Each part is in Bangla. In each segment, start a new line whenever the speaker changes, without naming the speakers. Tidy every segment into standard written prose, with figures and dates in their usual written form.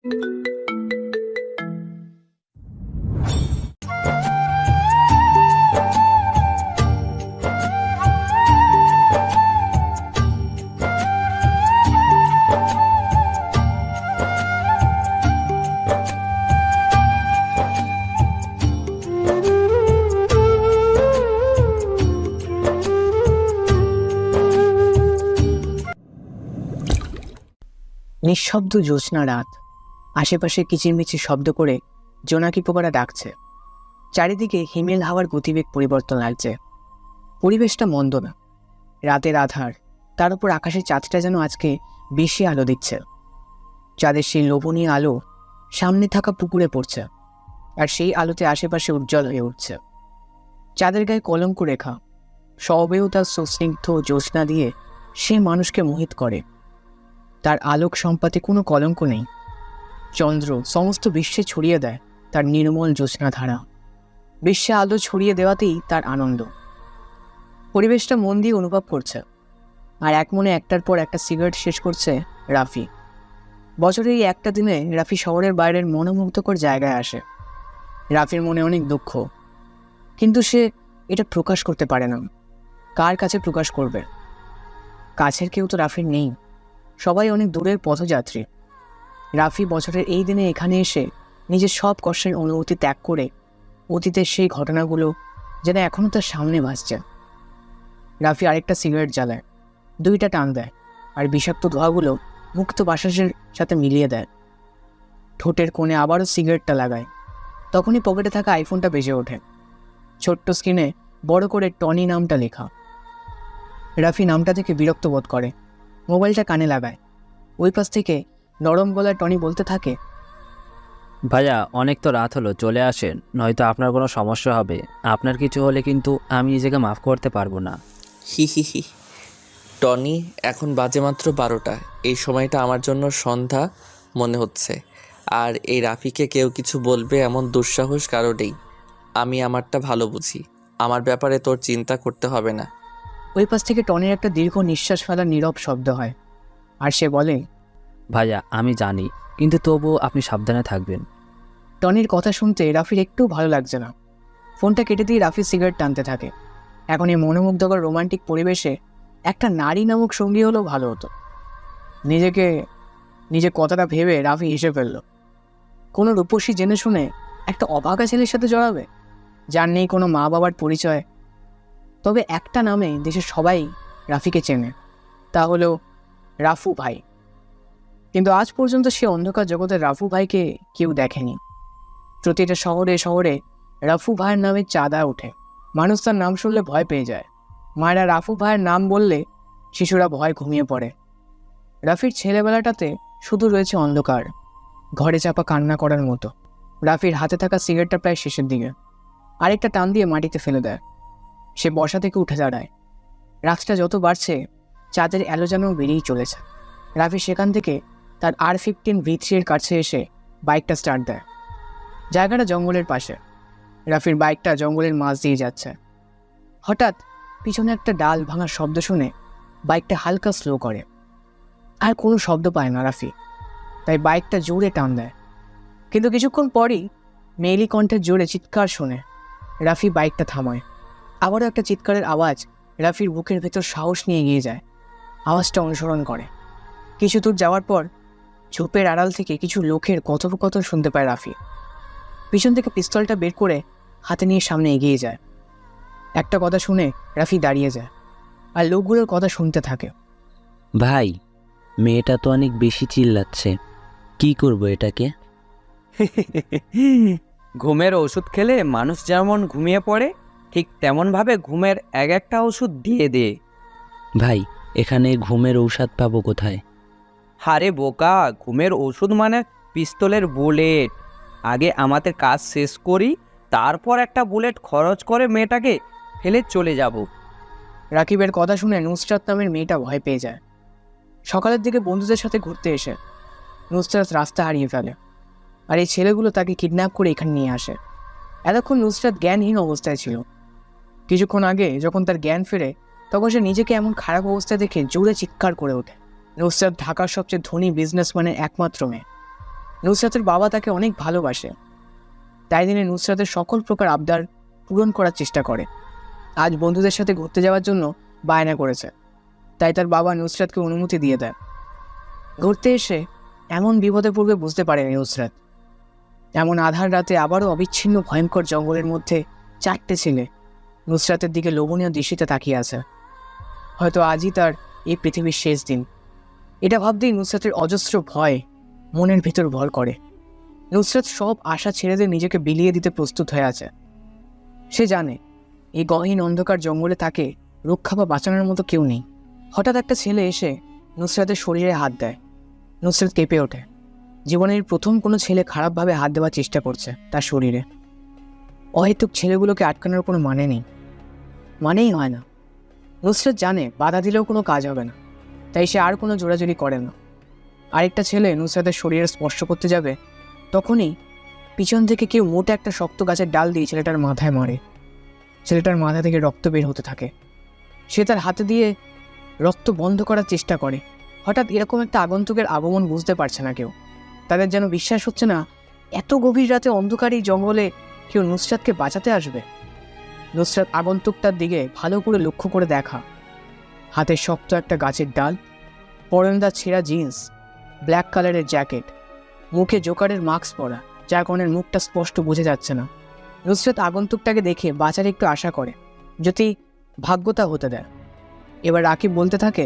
নিঃশব্দ জ্যোৎস্না রাত, আশেপাশে কিচিরমিচির শব্দ করে জোনাকি পোকারা ডাকছে। চারিদিকে হিমেল হাওয়ার গতিবেগ পরিবর্তন লাগছে। পরিবেশটা মন্দ না। রাতের আধার, তার উপর আকাশের চাঁদটা যেন আজকে বেশি আলো দিচ্ছে। চাঁদের সেই লোভনীয় আলো সামনে থাকা পুকুরে পড়ছে, আর সেই আলোতে আশেপাশে উজ্জ্বল হয়ে উঠছে। চাঁদের গায়ে কলঙ্ক রেখা, সবেও তার সুস্নিগ্ধ জ্যোৎস্না দিয়ে সে মানুষকে মোহিত করে। তার আলোক সম্পাতে কোনো কলঙ্ক নেই। চন্দ্র সমস্ত বিশ্বে ছড়িয়ে দেয় তার নির্মল জ্যোৎস্নাধারা। বিশ্বে আলো ছড়িয়ে দেওয়াতেই তার আনন্দ। পরিবেশটা মন দিয়ে অনুভব করছে, আর এক মনে একটার পর একটা সিগারেট শেষ করছে রাফি। বছরের এই একটা দিনে রাফি শহরের বাইরের মনোমুগ্ধকর জায়গায় আসে। রাফির মনে অনেক দুঃখ, কিন্তু সে এটা প্রকাশ করতে পারে না। কার কাছে প্রকাশ করবে? কাছের কেউ তো রাফির নেই, সবাই অনেক দূরের পথযাত্রী। রাফি বছরের এই দিনে এখানে এসে নিজের সব কষ্টের অনুভূতি ত্যাগ করে অতীতের সেই ঘটনাগুলো যেন এখনও তার সামনে ভাসছে। রাফি আরেকটা সিগারেট জ্বালায়, দুইটা টান দেয়, আর বিষাক্ত ধোঁয়াগুলো মুক্ত বাতাসের সাথে মিলিয়ে দেয়। ঠোঁটের কোণে আবারও সিগারেটটা লাগায়। তখনই পকেটে থাকা আইফোনটা বেজে ওঠে। ছোট্ট স্ক্রিনে বড় করে টনি নামটা লেখা। রাফি নামটা দেখে বিরক্ত বোধ করে, মোবাইলটা কানে লাগায়। ওই পাশ থেকে নরম গলায় টনি বলতে থাকে,
ভাইয়া অনেক তো রাত হলো, চলে আসেন, নয়তো আপনার কোনো সমস্যা হবে। আপনার কিছু হলে কিন্তু আমি নিজেকে মাফ করতে পারবো না।
হি হি হি। টনি, এখন বাজে মাত্র 12টা। এই সময়টা আমার জন্য সন্ধ্যা মনে হচ্ছে। আর এই রাফিকে কেউ কিছু বলবে এমন দুঃসাহস কারো নেই। আমি আমারটা ভালো বুঝি, আমার ব্যাপারে তোর চিন্তা করতে হবে না।
ওই পাশ থেকে টনির একটা দীর্ঘ নিঃশ্বাস ফেলার নীরব শব্দ হয়, আর সে বলে,
ভাইয়া আমি জানি, কিন্তু তবুও আপনি সাবধানে থাকবেন।
টনির কথা শুনতে রাফির একটু ভালো লাগছে না। ফোনটা কেটে দিয়ে রাফি সিগারেট টানতে থাকে। এখন এই মনোমুগ্ধকর রোমান্টিক পরিবেশে একটা নারী নামক সঙ্গী হলেও ভালো হতো। নিজের কথাটা ভেবে রাফি হেসে ফেলল। কোনো রূপসী জেনে শুনে একটা অভাগা ছেলের সাথে জড়াবে, যার নেই কোনো মা বাবার পরিচয়। তবে একটা নামে দেশের সবাই রাফিকে চেনে, তা হলো রাফু ভাই। কিন্তু আজ পর্যন্ত সে অন্ধকার জগতের রাফু ভাইকে কেউ দেখেনি। প্রতিটা শহরে শহরে রাফু ভাইয়ের নামে চাঁদা ওঠে। মানুষ তার নাম শুনলে ভয় পেয়ে যায়। মায়েরা রাফু ভাইয়ের নাম বললে শিশুরা ভয় ঘুমিয়ে পড়ে। রাফির ছেলেবেলাটাতে শুধু রয়েছে অন্ধকার, ঘরে চাপা কান্না করার মতো। রাফির হাতে থাকা সিগারেটটা প্রায় শেষের দিকে, আরেকটা টান দিয়ে মাটিতে ফেলে দেয়। সে বসা থেকে উঠে দাঁড়ায়। রাতটা যত বাড়ছে চাঁদের আলো যেন বেরিয়েই চলেছে। রাফি সেখান থেকে তার R15 V3 এর কাছে এসে বাইকটা স্টার্ট দেয়। জায়গাটা জঙ্গলের পাশে। রাফির বাইকটা জঙ্গলের মাঝ দিয়ে যাচ্ছে। হঠাৎ পিছনে একটা ডাল ভাঙার শব্দ শুনে বাইকটা হালকা স্লো করে। আর কোনো শব্দ পায় না রাফি, তাই বাইকটা জোরে টান দেয়। কিন্তু কিছুক্ষণ পরই মেয়েলি কণ্ঠের জোরে চিৎকার শুনে রাফি বাইকটা থামায়। আবারও একটা চিৎকারের আওয়াজ রাফির বুকের ভেতর সাহস নিয়ে এগিয়ে যায়। আওয়াজটা অনুসরণ করে। কিছু দূর যাওয়ার পর ঝোপের আড়াল থেকে কিছু লোকের কথোপকথন শুনতে পায় রাফি। পিছন থেকে পিস্তলটা বের করে হাতে নিয়ে সামনে এগিয়ে যায়। একটা কথা শুনে রাফি দাঁড়িয়ে যায়, আর লোকগুলোর কথা শুনতে থাকে।
ভাই, মেয়েটা তো অনেক বেশি চিল্লাচ্ছে, কি করব এটাকে?
ঘুমের ওষুধ খেলে মানুষ যেমন ঘুমিয়ে পড়ে, ঠিক তেমনভাবে ঘুমের একটা ওষুধ দিয়ে দে।
ভাই, এখানে ঘুমের ঔষধ পাবো কোথায়?
হারে বোকা, ঘুমের ওষুধ মানে পিস্তলের বুলেট। আগে আমাদের কাজ শেষ করি, তারপর একটা বুলেট খরচ করে মেয়েটাকে ফেলে চলে যাব।
রাকিবের কথা শুনে নুসরাত নামের মেয়েটা ভয় পেয়ে যায়। সকালের দিকে বন্ধুদের সাথে ঘুরতে এসে নুসরাত রাস্তা হারিয়ে ফেলে, আর এই ছেলেগুলো তাকে কিডন্যাপ করে এখানে নিয়ে আসে। এতক্ষণ নুসরাত জ্ঞানহীন অবস্থায় ছিল। কিছুক্ষণ আগে যখন তার জ্ঞান ফেরে, তখন সে নিজেকে এমন খারাপ অবস্থা দেখে জোরে চিৎকার করে ওঠে। নুসরাত ঢাকার সবচেয়ে ধনী বিজনেসম্যানের একমাত্র মেয়ে। নুসরাতের বাবা তাকে অনেক ভালোবাসে, তাই দিনে নুসরাতের সকল প্রকার আবদার পূরণ করার চেষ্টা করে। আজ বন্ধুদের সাথে ঘুরতে যাওয়ার জন্য বায়না করেছে, তাই তার বাবা নুসরাতকে অনুমতি দিয়ে দেয়। ঘুরতে এসে এমন বিপদে পড়বে বুঝতে পারেনি নুসরাত। এমন আধার রাতে আবারও অবিচ্ছিন্ন ভয়ঙ্কর জঙ্গলের মধ্যে 4টে ছেলে নুসরাতের দিকে লোভনীয় দৃষ্টিতে তাকিয়ে আছে। হয়তো আজই তার এই পৃথিবীর শেষ দিন। এটা ভাবতেই নুসরাতের অজস্র ভয় মনের ভিতর ভর করে। নুসরাত সব আশা ছেড়ে দিয়ে নিজেকে বিলিয়ে দিতে প্রস্তুত হয়ে আছে। সে জানে এই গহীন অন্ধকার জঙ্গলে তাকে রক্ষা বা বাঁচানোর মতো কেউ নেই। হঠাৎ একটা ছেলে এসে নুসরাতের শরীরে হাত দেয়। নুসরাত কেঁপে ওঠে। জীবনের প্রথম কোনো ছেলে খারাপভাবে হাত দেওয়ার চেষ্টা করছে তার শরীরে। অহেতুক ছেলেগুলোকে আটকানোর কোনো মানেই হয় না। নুসরাত জানে বাধা দিলেও কোনো কাজ হবে না, তাই সে আর কোনো জোরাজুরি করে না। আরেকটা ছেলে নুসরাতের শরীরে স্পর্শ করতে যাবে, তখনই পিছন থেকে কেউ মোটা একটা শক্ত গাছের ডাল দিয়ে ছেলেটার মাথায় মারে। ছেলেটার মাথা থেকে রক্ত বের হতে থাকে। সে তার হাতে দিয়ে রক্ত বন্ধ করার চেষ্টা করে। হঠাৎ এরকম একটা আগন্তুকের আগমন বুঝতে পারছে না কেউ। তাদের যেন বিশ্বাস হচ্ছে না এত গভীর রাতে অন্ধকার এই জঙ্গলে কেউ নুসরাতকে বাঁচাতে আসবে। নুসরাত আগন্তুকটার দিকে ভালো করে লক্ষ্য করে দেখা। হাতে শক্ত একটা গাছের ডাল, পরনদা ছেঁড়া জিন্স, ব্ল্যাক কালারের জ্যাকেট, মুখে জোকারের মাস্ক পরা, যার কারণে মুখটা স্পষ্ট বোঝা যাচ্ছে না। নুসরাত আগন্তুকটাকে দেখে বাঁচার একটু আশা করে, যদি ভাগ্যতা হতে দেয়। এবার রাকিব বলতে থাকে,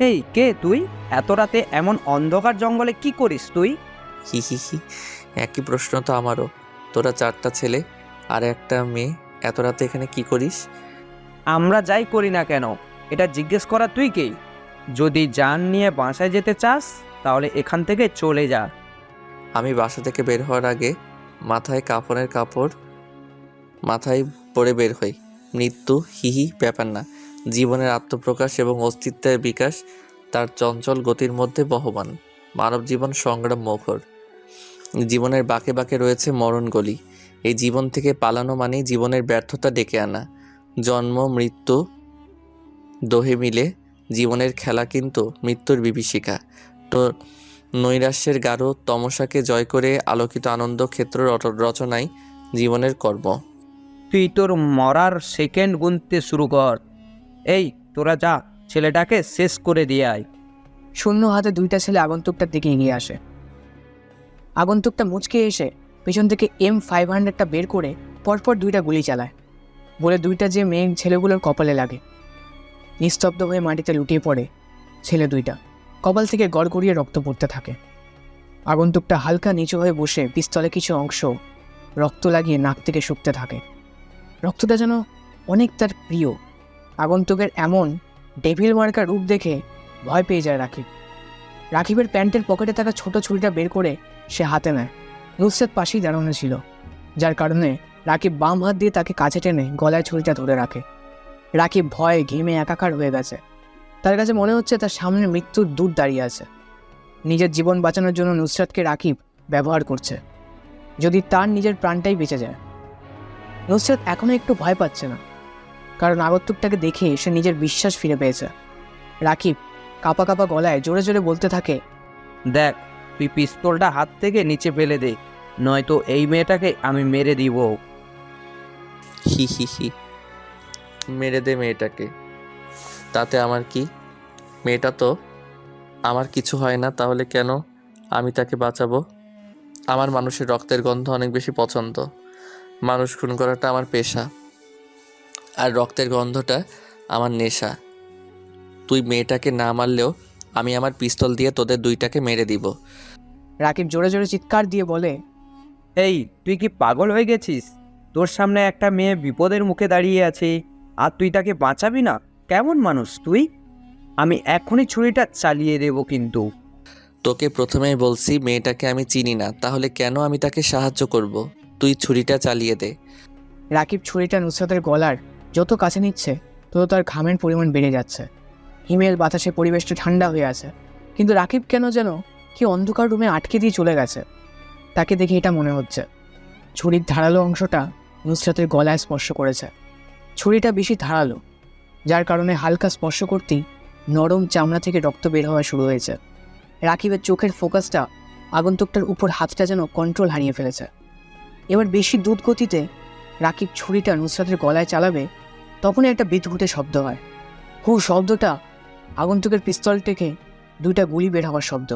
এই কে তুই? এত রাতে এমন অন্ধকার জঙ্গলে কি করিস তুই?
হি হি হি, একই প্রশ্ন তো আমারও। তোরা 4টা ছেলে আর একটা মেয়ে, এত রাতে এখানে কি করিস?
আমরা যাই করি না কেন, এটা জিজ্ঞেস করা তুই কে? যদি জান নিয়ে বাসায় যেতে চাস তাহলে এখান থেকে চলে যা।
আমি বাসা থেকে বের হওয়ার আগে মাথায় কাফনের কাপড় মাথায় পরে বের হই। মৃত্যু হিহি ব্যাপার না, জীবনের আত্মপ্রকাশ এবং অস্তিত্বের বিকাশ তার চঞ্চল গতির মধ্যে বহমান। মানব জীবন সংগ্রাম মুখর। জীবনের বাঁকে বাঁকে রয়েছে মরণ গলি। এই জীবন থেকে পালানো মানেই জীবনের ব্যর্থতা ডেকে আনা। জন্ম মৃত্যু দোহে মিলে জীবনের খেলা, কিন্তু মৃত্যুর বিভীষিকা। তো নৈরাশ্যের গাঢ় তমসাকে জয় করে আলোকিত আনন্দ ক্ষেত্র রচনাই জীবনের কর্ম।
তুই তোর মরার সেকেন্ড গুনতে শুরু কর। এই তোরা যা, ছেলেটাকে শেষ করে দিয়ে আয়।
শূন্য হাতে 2টা ছেলে আগন্তুকটার দিকে এগিয়ে আসে। আগন্তুকটা মুচকে এসে পিছন থেকে M500টা বের করে পরপর 2টা গুলি চালায়, বলে 2টা যে মেয়ে ছেলেগুলোর কপালে লাগে। নিস্তব্ধ হয়ে মাটিতে লুটিয়ে পড়ে ছেলে 2টা। কপাল থেকে গড়গড়িয়ে রক্ত পড়তে থাকে। আগন্তুকটা হালকা নিচু হয়ে বসে পিস্তলে কিছু অংশ রক্ত লাগিয়ে নাক থেকে শুকতে থাকে। রক্তটা যেন অনেক তার প্রিয়। আগন্তুকের এমন ডেভিল মার্কা রূপ দেখে ভয় পেয়ে যায় রাকিব। রাকিবের প্যান্টের পকেটে থাকা ছোট ছুরিটা বের করে সে হাতে নেয়। নুসরাত পাশেই দাঁড়ানো ছিল, যার কারণে রাকিব বাম হাত দিয়ে তাকে কাছে টেনে গলায় ছুরিটা ধরে রাখে। রাকিব ভয়ে ঘেমে একাকার হয়ে গেছে। তার কাছে মনে হচ্ছে তার সামনে মৃত্যুর দূত দাঁড়িয়ে আছে। নিজের জীবন বাঁচানোর জন্য নুসরাতকে রাকিব ব্যবহার করছে, যদি তার নিজের প্রাণটাই বেঁচে যায়। নুসরাত এখনও একটু ভয় পাচ্ছে না, কারণ আগন্তুকটাকে দেখে সে নিজের বিশ্বাস ফিরে পেয়েছে। রাকিব কাঁপা কাঁপা গলায় জোরে জোরে বলতে থাকে,
দেখ, তুই পিস্তলটা হাত থেকে নিচে ফেলে দে, নয়তো এই মেয়েটাকে আমি মেরে দিব।
হি হি হি, মেরে দে মেয়েটাকে, তাতে আমার কি? মেয়েটা তো আমার কিছু হয় না, তাহলে কেন আমি তাকে বাঁচাবো? আমার মানুষের রক্তের গন্ধ অনেক বেশি পছন্দ। মানুষ খুন করাটা আমার পেশা, আর রক্তের গন্ধটা আমার নেশা। তুই মেয়েটাকে না মারলেও আমি আমার পিস্তল দিয়ে তোদের 2টাকে মেরে দিব।
রাকিব জোরে জোরে চিৎকার দিয়ে বলে,
এই তুই কি পাগল হয়ে গেছিস? তোর সামনে একটা মেয়ে বিপদের মুখে দাঁড়িয়ে আছে, আর তুই তাকে বাঁচাবি না? কেমন মানুষ তুই? আমি এখনই ছুরিটা চালিয়ে দেব কিন্তু।
তোকে প্রথমেই বলছি মেয়েটাকে আমি চিনি না, তাহলে কেন আমি তাকে সাহায্য করব? তুই ছুরিটা চালিয়ে দে।
রাকিব ছুরিটা নুসরাতের গলার যত কাছে নিচ্ছে তত তার ঘামের পরিমাণ বেড়ে যাচ্ছে। হিমেল বাতাসে পরিবেশটা ঠান্ডা হয়ে আছে, কিন্তু রাকিব কেন যেন কি অন্ধকার রুমে আটকে দিয়ে চলে গেছে। তাকে দেখে এটা মনে হচ্ছে ছুরির ধারালো অংশটা নুসরাতের গলায় স্পর্শ করেছে। ছুরিটা বেশি ধারালো, যার কারণে হালকা স্পর্শ করতেই নরম চামড়া থেকে রক্ত বের হওয়া শুরু হয়েছে। রাকিবের চোখের ফোকাসটা আগন্তুকটার উপর হাতটা যেন কন্ট্রোল হারিয়ে ফেলেছে। এবার বেশি দ্রুত গতিতে রাকিব ছুরিটা নুসরাতের গলায় চালাবে, তখনই একটা বিদঘুটে শব্দ হয়। শব্দটা আগন্তুকের পিস্তল থেকে 2টা গুলি বের হওয়ার শব্দ।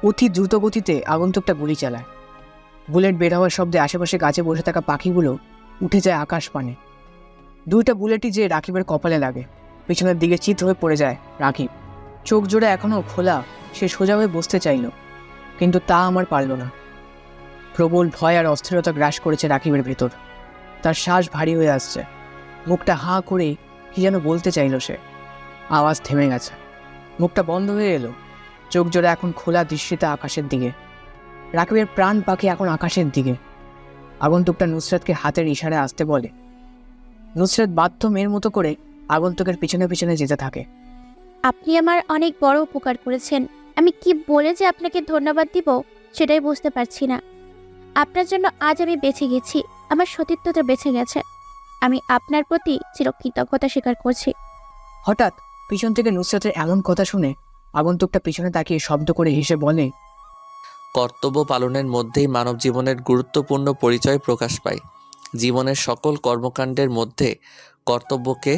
অতি দ্রুত গতিতে আগন্তুকটা গুলি চালায়। বুলেট বের হওয়ার শব্দে আশেপাশে গাছে বসে থাকা পাখিগুলো উঠে যায় আকাশ পানে। 2টা বুলেটই যে রাকিবের কপালে লাগে। পিছনের দিকে চিত হয়ে পড়ে যায় রাকিব। চোখ জোড়া এখনও খোলা, সে সোজা হয়ে বসতে চাইল, কিন্তু তা আমার পারল না। প্রবল ভয় আর অস্থিরতা গ্রাস করেছে রাকিবের ভেতর। তার শ্বাস ভারী হয়ে আসছে। মুখটা হাঁ করে কি যেন বলতে চাইল সে। আওয়াজ থেমে গেছে। মুখটা বন্ধ হয়ে এলো। চোখ জোড়া এখন খোলা দৃষ্টিতে আকাশের দিকে। রাকিবের প্রাণ পাখি এখন আকাশের দিকে। আগন্তুকটা নুসরাতকে হাতের ইশারায় আসতে বলে। নুসরাত বাধ্য মেয়ের মতো করে আগন্তুকের পিছনে পিছনে যেতে থাকে।
আপনি আমার অনেক বড় উপকার করেছেন। আমি কি বলে যে আপনাকে ধন্যবাদ দিব সেটাই বুঝতে পারছি না। আপনার জন্য আজ আমি বেঁচে গেছি, আমার সতীত্বটা বেঁচে গেছে। আমি আপনার প্রতি চিরকৃতজ্ঞতা স্বীকার করছি।
হঠাৎ পিছন থেকে নুসরাতের এমন কথা শুনে আগন্তুকটা পিছনে তাকিয়ে শব্দ করে হেসে বলে,
কর্তব্য পালনের মধ্যেই মানব জীবনের গুরুত্বপূর্ণ পরিচয় প্রকাশ পায়। জীবনের সকল কর্মকাণ্ডের মধ্যে কর্তব্যকে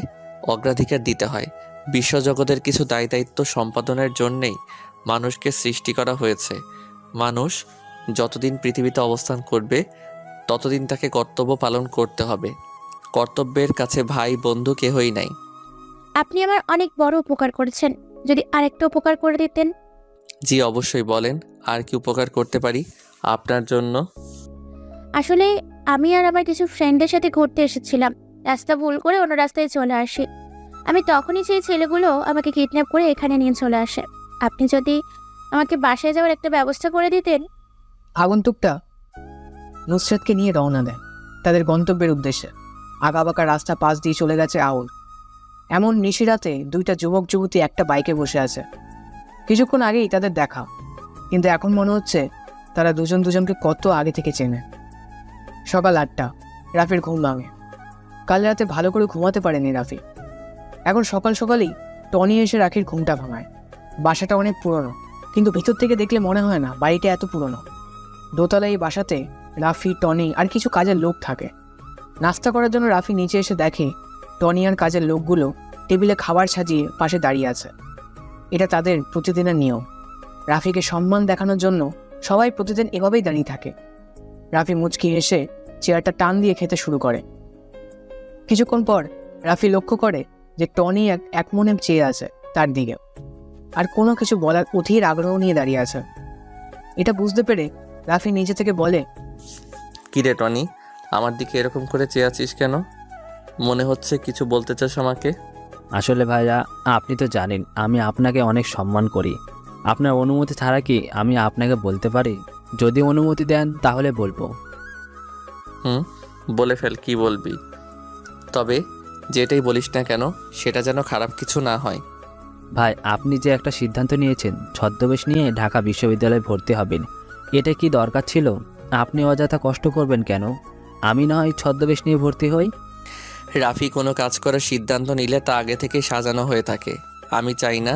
অগ্রাধিকার দিতে হয়। বিশ্বজগতের কিছু দায়িত্ব সম্পাদনের জন্যেই মানুষকে সৃষ্টি করা হয়েছে। মানুষ যতদিন পৃথিবীতে অবস্থান করবে ততদিন তাকে কর্তব্য পালন করতে হবে। কর্তব্যের কাছে ভাই বন্ধু কেহই নাই।
আপনি আমার অনেক বড় উপকার করেছেন। যদি আরেকটা উপকার করে দিতেন।
জি অবশ্যই, বলেন আর কি উপকার করতে পারি আপনার জন্য?
আসলে আমি আর আমার কিছু ফ্রেন্ডের সাথে ঘুরতে এসেছিলাম। রাস্তা ভুল করে অন্য রাস্তায় চলে আসি। আমি তখনই সেই ছেলেগুলো আমাকে কিডন্যাপ করে এখানে নিয়ে চলে আসে। আপনি যদি আমাকে বাসায় যাওয়ার একটা ব্যবস্থা করে দিতেন।
আগন্তুকটা নুসরাতকে নিয়ে রওনা দেয় তাদের গন্তব্যের উদ্দেশ্যে। আঁকাবাঁকা রাস্তা পাশ দিয়ে চলে গেছে আউল। এমন নিশিরাতে 2টা যুবক যুবতী একটা বাইকে বসে আছে। কিছুক্ষণ আগেই তাদের দেখা, কিন্তু এখন মনে হচ্ছে তারা দুজন দুজনকে কত আগে থেকে চেনে। সকাল 8টা, রাফির ঘুম ভাঙে। কাল রাতে ভালো করে ঘুমাতে পারেনি রাফি। এখন সকাল সকালেই টনি এসে রাখির ঘুমটা ভাঙায়। বাসাটা অনেক পুরনো, কিন্তু ভিতর থেকে দেখলে মনে হয় না বাড়িটা এত পুরনো। দোতলায় এই বাসাতে রাফি, টনি আর কিছু কাজের লোক থাকে। নাস্তা করার জন্য রাফি নিচে এসে দেখে টনি আর কাজের লোকগুলো টেবিলে খাবার সাজিয়ে পাশে দাঁড়িয়ে আছে। এটা তাদের প্রতিদিনের নিয়ম। রাফিকে সম্মান দেখানোর জন্য সবাই প্রতিদিন এভাবেই দাঁড়িয়ে থাকে। রাফি মুচকি এসে চেয়ারটা টান দিয়ে খেতে শুরু করে। কিছুক্ষণ পর রাফি লক্ষ্য করে যে টনি এক মনে চেয়ে আছে তার দিকে, আর কোনো কিছু বলার অধীর আগ্রহ নিয়ে দাঁড়িয়ে আছে। এটা বুঝতে পেরে রাফি নিজে থেকে বলে,
কিরে টনি, আমার দিকে এরকম করে চেয়ে আছিস কেন? মনে হচ্ছে কিছু বলতে চাস আমাকে।
আসলে ভাইয়া, আপনি তো জানেন আমি আপনাকে অনেক সম্মান করি। আপনার অনুমতি ছাড়া কি আমি আপনাকে বলতে পারি? যদি অনুমতি দেন তাহলে বলবো।
বলে ফেল, কি বলবি। তবে যেটাই বলিস না কেন সেটা যেন খারাপ কিছু না হয়।
ভাই, আপনি যে একটা সিদ্ধান্ত নিয়েছেন ছদ্মবেশ নিয়ে ঢাকা বিশ্ববিদ্যালয়ে ভর্তি হবেন, এটা কি দরকার ছিল? আপনি অযথা কষ্ট করবেন কেন? আমি না হয় ছদ্মবেশ নিয়ে ভর্তি হই।
রাফি কোনো কাজ করার সিদ্ধান্ত নিলে তা আগে থেকে সাজানো হয়ে থাকে। আমি চাই না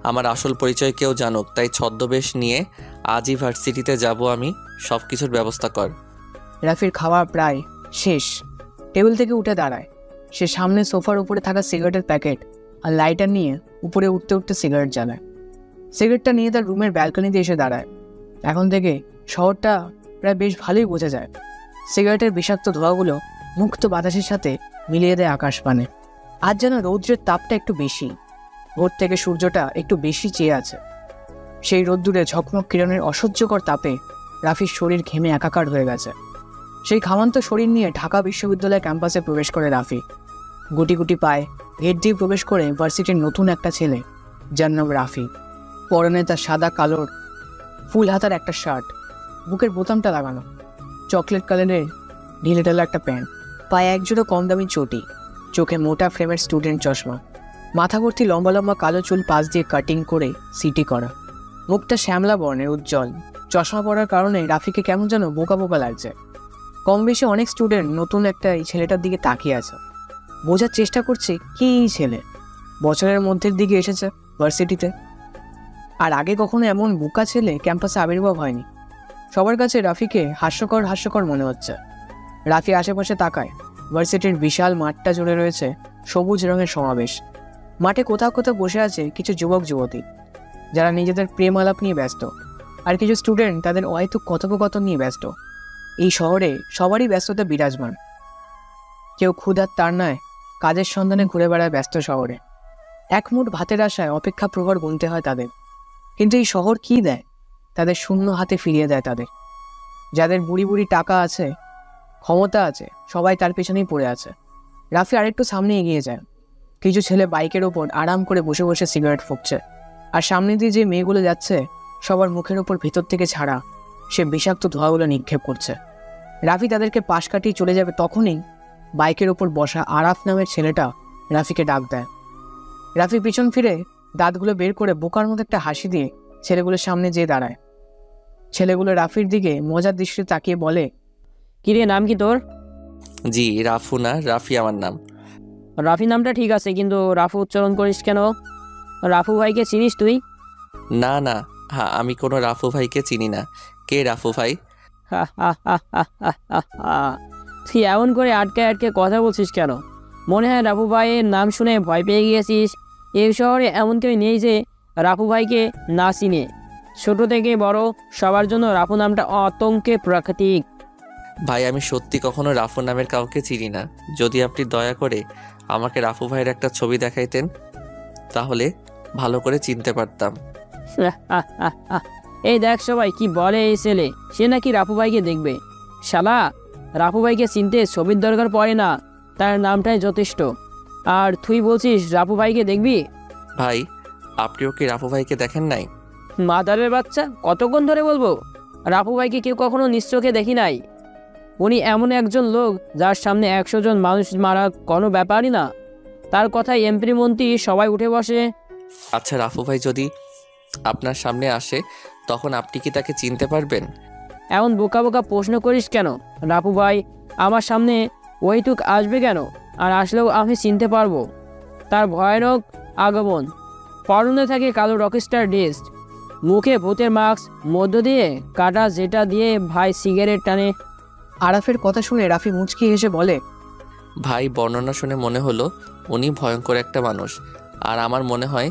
আমার আসল পরিচয় কেউ জানুক, তাই ছদ্মবেশ নিয়ে আজই ভার্সিটিতে যাব আমি। সব কিছুর ব্যবস্থা কর।
রাফির খাওয়া প্রায় শেষ। টেবিল থেকে উঠে দাঁড়ায়। সে সামনে সোফার উপরে থাকা সিগারেটের প্যাকেট আর লাইটার নিয়ে উপরে উঠতে উঠতে সিগারেট জ্বালায়। সিগারেটটা নিয়ে তার রুমের ব্যালকনিতে এসে দাঁড়ায়। এখন থেকে শহরটা প্রায় বেশ ভালোই বোঝা যায়। সিগারেটের বিষাক্ত ধোঁয়াগুলো মুক্ত বাতাসের সাথে মিলিয়ে দেয় আকাশ পানে। আজ যেন রৌদ্রের তাপটা একটু বেশি। ভোর থেকে সূর্যটা একটু বেশি চেয়ে আছে। সেই রোদ্দুরে ঝকমক কিরণের অসহ্যকর তাপে রাফির শরীর ঘেমে একাকার হয়ে গেছে। সেই ঘামান্ত শরীর নিয়ে ঢাকা বিশ্ববিদ্যালয় ক্যাম্পাসে প্রবেশ করে রাফি। গুটি গুটি পায়ে গেট দিয়ে প্রবেশ করে ভার্সিটির নতুন একটা ছেলে, যার নাম রাফি। পরনে তার সাদা কালোর ফুল হাতার একটা শার্ট, বুকের বোতামটা লাগানো, চকলেট কালারের ঢিলেঢালা একটা প্যান্ট, পায়ে একজোড়া কম দামি চটি, চোখে মোটা ফ্রেমের স্টুডেন্ট চশমা, মাথা ভর্তি লম্বা লম্বা কালো চুল পাশ দিয়ে কাটিং করে সিটি করা, মুখটা শ্যামলা বর্ণের উজ্জ্বল। চশমা পরার কারণে রাফিকে কেমন যেন বোকা বোকা লাগছে। কম বেশি অনেক স্টুডেন্ট নতুন একটা এই ছেলেটার দিকে তাকিয়ে আছে, বোঝার চেষ্টা করছে কি এই ছেলে বছরের মধ্যের দিকে এসেছে ভার্সিটিতে। আর আগে কখনো এমন বোকা ছেলে ক্যাম্পাসে আবির্ভাব হয়নি। সবার কাছে রাফিকে হাস্যকর হাস্যকর মনে হচ্ছে। রাফি আশেপাশে তাকায়। ভার্সিটির বিশাল মাঠটা জুড়ে রয়েছে সবুজ রঙের সমাবেশ। মাঠে কোথাও কোথাও বসে আছে কিছু যুবক যুবতী, যারা নিজেদের প্রেম আলাপ নিয়ে ব্যস্ত, আর কিছু স্টুডেন্ট তাদের অহেতুক কথোপকথন নিয়ে ব্যস্ত। এই শহরে সবারই ব্যস্ততা বিরাজমান। কেউ ক্ষুধার তাড়নায় কাজের সন্ধানে ঘুরে বেড়ায় ব্যস্ত শহরে। এক মুঠ ভাতের আশায় অপেক্ষা প্রহর গুনতে হয় তাদের। কিন্তু এই শহর কি দেয়? তাদের শূন্য হাতে ফিরিয়ে দেয় তাদের। যাদের বুড়ি বুড়ি টাকা আছে, ক্ষমতা আছে, সবাই তার পেছনেই পড়ে আছে। রাফি আরেকটু সামনে এগিয়ে যায়। কিছু ছেলে বাইকের ওপর আরাম করে বসে বসে সিগারেট ফুঁকছে, আর সামনে দিয়ে যে মেয়েগুলো যাচ্ছে সবার মুখের ওপর ভিতর থেকে ছাড়া সে বিষাক্ত ধোঁয়াগুলো নিক্ষেপ করছে। রাফি তাদেরকে পাশ কাটিয়ে চলে যাবে, তখনই বাইকের ওপর বসা আরাফ নামের ছেলেটা রাফিকে ডাক দেয়। রাফি পিছন ফিরে দাঁতগুলো বের করে বোকার মতো একটা হাসি দিয়ে ছেলেগুলোর সামনে যেয়ে দাঁড়ায়। ছেলেগুলো রাফির দিকে মজার দৃষ্টিতে তাকিয়ে বলে,
কিরে, নাম কি তোর?
জি, রাফু না, রাফি আমার নাম।
রাফি নামটা ঠিক আছে, কিন্তু রাফু উচ্চারণ করিস কেন? রাফু ভাইকে চিনিস তুই?
না না, হ্যাঁ, আমি কোনো রাফু ভাইকে চিনি না। কে রাফু ভাই?
হা, হা, হা, হা, হা, হা, হা। তুই এমন করে আটকে আটকে কথা বলছিস কেন? মনে হয় রাফু ভাইয়ের নাম শুনে ভয় পেয়ে গিয়েছিস। এই শহরে এমন কেউ নেই যে রাফু ভাইকে না চিনে। ছোট থেকে বড় সবার জন্য রাফু নামটা আতঙ্কে প্রাকৃতিক।
ভাই, আমি সত্যি কখনো রাফু নামের কাউকে চিনি না। যদি আপনি দয়া করে আমাকে রাফু ভাইয়ের একটা ছবি দেখাইতেন, তাহলে ভালো করে চিনতে পারতাম।
এই দেখ সবাই কি বলে এই ছেলে, সে নাকি রাফু ভাইকে দেখবে। শালা, রাফু ভাইকে চিনতে ছবির দরকার পড়ে না, তার নামটাই যথেষ্ট। আর তুই বলছিস রাফু ভাইকে দেখবি?
ভাই, আপনিও কি রাফু ভাইকে দেখেন নাই?
মাদারের বাচ্চা, কতক্ষণ ধরে বলবো? রাফু ভাইকে কেউ কখনো নিশ্চোখে দেখি নাই। উনি এমন একজন লোক যার সামনে 100 জন মানুষ মারা কোনো ব্যাপারই না। তার কথায় এমপি মন্ত্রী সবাই উঠে বসে।
আচ্ছা, রাফু ভাই যদি আপনার সামনে আসে, তখন আপনি কি তাকে চিনতে পারবেন?
এমন বোকা বোকা প্রশ্ন করিস কেন? রাফু ভাই আমার সামনে ওইটুক আসবে কেন? আর আসলেও আমি চিনতে পারবো। তার ভয়ানক আগমন, পরনে থাকে কালো রকস্টার ড্রেস, মুখে ভূতের মাস্ক, মধ্য দিয়ে কাটা, যেটা দিয়ে ভাই সিগারেট টানে।
আরাফের কথা শুনে রাফি মুচকি হেসে বলে,
ভাই, বর্ণনা শুনে মনে হলো উনি ভয়ঙ্কর একটা মানুষ। আর আমার মনে হয়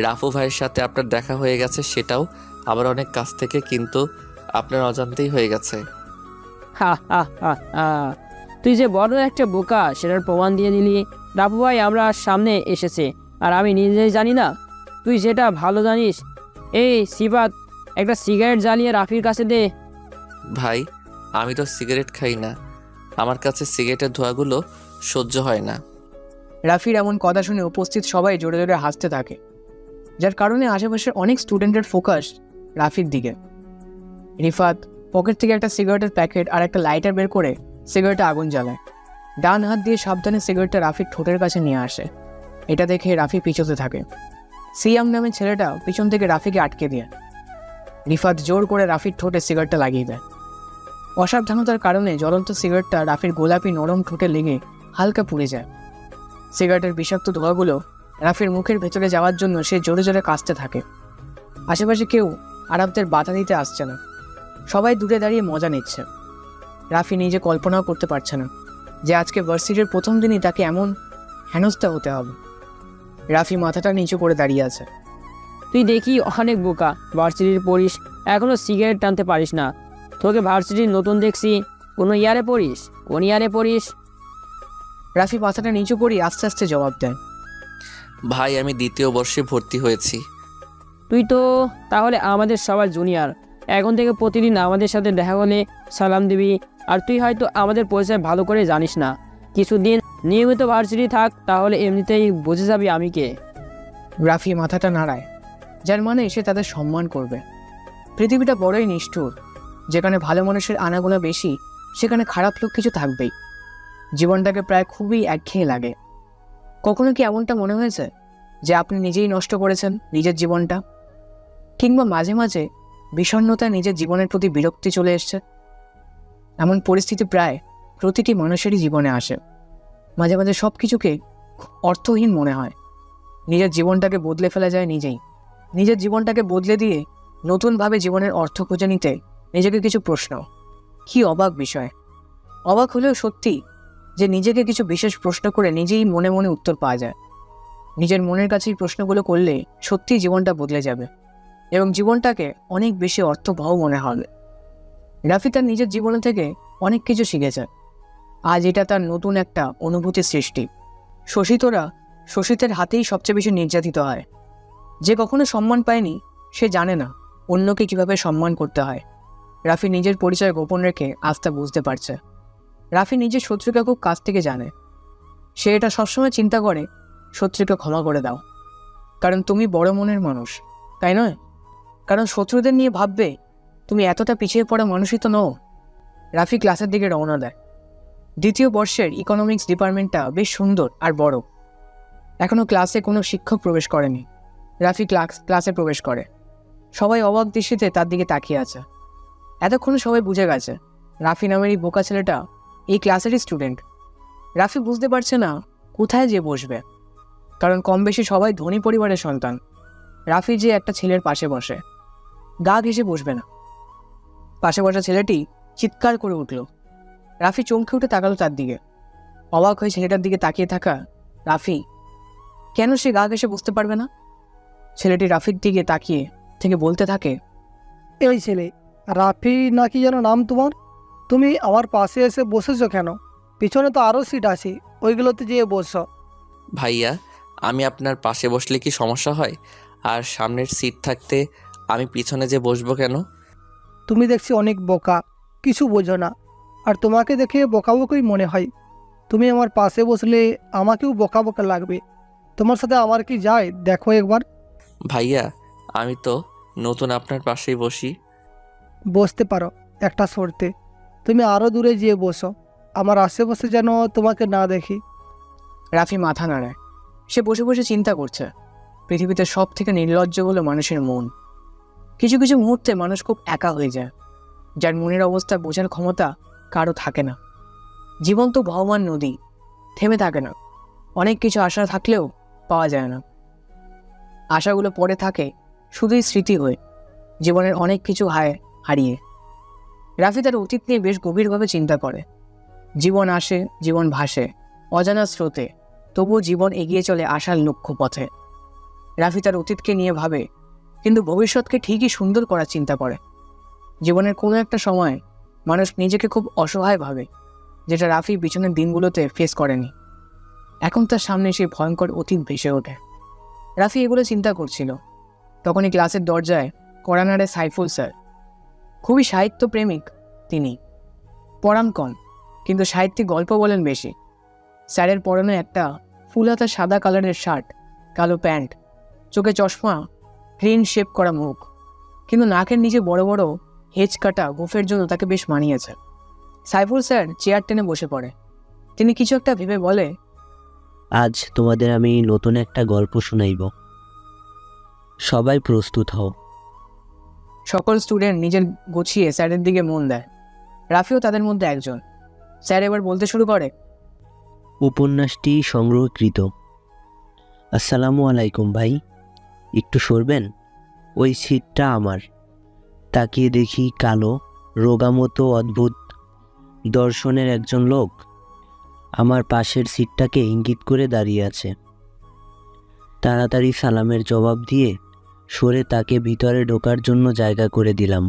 রাফু ভাইয়ের সাথে আপনার দেখা হয়ে গেছে, সেটাও আবার অনেক কাছ থেকে, কিন্তু আপনার অজান্তেই হয়ে গেছে।
হা হা হা হা। তুই যে বড় একটা বোকা সেটার প্রমাণ দিয়ে দিলি। রাফু ভাই আমরা সামনে এসেছে আর আমি নিজেই জানি না? তুই যেটা ভালো জানিস। এই সিবাত, একটা সিগারেট জ্বালিয়ে রাফির কাছে দে।
ভাই, আমি তো সিগারেট খাই না, আমার কাছে সিগারেটের ধোঁয়াগুলো সহ্য হয় না।
রাফির এমন কথা শুনে উপস্থিত সবাই জোরে জোরে হাসতে থাকে, যার কারণে আশেপাশের অনেক স্টুডেন্টের ফোকাস রাফির দিকে। রিফাত পকেট থেকে একটা সিগারেটের প্যাকেট আর একটা লাইটার বের করে সিগারেটে আগুন জ্বালায়। ডান হাত দিয়ে সাবধানে সিগারেটটা রাফির ঠোঁটের কাছে নিয়ে আসে। এটা দেখে রাফি পিছোতে থাকে। সিয়াম নামের ছেলেটা পিছন থেকে রাফিকে আটকে দিয়ে রিফাত জোর করে রাফির ঠোঁটে সিগারেটটা লাগিয়ে দেয়। অসাবধানতার কারণে জ্বলন্ত সিগারেটটা রাফির গোলাপি নরম ঠোঁটে লেগে হালকা পুড়ে যায়। সিগারেটের বিষাক্ত ধোঁয়াগুলো রাফির মুখের ভেতরে যাওয়ার জন্য সে জোরে জোরে কাশতে থাকে। আশেপাশে কেউ আরাফদের বাধা দিতে আসছে না, সবাই দূরে দাঁড়িয়ে মজা নিচ্ছে। রাফি নিজে কল্পনাও করতে পারছে না যে আজকে ভার্সিটির প্রথম দিনই তাকে এমন হেনস্থা হতে হবে। রাফি মাথাটা নিচু করে দাঁড়িয়ে আছে।
তুই দেখি অনেক বোকা, ভার্সিটির পড়িস, এখনো সিগারেট টানতে পারিস না। তোকে ভার্সিটির নতুন দেখছি। কোনো ইয়ারে পড়িস? কোন ইয়ারে পড়িস?
রাফি মাথাটা নিচু করে আস্তে আস্তে জবাব দেয়,
ভাই, আমি 2য় বর্ষে ভর্তি হয়েছি।
তুই তো তাহলে আমাদের সবার জুনিয়র। এখন থেকে প্রতিদিন আমাদের সাথে দেখা হলে সালাম দিবি। আর তুই হয়তো আমাদের পরিচয় ভালো করে জানিস না। কিছুদিন নিয়মিত ভার্সিটি থাক, তাহলে এমনিতেই বুঝে যাবি আমি কে।
রাফি মাথাটা নাড়ায়, যার মানে সে তাদের সম্মান করবে। পৃথিবীটা বড়ই নিষ্ঠুর, যেখানে ভালো মানুষের আনাগোনা বেশি সেখানে খারাপ লোক কিছু থাকবেই। জীবনটাকে প্রায় খুবই একঘেয়ে লাগে। কখনো কি এমনটা মনে হয়েছে যে আপনি নিজেই নষ্ট করেছেন নিজের জীবনটা? কিংবা মাঝে মাঝে বিষণ্ণতায় নিজের জীবনের প্রতি বিরক্তি চলে এসছে? এমন পরিস্থিতি প্রায় প্রতিটি মানুষেরই জীবনে আসে। মাঝে মাঝে সব কিছুকে অর্থহীন মনে হয়, নিজের জীবনটাকে বদলে ফেলা যায় নিজেই। নিজের জীবনটাকে বদলে দিয়ে নতুনভাবে জীবনের অর্থ খুঁজে নিতে নিজেকে কিছু প্রশ্ন। কি অবাক বিষয়! অবাক হলেও সত্যি যে নিজেকে কিছু বিশেষ প্রশ্ন করে নিজেই মনে মনে উত্তর পাওয়া যায়। নিজের মনের কাছেই প্রশ্নগুলো করলে সত্যিই জীবনটা বদলে যাবে এবং জীবনটাকে অনেক বেশি অর্থবহ মনে হবে। রাফি তার নিজের জীবন থেকে অনেক কিছু শিখেছে। আজ এটা তার নতুন একটা অনুভূতির সৃষ্টি। শোষিতের হাতেই সবচেয়ে বেশি নির্যাতিত হয়। যে কখনো সম্মান পায়নি সে জানে না অন্যকে কিভাবে সম্মান করতে হয়। রাফি নিজের পরিচয় গোপন রেখে আজ তা বুঝতে পারছে। রাফি নিজের শত্রুকে খুব কাছ থেকে জানে। সে এটা সবসময় চিন্তা করে শত্রুকে ক্ষমা করে দাও, কারণ তুমি বড় মনের মানুষ, তাই নয়? কারণ শত্রুদের নিয়ে ভাববে তুমি এতটা পিছিয়ে পড়া মানুষই তো নও। রাফি ক্লাসের দিকে রওনা দেয়। দ্বিতীয় বর্ষের ইকোনমিক্স ডিপার্টমেন্টটা বেশ সুন্দর আর বড়। এখনও ক্লাসে কোনো শিক্ষক প্রবেশ করেনি। রাফি ক্লাসে প্রবেশ করে। সবাই অবাক দৃষ্টিতে তার দিকে তাকিয়ে আছে। এতক্ষণে সবাই বুঝে গেছে রাফি নামের এই বোকা ছেলেটা এই ক্লাসেরই স্টুডেন্ট। রাফি বুঝতে পারছে না কোথায় যে বসবে, কারণ কম বেশি সবাই ধনী পরিবারের সন্তান। রাফি যে একটা ছেলের পাশে বসে, গা ঘেঁষে বসবে না। পাশে বসা ছেলেটি চিৎকার করে উঠল। রাফি চমকে উঠে তাকালো তার দিকে। অবাক হয়ে ছেলেটার দিকে তাকিয়ে থাকা রাফি কেন সে গা ঘেঁষে বুঝতে পারবে না? ছেলেটি রাফির দিকে তাকিয়ে থেকে বলতে থাকে,
এই ছেলে, রাফি নাকি যেন নাম তোমার? তুমি আমার পাশে এসে বসেছো কেন? পিছনে তো আরও সিট আছে, ওইগুলোতে যেয়ে বসো।
ভাইয়া, আমি আপনার পাশে বসলে কি সমস্যা হয়? আর সামনের সিট থাকতে আমি পিছনে যে বসবো কেন?
তুমি দেখছি অনেক বোকা, কিছু বোঝো না। আর তোমাকে দেখে বোকা বোকাই মনে হয়। তুমি আমার পাশে বসলে আমাকেও বোকা বোকা লাগবে। তোমার সাথে আমার কি যায় দেখো একবার।
ভাইয়া, আমি তো নতুন, আপনার পাশেই বসি।
বসতে পারো একটা শর্তে, তুমি আরও দূরে যেয়ে বসো, আমার আশেপাশে যেন তোমাকে না দেখি।
রাফি মাথা নাড়ায়। সে বসে বসে চিন্তা করছে পৃথিবীতে সব থেকে নির্লজ্জ হলো মানুষের মন। কিছু কিছু মুহূর্তে মানুষ খুব একা হয়ে যায়, যার মনের অবস্থা বোঝার ক্ষমতা কারো থাকে না। জীবন তো বহমান নদী, থেমে থাকে না। অনেক কিছু আশা থাকলেও পাওয়া যায় না। আশাগুলো পড়ে থাকে শুধুই স্মৃতি হয়ে, জীবনের অনেক কিছু হারিয়ে। রাফি তার অতীত নিয়ে বেশ গভীরভাবে চিন্তা করে। জীবন আসে, জীবন ভাসে অজানা স্রোতে, তবুও জীবন এগিয়ে চলে আশার লক্ষ্য পথে। রাফি তার অতীতকে নিয়ে ভাবে, কিন্তু ভবিষ্যৎকে ঠিকই সুন্দর করার চিন্তা করে। জীবনের কোনো একটা সময় মানুষ নিজেকে খুব অসহায় ভাবে, যেটা রাফি পিছনের দিনগুলোতে ফেস করেনি। এখন তার সামনে সেই ভয়ঙ্কর অতীত ভেসে ওঠে। রাফি এগুলো চিন্তা করছিল, তখনই ক্লাসের দরজায় কড়া নাড়ে সাইফুল স্যার। খুবই সাহিত্যপ্রেমিক তিনি, পড়ান কম, কিন্তু সাহিত্যিক গল্প বলেন বেশি। স্যারের পরনে একটা ফুলহাতা সাদা কালারের শার্ট, কালো প্যান্ট, চোখে চশমা, ক্লিন শেপ করা মুখ, কিন্তু নাকের নিচে বড় বড় হেঁচ কাটা গোফের জন্য তাকে বেশ মানিয়েছে। সাইফুল স্যার চেয়ার টেনে বসে পড়ে। তিনি কিছু একটা ভেবে বলে,
আজ তোমাদের আমি নতুন একটা গল্প শোনাইব, সবাই প্রস্তুত হও।
সকল স্টুডেন্ট নিজের গুছিয়ে স্যারের দিকে মন দেয়। রাফিও তাদের মধ্যে একজন। স্যার এবার বলতে শুরু করে,
উপন্যাসটি সংগ্রহকৃত। আসসালামু আলাইকুম ভাই, একটু সরবেন, ওই সিটটা আমার। তাকিয়ে দেখি কালো রোগামতো অদ্ভুত দর্শনের একজন লোক আমার পাশের সিটটাকে ইঙ্গিত করে দাঁড়িয়ে আছে। তাড়াতাড়ি সালামের জবাব দিয়ে সরে তাকে ভিতরে ঢোকার জন্য জায়গা করে দিলাম।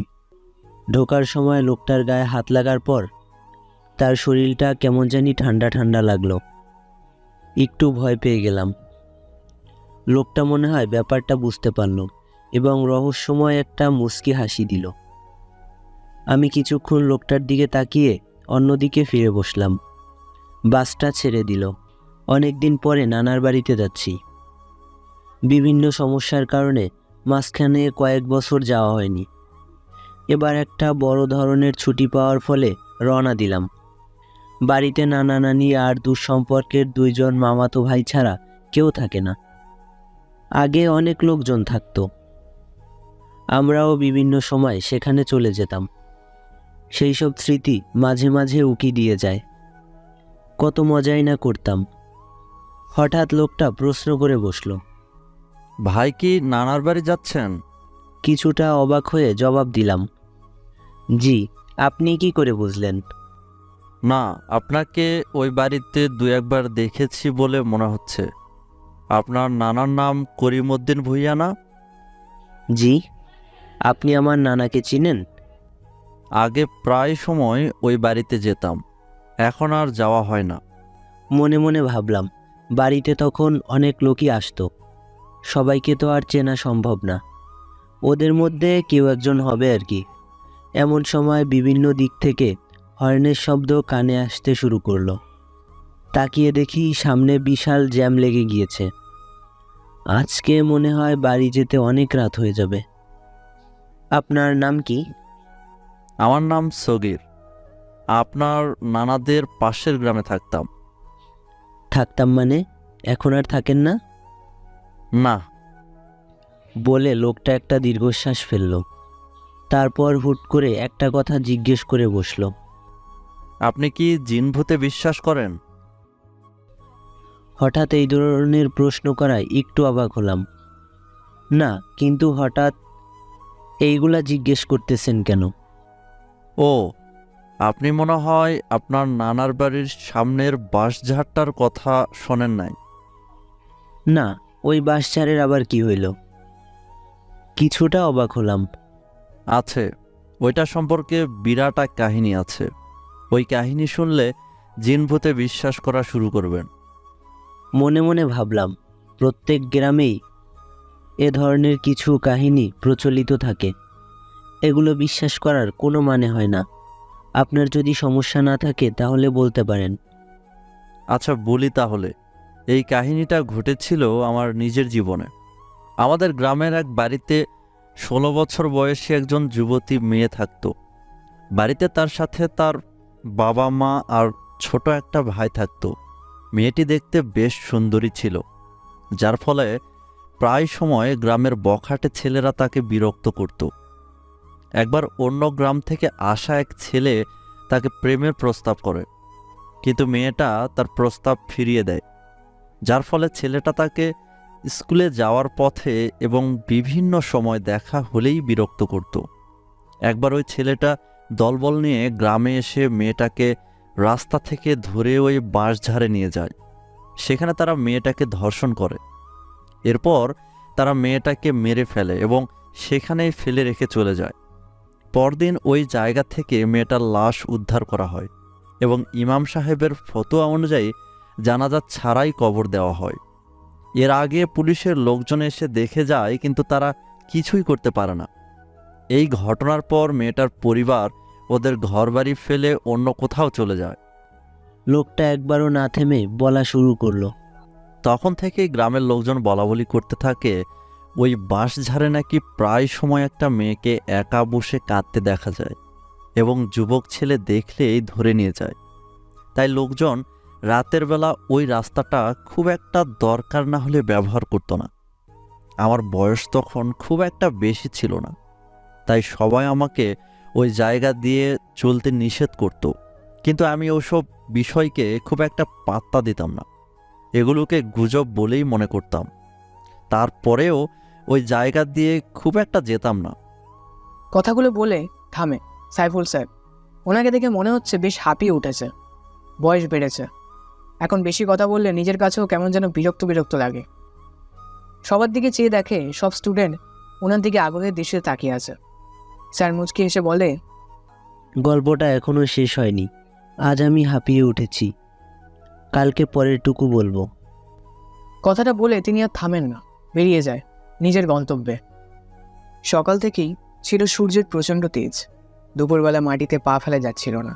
ঢোকার সময় লোকটার গায়ে হাত লাগার পর তার শরীরটা কেমন জানি ঠান্ডা ঠান্ডা লাগলো। একটু ভয় পেয়ে গেলাম। লোকটা মনে হয় ব্যাপারটা বুঝতে পারল এবং রহস্যময় একটা মুচকি হাসি দিল। আমি কিছুক্ষণ লোকটার দিকে তাকিয়ে অন্যদিকে ফিরে বসলাম। বাসটা ছেড়ে দিল। অনেক দিন পরে নানার বাড়িতে যাচ্ছি। বিভিন্ন সমস্যার কারণে মাঝখানে কয়েক বছর যাওয়া হয়নি। এবার একটা বড় ধরনের ছুটি পাওয়ার ফলে রওনা দিলাম। বাড়িতে নানা নানি আর দূর সম্পর্কের দুইজন মামাতো ভাই ছাড়া কেউ থাকে না। আগে অনেক লোকজন থাকতো, আমরাও বিভিন্ন সময় সেখানে চলে যেতাম। সেই সব স্মৃতি মাঝে মাঝে উকি দিয়ে যায়। কত মজাই না করতাম। হঠাৎ লোকটা প্রশ্ন করে বসল,
ভাই কি নানার বাড়ি যাচ্ছেন?
কিছুটা অবাক হয়ে জবাব দিলাম, জি। আপনি কি করে বুঝলেন?
না, আপনাকে ওই বাড়িতে দু একবার দেখেছি বলে মনে হচ্ছে। আপনার নানার নাম করিমউদ্দিন ভূঁইয়া না?
জি। আপনি আমার নানাকে চিনেন?
আগে প্রায় সময় ওই বাড়িতে যেতাম, এখন আর যাওয়া হয় না।
মনে মনে ভাবলাম, বাড়িতে তখন অনেক লোকই আসতো, সবাইকে তো আর চেনা সম্ভব না। ওদের মধ্যে কেউ একজন হবে আর কি। এমন সময় বিভিন্ন দিক থেকে হর্নের শব্দ কানে আসতে শুরু করলো। তাকিয়ে দেখি সামনে বিশাল জ্যাম লেগে গিয়েছে। আজকে মনে হয় বাড়ি যেতে অনেক রাত হয়ে যাবে। আপনার নাম কি?
আমার নাম সগীর। আপনার নানাদের পাশের গ্রামে থাকতাম।
থাকতাম মানে? এখন আর থাকেন না?
না।
বলে লোকটা একটা দীর্ঘশ্বাস ফেলল। তারপর হুট করে একটা কথা জিজ্ঞেস করে বসলো।
আপনি কি জিনভূতে বিশ্বাস করেন?
হঠাৎ এই ধরনের প্রশ্ন করায় একটু অবাক হলাম। না, কিন্তু হঠাৎ এইগুলা জিজ্ঞেস করতেছেন কেন?
ও, আপনি মনে হয় আপনার নানার বাড়ির সামনের বাঁশঝাড়টার কথা শোনেন নাই।
না, ওই বাঁশঝাড়ের আবার কি হইল? কিছুটা অবাক হলাম।
আছে, ওইটা সম্পর্কে বিরাট এক কাহিনী আছে। ওই কাহিনী শুনলে জিনভূতে বিশ্বাস করা শুরু করবেন।
মনে মনে ভাবলাম, প্রত্যেক গ্রামেই এ ধরনের কিছু কাহিনী প্রচলিত থাকে। এগুলো বিশ্বাস করার কোনো মানে হয় না। আপনার যদি সমস্যা না থাকে তাহলে বলতে পারেন।
আচ্ছা, বলি তাহলে। এই কাহিনীটা ঘটেছিল আমার নিজের জীবনে। আমাদের গ্রামের এক বাড়িতে 16 বছর বয়সী একজন যুবতী মেয়ে থাকতো। বাড়িতে তার সাথে তার বাবা মা আর ছোট একটা ভাই থাকতো। মেয়েটি দেখতে বেশ সুন্দরী ছিল, যার ফলে প্রায় সময় গ্রামের বখাটে ছেলেরা তাকে বিরক্ত করত। একবার অন্য গ্রাম থেকে আসা এক ছেলে তাকে প্রেমের প্রস্তাব করে, কিন্তু মেয়েটা তার প্রস্তাব ফিরিয়ে দেয়, যার ফলে ছেলেটা তাকে স্কুলে যাওয়ার পথে এবং বিভিন্ন সময় দেখা হলেই বিরক্ত করত। একবার ওই ছেলেটা দলবল নিয়ে গ্রামে এসে মেয়েটাকে রাস্তা থেকে ধরে ওই বাঁশঝাড়ে নিয়ে যায়। সেখানে তারা মেয়েটাকে ধর্ষণ করে। এরপর তারা মেয়েটাকে মেরে ফেলে এবং সেখানেই ফেলে রেখে চলে যায়। পরদিন ওই জায়গা থেকে মেয়েটার লাশ উদ্ধার করা হয় এবং ইমাম সাহেবের ফতোয়া অনুযায়ী জানাজা ছাড়াই কবর দেওয়া হয়। এর আগে পুলিশের লোকজন এসে দেখে যায়, কিন্তু তারা কিছুই করতে পারে না। এই ঘটনার পর মেয়েটার পরিবার ওদের ঘরবাড়ি ফেলে অন্য কোথাও চলে যায়।
লোকটা একবারও না থেমে বলা শুরু করলো।
তখন থেকেই গ্রামের লোকজন বলাবলি করতে থাকে, ওই বাঁশঝাড়ে নাকি প্রায় সময় একটা মেয়েকে একা বসে কাঁদতে দেখা যায় এবং যুবক ছেলে দেখলেই ধরে নিয়ে যায়। তাই লোকজন রাতের বেলা ওই রাস্তাটা খুব একটা দরকার না হলে ব্যবহার করত না। আমার বয়স তখন খুব একটা বেশি ছিল না, তাই সবাই আমাকে ওই জায়গা দিয়ে চলতে নিষেধ করত, কিন্তু আমি ওসব বিষয়কে খুব একটা পাত্তা দিতাম না। এগুলোকে গুজব বলেই মনে করতাম। তারপরেও ওই জায়গা দিয়ে খুব একটা যেতাম না।
কথাগুলো বলে থামে সাইফুল স্যার। ওনাকে দেখে মনে হচ্ছে বেশ হাঁপিয়ে উঠেছে, বয়স বেড়েছে। এখন বেশি কথা বললে নিজের কাছেও কেমন যেন বিরক্ত বিরক্ত লাগে। সবার দিকে চেয়ে দেখে সব স্টুডেন্ট ওনার দিকে আগ্রহের দৃষ্টিতে তাকিয়ে আছে। স্যার মুচকি এসে বলে,
গল্পটা এখনো শেষ হয়নি। আজ আমি হাঁপিয়ে উঠেছি, কালকে পরেরটুকু বলবো।
কথাটা বলে তিনি আর থামেন না, বেরিয়ে যায় নিজের গন্তব্যে। সকাল থেকেই ছিল সূর্যের প্রচণ্ড তেজ। দুপুরবেলা মাটিতে পা ফেলা যাচ্ছিল না।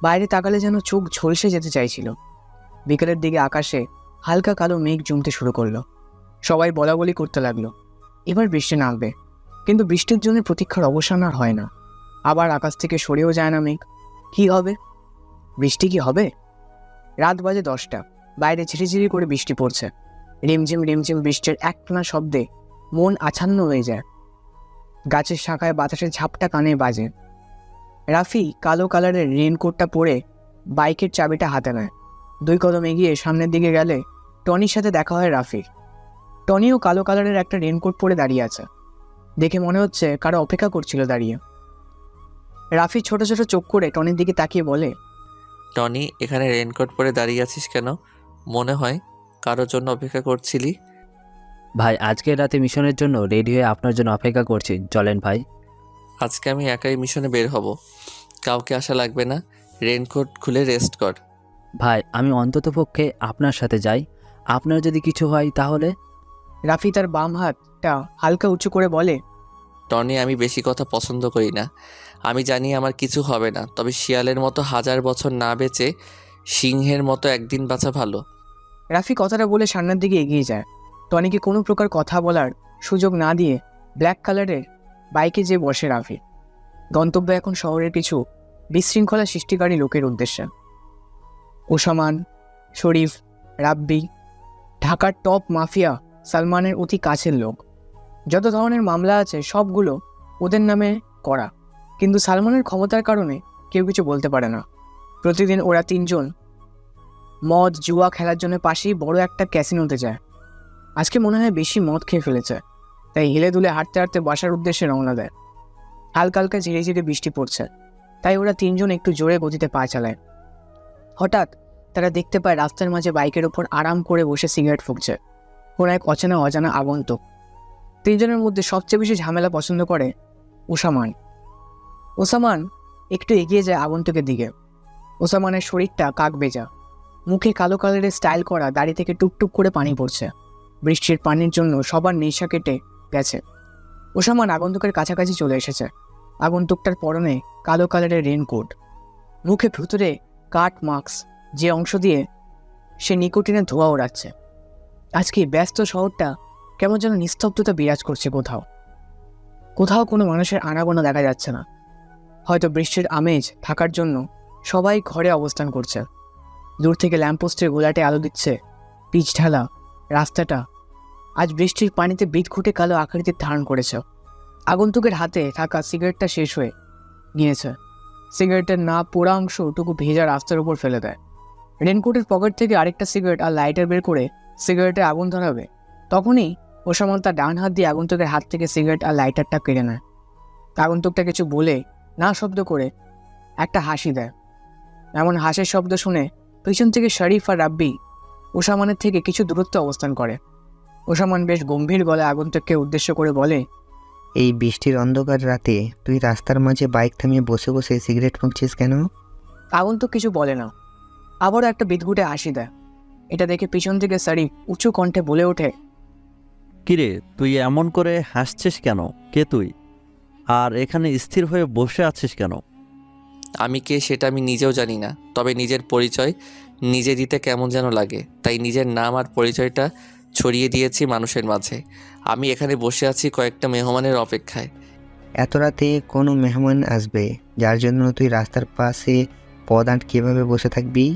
বাইরে তাকালে যেন চোখ ঝলসে যেতে চাইছিল। বিকেলের দিকে আকাশে হালকা কালো মেঘ জমতে শুরু করলো। সবাই বলাবলি করতে লাগলো এবার বৃষ্টি নামবে, কিন্তু বৃষ্টির জন্য প্রতীক্ষার অবসান আর হয় না। আবার আকাশ থেকে সরেও যায় না মেঘ। কি হবে? বৃষ্টি কি হবে? রাত বাজে 10টা। বাইরে ঝিরিঝিরি করে বৃষ্টি পড়ছে। রিমঝিম রিমঝিম বৃষ্টির একটানা শব্দে মন আচ্ছন্ন হয়ে যায়। গাছের শাখায় বাতাসের ঝাপটা কানে বাজে। রাফি কালো কালারের রেনকোটটা পরে বাইকের চাবিটা হাতে নেয়। 2 কদম এগিয়ে সামনের দিকে গেলে টনির সাথে দেখা হয় রাফির। টনিও কালো কালারের একটা রেনকোট পরে দাঁড়িয়ে আছে। দেখে মনে হচ্ছে কারো অপেক্ষা করছিল দাঁড়িয়ে। রাফি ছোট ছোট চোখ করে টনির দিকে তাকিয়ে বলে,
টনি, এখানে রেনকোট পরে দাঁড়িয়ে আছিস কেন? মনে হয় কারোর জন্য অপেক্ষা করছিলি।
ভাই, আজকের রাতে মিশনের জন্য রেডি হয়ে আপনার জন্য অপেক্ষা করছি, চলেন ভাই।
আজকে আমি একাই মিশনে বের হব, কাউকে আসা লাগবে না। রেনকোট খুলে রেস্ট কর।
ভাই, আমি অন্ততপক্ষে আপনার সাথে যাই, আপনার যদি কিছু হয় তাহলে।
রাফি তার বাম হাতটা হালকা উঁচু করে বলে,
টনি, আমি বেশি কথা পছন্দ করি না। আমি জানি আমার কিছু হবে না, তবে শিয়ালের মতো 1000 বছর না বেঁচে সিংহের মতো একদিন বাঁচা ভালো।
রাফি কথাটা বলে সামনের দিকে এগিয়ে যায়। টনিকে কোনো প্রকার কথা বলার সুযোগ না দিয়ে ব্ল্যাক কালারের বাইকে যে বসে রাফি। গন্তব্য এখন শহরের কিছু বিশৃঙ্খলা সৃষ্টিকারী লোকের উদ্দেশ্যে। ওসামান, শরীফ, রাব্বি, ঢাকার টপ মাফিয়া সালমানের অতি কাছের লোক। যত ধরনের মামলা আছে সবগুলো ওদের নামে করা, কিন্তু সালমানের ক্ষমতার কারণে কেউ কিছু বলতে পারে না। প্রতিদিন ওরা তিনজন মদ জুয়া খেলার জন্য পাশেই বড় একটা ক্যাসিনোতে যায়। আজকে মনে হয় বেশি মদ খেয়ে ফেলেছে, তাই হেলে দুলে হাঁটতে হাঁটতে বাসার উদ্দেশ্যে রওনা দেয়। হালকা হালকা ঝিরে ঝিরে বৃষ্টি পড়ছে, তাই ওরা তিনজন একটু জোরে গতিতে পা চালায়। হঠাৎ তারা দেখতে পায় রাস্তার মাঝে বাইকের ওপর আরাম করে বসে সিগারেট ফুঁকছে কোন এক অচেনা অজানা আগন্তুক। তিনজনের মধ্যে সবচেয়ে বেশি ঝামেলা পছন্দ করে ওসামান। ওসামান একটু এগিয়ে যায় আগন্তুকের দিকে। ওসামানের শরীরটা কাক বেজা, মুখে কালো কালারের স্টাইল করা, দাড়ি থেকে টুকটুক করে পানি পড়ছে। বৃষ্টির পানির জন্য সবার নেশা কেটে গেছে। ওসামান আগন্তুকের কাছাকাছি চলে এসেছে। আগন্তুকটার পরনে কালো কালারের রেনকোট, মুখে ভুতুরে কাট মাস্ক, যে অংশ দিয়ে সে নিকোটিনের ধোঁয়া ওড়াচ্ছে। আজকে ব্যস্ত শহরটা কেমন যেন নিস্তব্ধতা বিরাজ করছে। কোথাও কোথাও কোনো মানুষের আনাগোনা দেখা যাচ্ছে না। হয়তো বৃষ্টির আমেজ থাকার জন্য সবাই ঘরে অবস্থান করছে। দূর থেকে ল্যাম্পপোস্টের গোলাটে আলো দিচ্ছে পিচ ঢালা রাস্তাটা আজ বৃষ্টির পানিতে বিদঘুটে কালো আকৃতির ধারণ করেছে। আগন্তুকের হাতে থাকা সিগারেটটা শেষ হয়ে গিয়েছে। সিগারেটের না পোড়া অংশটুকু ভেজা রাস্তার উপর ফেলে দেয়। রেনকোটের পকেট থেকে আরেকটা সিগারেট আর লাইটার বের করে সিগারেটে আগুন ধরাবে, তখনই ওসামান তার ডান হাত দিয়ে আগন্তুকের হাত থেকে সিগারেট আর লাইটারটা কেড়ে নেয়। আগন্তুকটা কিছু বলে না শব্দ করে একটা হাসি দেয়। এমন হাসির শব্দ শুনে পিছন থেকে শরীফ আর রাব্বি ওসামানের থেকে কিছু দূরত্ব অবস্থান করে। ওসামান বেশ গম্ভীর গলায় আগন্তুককে উদ্দেশ্য করে বলে,
এই বৃষ্টির অন্ধকার রাতে তুই রাস্তার মাঝে বাইক থামিয়ে বসে বসে সিগারেট ফুঁকছিস কেন?
আগন্তুক কিছু বলে না, আবারও একটা বিদঘুটে হাসি দেয়। এটা দেখে পিছন থেকে শরীফ উঁচু কণ্ঠে বলে ওঠে,
কিরে, তুই এমন করে হাসছিস কেন? কে তুই? আর এখানে স্থির হয়ে বসে আছিস কেন?
আমি কে সেটা আমি নিজেও জানি না, তবে নিজের পরিচয় নিজে দিতে কেমন যেন লাগে, তাই নিজের নাম আর পরিচয়টা ছড়িয়ে দিয়েছি মানুষের মাঝে। আমি এখানে বসে আছি কয়েকটা মেহমানের অপেক্ষায়।
এত রাতে কোনো মেহমান আসবে যার জন্য তুই রাস্তার পাশে পথ কিভাবে বসে থাকবি?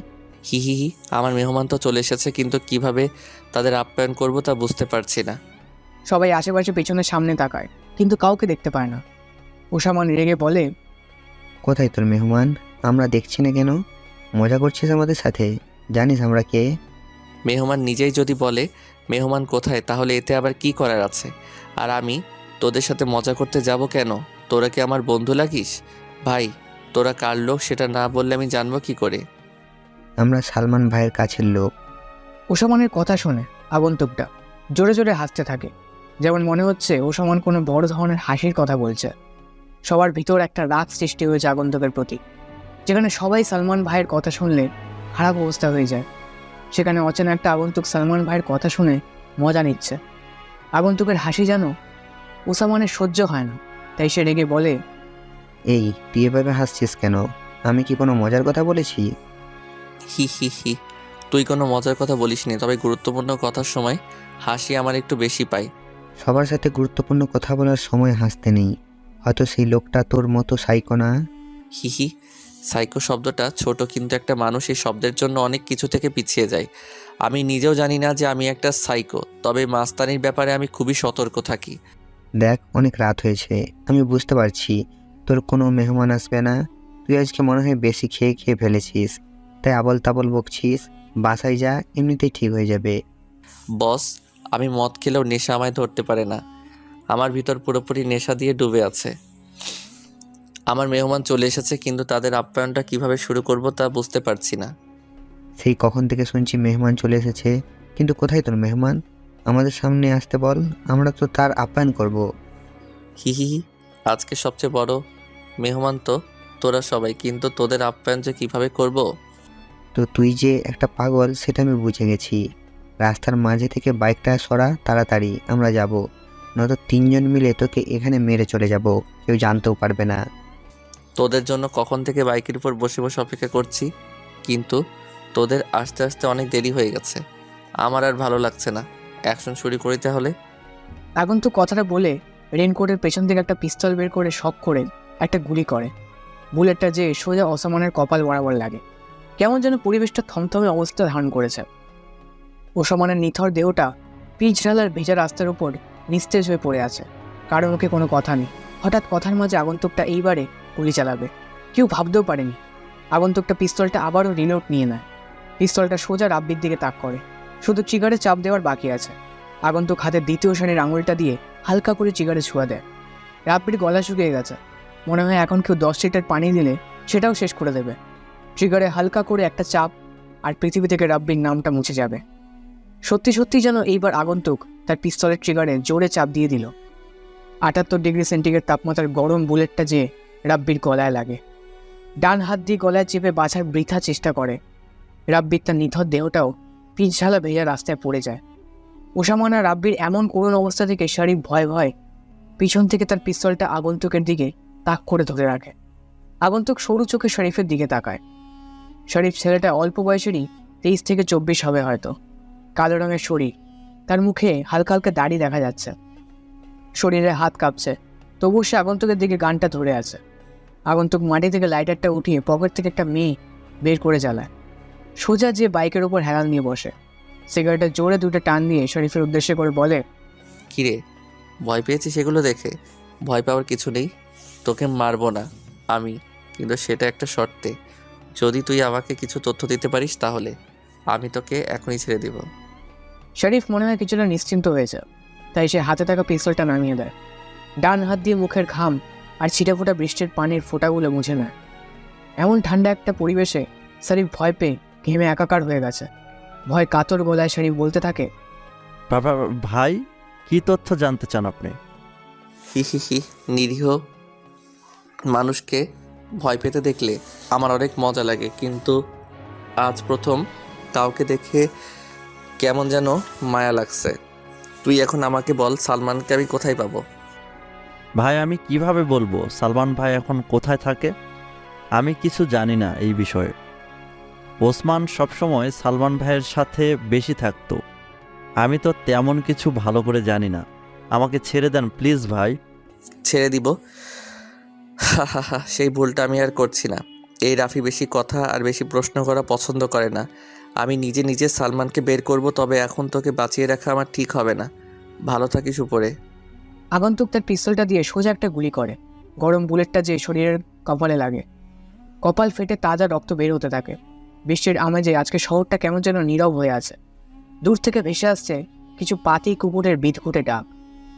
হি হি হি, আমার মেহমান তো চলে এসেছে, কিন্তু কিভাবে তাদের আপ্যায়ন করব তা বুঝতে পারছি না।
সবাই আশেপাশে পেছনের সামনে তাকায়, কিন্তু কাউকে দেখতে পায় না। ওসামান রেগে বলে,
কোথায় তোর মেহমান? আমরা দেখছি না কেন? মজা করছিস আমাদের সাথে? জানিস আমরা কে?
মেহমান নিজেই যদি বলে মেহমান কোথায়, তাহলে এতে আবার কি করার আছে? আর আমি তোদের সাথে মজা করতে যাব কেন? তোরা কি আমার বন্ধু লাগিস? ভাই, তোরা কার লোক সেটা না বললে আমি জানবো কি করে?
আমরা সালমান ভাইয়ের কাছের লোক।
ওসামানের কথা শুনে আগন্তুকটা জোরে জোরে হাসতে থাকে, যেমন মনে হচ্ছে ওসামান কোনো বড় ধরনের হাসির কথা বলছে। সবার ভিতর একটা রাগ সৃষ্টি হয়েছে আগন্তুকের প্রতি। যেখানে সবাই সালমান ভাইয়ের কথা শুনলে খারাপ অবস্থা হয়ে যায়, সেখানে অচেনা একটা আগন্তুক সালমান ভাইয়ের কথা শুনে মজা নিচ্ছে। আগন্তুকের হাসি যেন ওসামানের সহ্য হয় না, তাই সে রেগে বলে,
এই তুই এভাবে হাসছিস কেন? আমি কি কোনো মজার কথা বলেছি?
হি হি হি, তুই কোনো মজার কথা বলিসনি, তবে গুরুত্বপূর্ণ কথার সময় হাসি আমার একটু বেশি পাই।
সবার সাথে গুরুত্বপূর্ণ কথা বলার সময় হাসতে নেই। হয়তো সেই লোকটা তোর মতো সাইকো না।
হি হি, সাইকো শব্দটা ছোট, কিন্তু একটা মানুষ এই শব্দের জন্য অনেক কিছু থেকে পিছিয়ে যায়। আমি নিজেও জানি না যে আমি একটা সাইকো, তবে মাস্তানির ব্যাপারে আমি খুবই সতর্ক থাকি।
দেখ, অনেক রাত হয়েছে, আমি বুঝতে পারছি তোর কোনো মেহমান আসবে না। তুই আজকে মনে হয় বেশি খেয়ে খেয়ে ফেলেছিস, তাই আবল তাবল বকছিস। বাসায় যা, এমনিতেই ঠিক হয়ে যাবে।
বস, আমি মদ খেলেও নেশা আমায় ধরতে পারে না। আমার ভিতর পুরোপুরি নেশা দিয়ে ডুবে আছে। আমার মেহমান চলে এসেছে, কিন্তু তাদের আপ্যায়নটা কিভাবে শুরু করব তা বুঝতে পারছি না।
সেই কখন থেকে শুনছি মেহমান চলে এসেছে, কিন্তু কোথায় তোর মেহমান? আমাদের সামনে আসতে বল, আমরা তো তার আপ্যায়ন করব।
হি হি হি, আজকে সবচেয়ে বড় মেহমান তো তোরা সবাই, কিন্তু তোদের আপ্যায়ন যে কীভাবে করব?
তো তুই যে একটা পাগল সেটা আমি বুঝে গেছি। রাস্তার মাঝে থেকে বাইকটা সরা তাড়াতাড়ি, আমরা যাব, নয়তো 3 জন মিলে তোকে এখানে মেরে চলে যাব, কেউ জানতেও পারবে না।
তোদের জন্য কখন থেকে বাইকের উপর বসে বসে অপেক্ষা করছি, কিন্তু তোদের আসতে আসতে অনেক দেরি হয়ে গেছে। আমার আর ভালো লাগছে না, অ্যাকশন শুরু করি তাহলে।
আগন্তুক কথাটা বলে রেনকোটের পেছন থেকে একটা পিস্তল বের করে শক করে একটা গুলি করে। বুলেটটা যে সোজা ওসমানের কপাল বরাবর লাগে। কেমন যেন পরিবেশটা থমথমে অবস্থা ধারণ করেছে। ওসমানের নিথর দেহটা পিচ ঢালার ভেজা রাস্তার উপর নিস্তেজ হয়ে পড়ে আছে। কারো মুখে কোনো কথা নেই। হঠাৎ কথার মাঝে আগন্তুকটা এইবারে গুলি চালাবে। কেউ ভাবতেও পারেনি। আগন্তুকটা পিস্তলটা আবারও রিলোড নিয়ে নেয়। পিস্তলটা সোজা রাব্বির দিকে তাক করে। শুধু চিগারে চাপ দেওয়ার বাকি আছে। আগন্তুক হাতের দ্বিতীয় শ্রেণীর আঙুলটা দিয়ে হালকা করে চিগারে ছুঁয়া দেয়। রাব্বির গলা শুকিয়ে গেছে। মনে হয় এখন কেউ 10 লিটার পানি দিলে সেটাও শেষ করে দেবে। ট্রিগারে হালকা করে একটা চাপ, আর পৃথিবী থেকে রাব্বির নামটা মুছে যাবে। সত্যি সত্যি যেন এইবার আগন্তুক তার পিস্তলের ট্রিগারে জোরে চাপ দিয়ে দিল। 78 ডিগ্রি সেন্টিগ্রেড তাপমাত্রার গরম বুলেটটা যে রাব্বির গলায় লাগে। ডান হাত দিয়ে গলায় চেপে বাঁচার বৃথা চেষ্টা করে। রাব্বির তার নিথর দেহটাও পিচ ঝালা ভেজা রাস্তায় পড়ে যায়। ওসামানা রাব্বির এমন করুণ অবস্থা থেকে শরীফ ভয় ভয় পিছন থেকে তার পিস্তলটা আগন্তুকের দিকে তাক করে ধরে রাখে। আগন্তুক সরু চোখে শরীফের দিকে তাকায়। শরীফ ছেলেটা অল্প বয়সেরই 23 থেকে 24 হবে হয়তো। কালো রঙের শরীর, তার মুখে হালকা হালকা দাড়ি দেখা যাচ্ছে। শরীরে হাত কাঁপছে, তবুও সে আগন্তুকের দিকে গানটা ধরে আছে। আগন্তুক মাটি থেকে লাইটারটা উঠিয়ে পকেট থেকে একটা মেয়ে বের করে জ্বালায়। সোজা যে বাইকের উপর হেলাল নিয়ে বসে। সিগারেটের জোরে 2টা টান দিয়ে শরীফের উদ্দেশ্য করে বলে,
কিরে, ভয় পেয়েছি সেগুলো দেখে? ভয় পাওয়ার কিছু নেই, তোকে মারবো না আমি, কিন্তু সেটা একটা শর্তে। যদি তুই আমাকে কিছু তথ্য দিতে পারিস তাহলে আমি তোকে এখনই ছেড়ে দিব।
শরীফ মনে হয় কিছুটা নিশ্চিন্ত হয়েছে, তাই সে হাতে থাকা পিস্তলটা নামিয়ে দেয়। ডান হাত দিয়ে মুখের ঘাম আর ছিটেফোঁটা বৃষ্টির পানির ফোঁটাগুলো মুছে নেয়। এমন ঠান্ডা একটা পরিবেশে শরীফ ভয় পেয়ে ঘেমে একাকার হয়ে গেছে। ভয় কাতর গলায় শরীফ বলতে থাকে,
বাবা ভাই, কি তথ্য জানতে চান আপনি?
হি হি হি, নিরীহ মানুষকে ভয় পেতে দেখলে আমার অনেক মজা লাগে, কিন্তু আজ প্রথম কাউকে দেখে কেমন যেন মায়া লাগছে। তুই এখন আমাকে বল, সালমানকে আমি কোথায় পাবো?
ভাই আমি কিভাবে বলবো সালমান ভাই এখন কোথায় থাকে? আমি কিছু জানি না এই বিষয়ে। ওসমান সবসময় সালমান ভাইয়ের সাথে বেশি থাকতো। আমি তো তেমন কিছু ভালো করে জানি না। আমাকে ছেড়ে দেন প্লিজ ভাই।
ছেড়ে দিব? হা হা হা, সেই ভুলটা আমি আর করছি না। এই রাফি বেশি কথা আর বেশি প্রশ্ন করা পছন্দ করে না। আমি নিজে নিজে সালমানকে বের করব, তবে এখন তোকে বাঁচিয়ে রাখা আমার ঠিক হবে না। ভালো থাকিস উপরে।
আগন্তুক তার পিস্তলটা দিয়ে সোজা একটা গুলি করে। গরম বুলেটটা যে শরীরের কপালে লাগে। কপাল ফেটে তাজা রক্ত বের হতে থাকে। বৃষ্টির আমেজে আজকে শহরটা কেমন যেন নীরব হয়ে আছে। দূর থেকে ভেসে আসছে কিছু পাতি কুকুরের বিদঘুটে ডাক।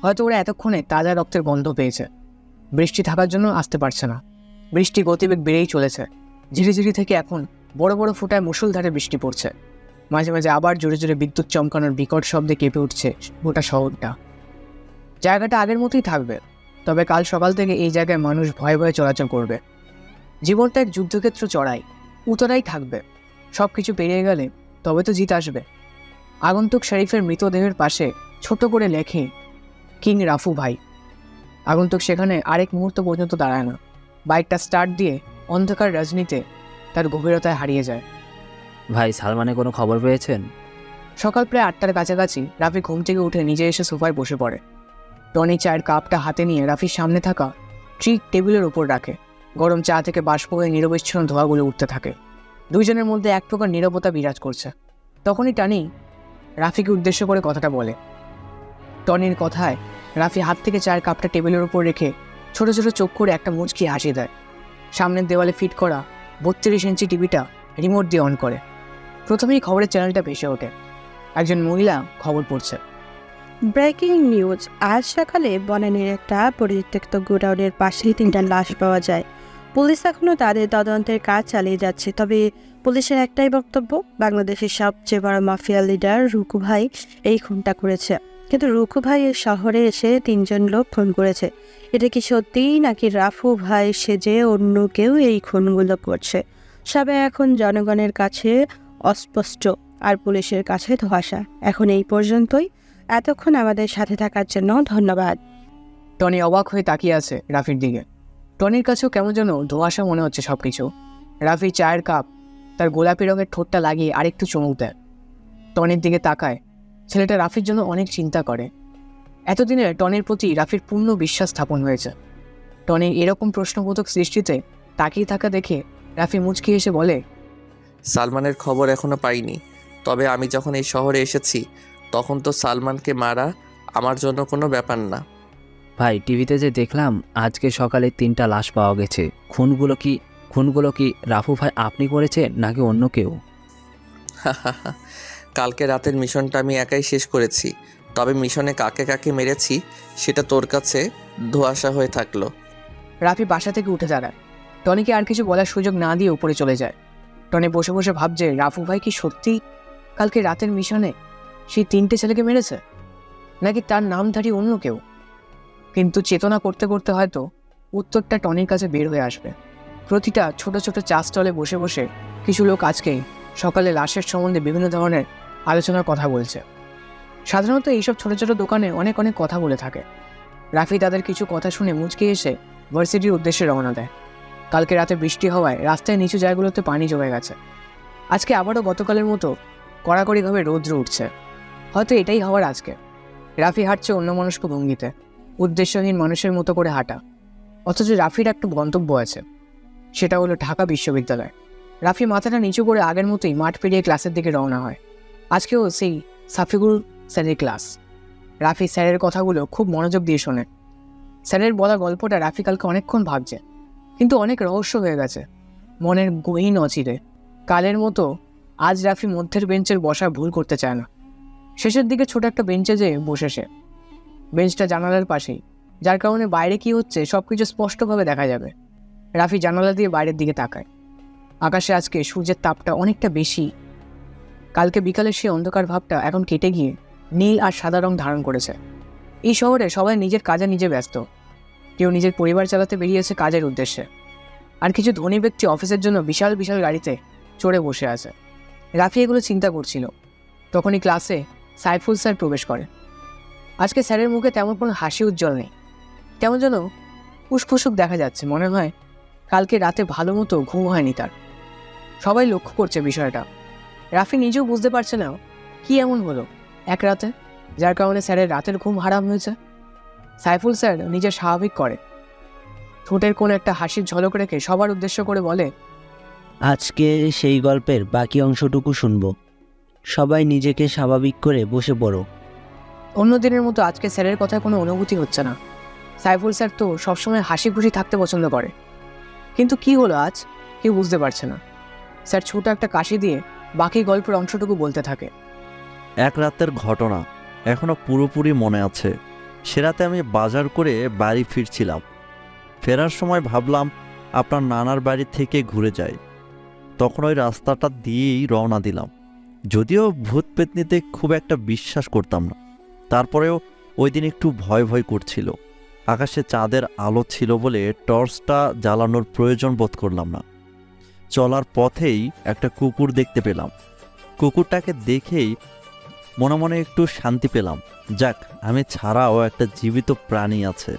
হয়তো ওরা এতক্ষণে তাজা রক্তের গন্ধ পেয়েছে। বৃষ্টি থাকার জন্য আসতে পারছে না। বৃষ্টি গতিবেগ বেড়েই চলেছে। ঝিরিঝিরি থেকে এখন বড় বড় ফোঁটায় মুষলধারে বৃষ্টি পড়ছে। মাঝে মাঝে আবার জোরে জোরে বিদ্যুৎ চমকানোর বিকট শব্দে কেঁপে উঠছে গোটা শহরটা। জায়গাটা আগের মতোই থাকবে, তবে কাল সকাল থেকে এই জায়গায় মানুষ ভয়ে ভয়ে চলাচল করবে। জীবনটা এক যুদ্ধক্ষেত্র চড়াই, উতরাই থাকবে। সব কিছু পেরিয়ে গেলে তবে তো জিত আসবে। আগন্তুক শরীফের মৃতদেহের পাশে ছোট করে লেখে, কিং রাফু ভাই। আগন্তুক সেখানে আরেক মুহূর্ত পর্যন্ত দাঁড়ায় না। বাইকটা স্টার্ট দিয়ে অন্ধকার রজনীতে তার গভীরতায় হারিয়ে যায়।
ভাই, সালমানের কোনো খবর পেয়েছেন?
সকাল প্রায় 8টার কাছাকাছি রাফি ঘুম থেকে উঠে নিজে এসে সোফায় বসে পড়ে। টনি চায়ের কাপটা হাতে নিয়ে রাফির সামনে থাকা ট্রি টেবিলের উপর রাখে। গরম চা থেকে বাষ্প হয়ে নিরবচ্ছিন্ন ধোঁয়াগুলো উঠতে থাকে। দুইজনের মধ্যে এক প্রকার নীরবতা বিরাজ করছে। তখনই টনি রাফিকে উদ্দেশ্য করে কথাটা বলে। টনির কথায় রাফি হাত থেকে চায়ের কাপটা টেবিলের উপর রেখে ছোট ছোট চোখ করে একটা মুচকি হাসি দেয়। সামনের দেওয়ালে ফিট করা 32 ইঞ্চি টিভিটা রিমোট দিয়ে অন করে। প্রথমেই খবরের চ্যানেলটা ভেসে ওঠে। একজন মহিলা খবর পড়ছে।
ব্রেকিং নিউজ, আজ সকালে বনানীর একটা পরিত্যক্ত গোডাউনের পাশেই 3টা লাশ পাওয়া যায়। পুলিশ এখনও তাদের তদন্তের কাজ চালিয়ে যাচ্ছে। তবে পুলিশের একটাই বক্তব্য, বাংলাদেশের সবচেয়ে বড় মাফিয়া লিডার রুকু ভাই এই খুনটা করেছে। কিন্তু রুকু ভাই এই শহরে এসে 3জন লোক খুন করেছে। এটা কি সত্যিই নাকি রাফু ভাই সেজে অন্য কেউ এই খুনগুলো করছে? সবে এখন জনগণের কাছে অস্পষ্ট, আর পুলিশের কাছে ধোঁয়াশা। এখন এই পর্যন্তই। এতক্ষণ আমাদের সাথে থাকার জন্য ধন্যবাদ।
টনি অবাক হয়ে তাকিয়ে আছে রাফির দিকে। টনির কাছেও কেমন যেন ধোঁয়াশা মনে হচ্ছে সবকিছু। রাফি চায়ের কাপ তার গোলাপি রঙের ঠোঁটটা লাগিয়ে আরেকটু চমক দেয়। টনির দিকে তাকায়। ছেলেটা রাফির জন্য অনেক চিন্তা করে। এতদিনে টনির প্রতি রাফির পূর্ণ বিশ্বাস স্থাপন হয়েছে। টনির এরকম প্রশ্নবোধক সৃষ্টিতে তাকিয়ে থাকা দেখে রাফি মুচকি এসে বলে,
সালমানের খবর এখনো পাইনি, তবে আমি যখন এই শহরে এসেছি তখন তো সালমানকে মারা আমার জন্য কোনো ব্যাপার না।
ভাই, টিভিতে যে দেখলাম আজকে সকালে 3টা লাশ পাওয়া গেছে। খুনগুলো কি রাফু ভাই আপনি করেছেন নাকি অন্য কেউ?
কালকে রাতের মিশনটা আমি একাই শেষ করেছি, তবে মিশনে কাকে কাকে মেরেছি সেটা তোর কাছে ধোঁয়াশা হয়ে থাকলো।
রাফি বাসা থেকে উঠে দাঁড়ায়। টনিকে আর কিছু বলার সুযোগ না দিয়ে উপরে চলে যায়। টনি বসে বসে ভাবছে, রাফু ভাই কি সত্যি কালকে রাতের মিশনে সেই 3টে ছেলেকে মেরেছে, নাকি তার নামধারী অন্য কেউ? কিন্তু চেতনা করতে করতে হয়তো উত্তরটা টনির কাছে বের হয়ে আসবে। প্রতিটা ছোট ছোট চা স্টলে বসে বসে কিছু লোক আজকেই সকালে লাশের সম্বন্ধে বিভিন্ন ধরনের আলোচনার কথা বলছে। সাধারণত এইসব ছোট ছোট দোকানে অনেক অনেক কথা বলে থাকে। রাফি তাদের কিছু কথা শুনে মুচকে এসে ভার্সিটির উদ্দেশ্যে রওনা দেয়। কালকে রাতে বৃষ্টি হওয়ায় রাস্তায় নিচু জায়গাগুলোতে পানি জমে গেছে। আজকে আবারও গতকালের মতো কড়াকড়িভাবে রৌদ্র উঠছে। হয়তো এটাই হওয়ার আজকে। রাফি হাঁটছে অন্যমনস্ক ভঙ্গিতে, উদ্দেশ্যহীন মানুষের মতো করে হাঁটা। অথচ রাফির একটা গন্তব্য আছে, সেটা হলো ঢাকা বিশ্ববিদ্যালয়। রাফি মাথাটা নিচু করে আগের মতোই মাঠ পেরিয়ে ক্লাসের দিকে রওনা হয়। আজকেও সেই সাফিকুল স্যারের ক্লাস। রাফি স্যারের কথাগুলো খুব মনোযোগ দিয়ে শোনে। স্যারের বলা গল্পটা রাফি কালকে অনেকক্ষণ ভাবছে, কিন্তু অনেক রহস্য হয়ে গেছে মনের গহীন অচিরে। কালের মতো আজ রাফি মধ্যের বেঞ্চের বসায় ভুল করতে চায় না। শেষের দিকে ছোট একটা বেঞ্চে যেয়ে বসে সে। বেঞ্চটা জানালার পাশেই, যার কারণে বাইরে কি হচ্ছে সব কিছু স্পষ্টভাবে দেখা যাবে। রাফি জানালা দিয়ে বাইরের দিকে তাকায়। আকাশে আজকে সূর্যের তাপটা অনেকটা বেশি। কালকে বিকালের সেই অন্ধকার ভাবটা এখন কেটে গিয়ে নীল আর সাদা রং ধারণ করেছে। এই শহরে সবাই নিজের কাজে নিজে ব্যস্ত। কেউ নিজের পরিবার চালাতে বেরিয়েছে কাজের উদ্দেশ্যে, আর কিছু ধনী ব্যক্তি অফিসের জন্য বিশাল বিশাল গাড়িতে চড়ে বসে আছে। রাফি এগুলো চিন্তা করছিল, তখনই ক্লাসে সাইফুল স্যার প্রবেশ করে। আজকে স্যারের মুখে তেমন কোনো হাসি উজ্জ্বল নেই, তেমন যেন উসফুসুক দেখা যাচ্ছে। মনে হয় কালকে রাতে ভালো মতো ঘুম হয়নি তার। সবাই লক্ষ্য করছে বিষয়টা। রাফি নিজেও বুঝতে পারছে না কি এমন হলো এক রাতে, যার কারণে স্যারের রাতের ঘুম হারাম হয়েছে। সাইফুল স্যার নিজে স্বাভাবিক করে, ঠোঁটের কোন একটা হাসির ঝলক রেখে সবার উদ্দেশ্য করে বলে,
আজকে সেই গল্পের বাকি অংশটুকু শুনবো। সবাই নিজেকে স্বাভাবিক করে বসে পড়ো।
অন্য দিনের মতো আজকে স্যারের কথায় কোনো অনুভূতি হচ্ছে না। সাইফুল স্যার তো সবসময় হাসি খুশি থাকতে পছন্দ করে, কিন্তু কি হলো আজ কেউ বুঝতে পারছে না। স্যার ছোট একটা কাশি দিয়ে বাকি গল্পের অংশটুকু বলতে থাকে।
এক রাতের ঘটনা এখনো পুরোপুরি মনে আছে। সে রাতে আমি বাজার করে বাড়ি ফিরছিলাম। ফেরার সময় ভাবলাম আপনার নানার বাড়ি থেকে ঘুরে যাই। তখন ওই রাস্তাটা দিয়েই রওনা দিলাম। যদিও ভূত পেতনিতে খুব একটা বিশ্বাস করতাম না, তারপরেও ওই দিন একটু ভয় ভয় করছিল। আকাশে চাঁদের আলো ছিল বলে টর্চটা জ্বালানোর প্রয়োজন বোধ করলাম না। চলার পথেই একটা কুকুর দেখতে পেলাম। কুকুরটাকে দেখেই মনে মনে একটু শান্তি পেলাম। যাক, আমি ছাড়াও একটা জীবিত প্রাণী আছে।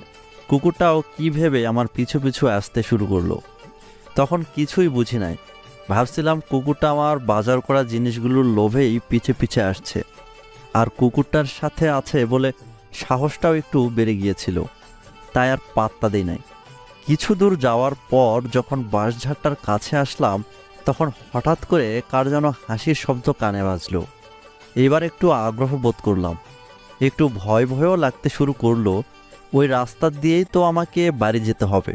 কুকুরটাও কি ভেবে আমার পিছু পিছু আসতে শুরু করলো। তখন কিছুই বুঝি নাই, ভাবছিলাম কুকুরটা আমার বাজার করা জিনিসগুলোর লোভেই পিছে পিছে আসছে। আর কুকুরটার সাথে আছে বলে সাহসটাও একটু বেড়ে গিয়েছিল, তাই আর পাত্তা দেই নাই। কিছু দূর যাওয়ার পর যখন বাঁশঝাড়টার কাছে আসলাম, তখন হঠাৎ করে কার যেন হাসির শব্দ কানে বাজলো। এবার একটু আগ্রহ বোধ করলাম, একটু ভয় ভয়ও লাগতে শুরু করলো। ওই রাস্তা দিয়েই তো আমাকে বাড়ি যেতে হবে।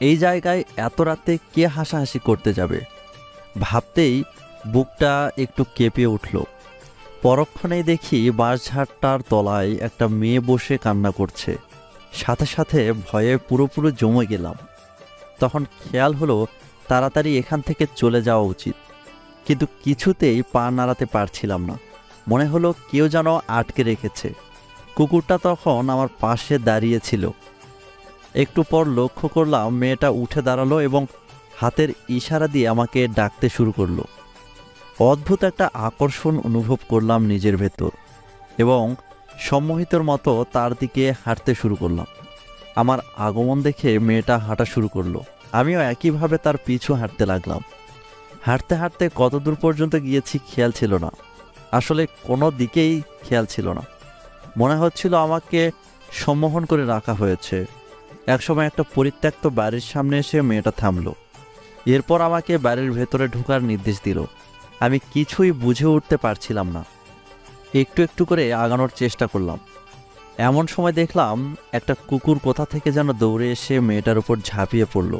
এই জায়গায় এত রাতে কে হাসাহাসি করতে যাবে? ভাবতেই বুকটা একটু কেঁপে উঠল। পরক্ষণেই দেখি বাঁশঝাড়টার তলায় একটা মেয়ে বসে কান্না করছে। সাথে সাথে ভয়ে পুরোপুরি জমে গেলাম। তখন খেয়াল হলো তাড়াতাড়ি এখান থেকে চলে যাওয়া উচিত, কিন্তু কিছুতেই পা নাড়াতে পারছিলাম না। মনে হলো কেউ যেন আটকে রেখেছে। কুকুরটা তখন আমার পাশে দাঁড়িয়েছিল। একটু পর লক্ষ্য করলাম মেয়েটা উঠে দাঁড়ালো এবং হাতের ইশারা দিয়ে আমাকে ডাকতে শুরু করলো। অদ্ভুত একটা আকর্ষণ অনুভব করলাম নিজের ভেতর এবং সম্মোহিতর মতো তার দিকে হাঁটতে শুরু করলাম। আমার আগমন দেখে মেয়েটা হাঁটা শুরু করলো। আমিও একইভাবে তার পিছু হাঁটতে লাগলাম। হাঁটতে হাঁটতে কত দূর পর্যন্ত গিয়েছি খেয়াল ছিল না। আসলে কোনো দিকেই খেয়াল ছিল না। মনে হচ্ছিল আমাকে সম্মোহন করে রাখা হয়েছে। একসময় একটা পরিত্যক্ত বাড়ির সামনে এসে মেয়েটা থামলো। এরপর আমাকে বাড়ির ভেতরে ঢোকার নির্দেশ দিল। আমি কিছুই বুঝে উঠতে পারছিলাম না। একটু একটু করে আগানোর চেষ্টা করলাম। এমন সময় দেখলাম একটা কুকুর কোথা থেকে যেন দৌড়ে এসে মেয়েটার উপর ঝাঁপিয়ে পড়ল।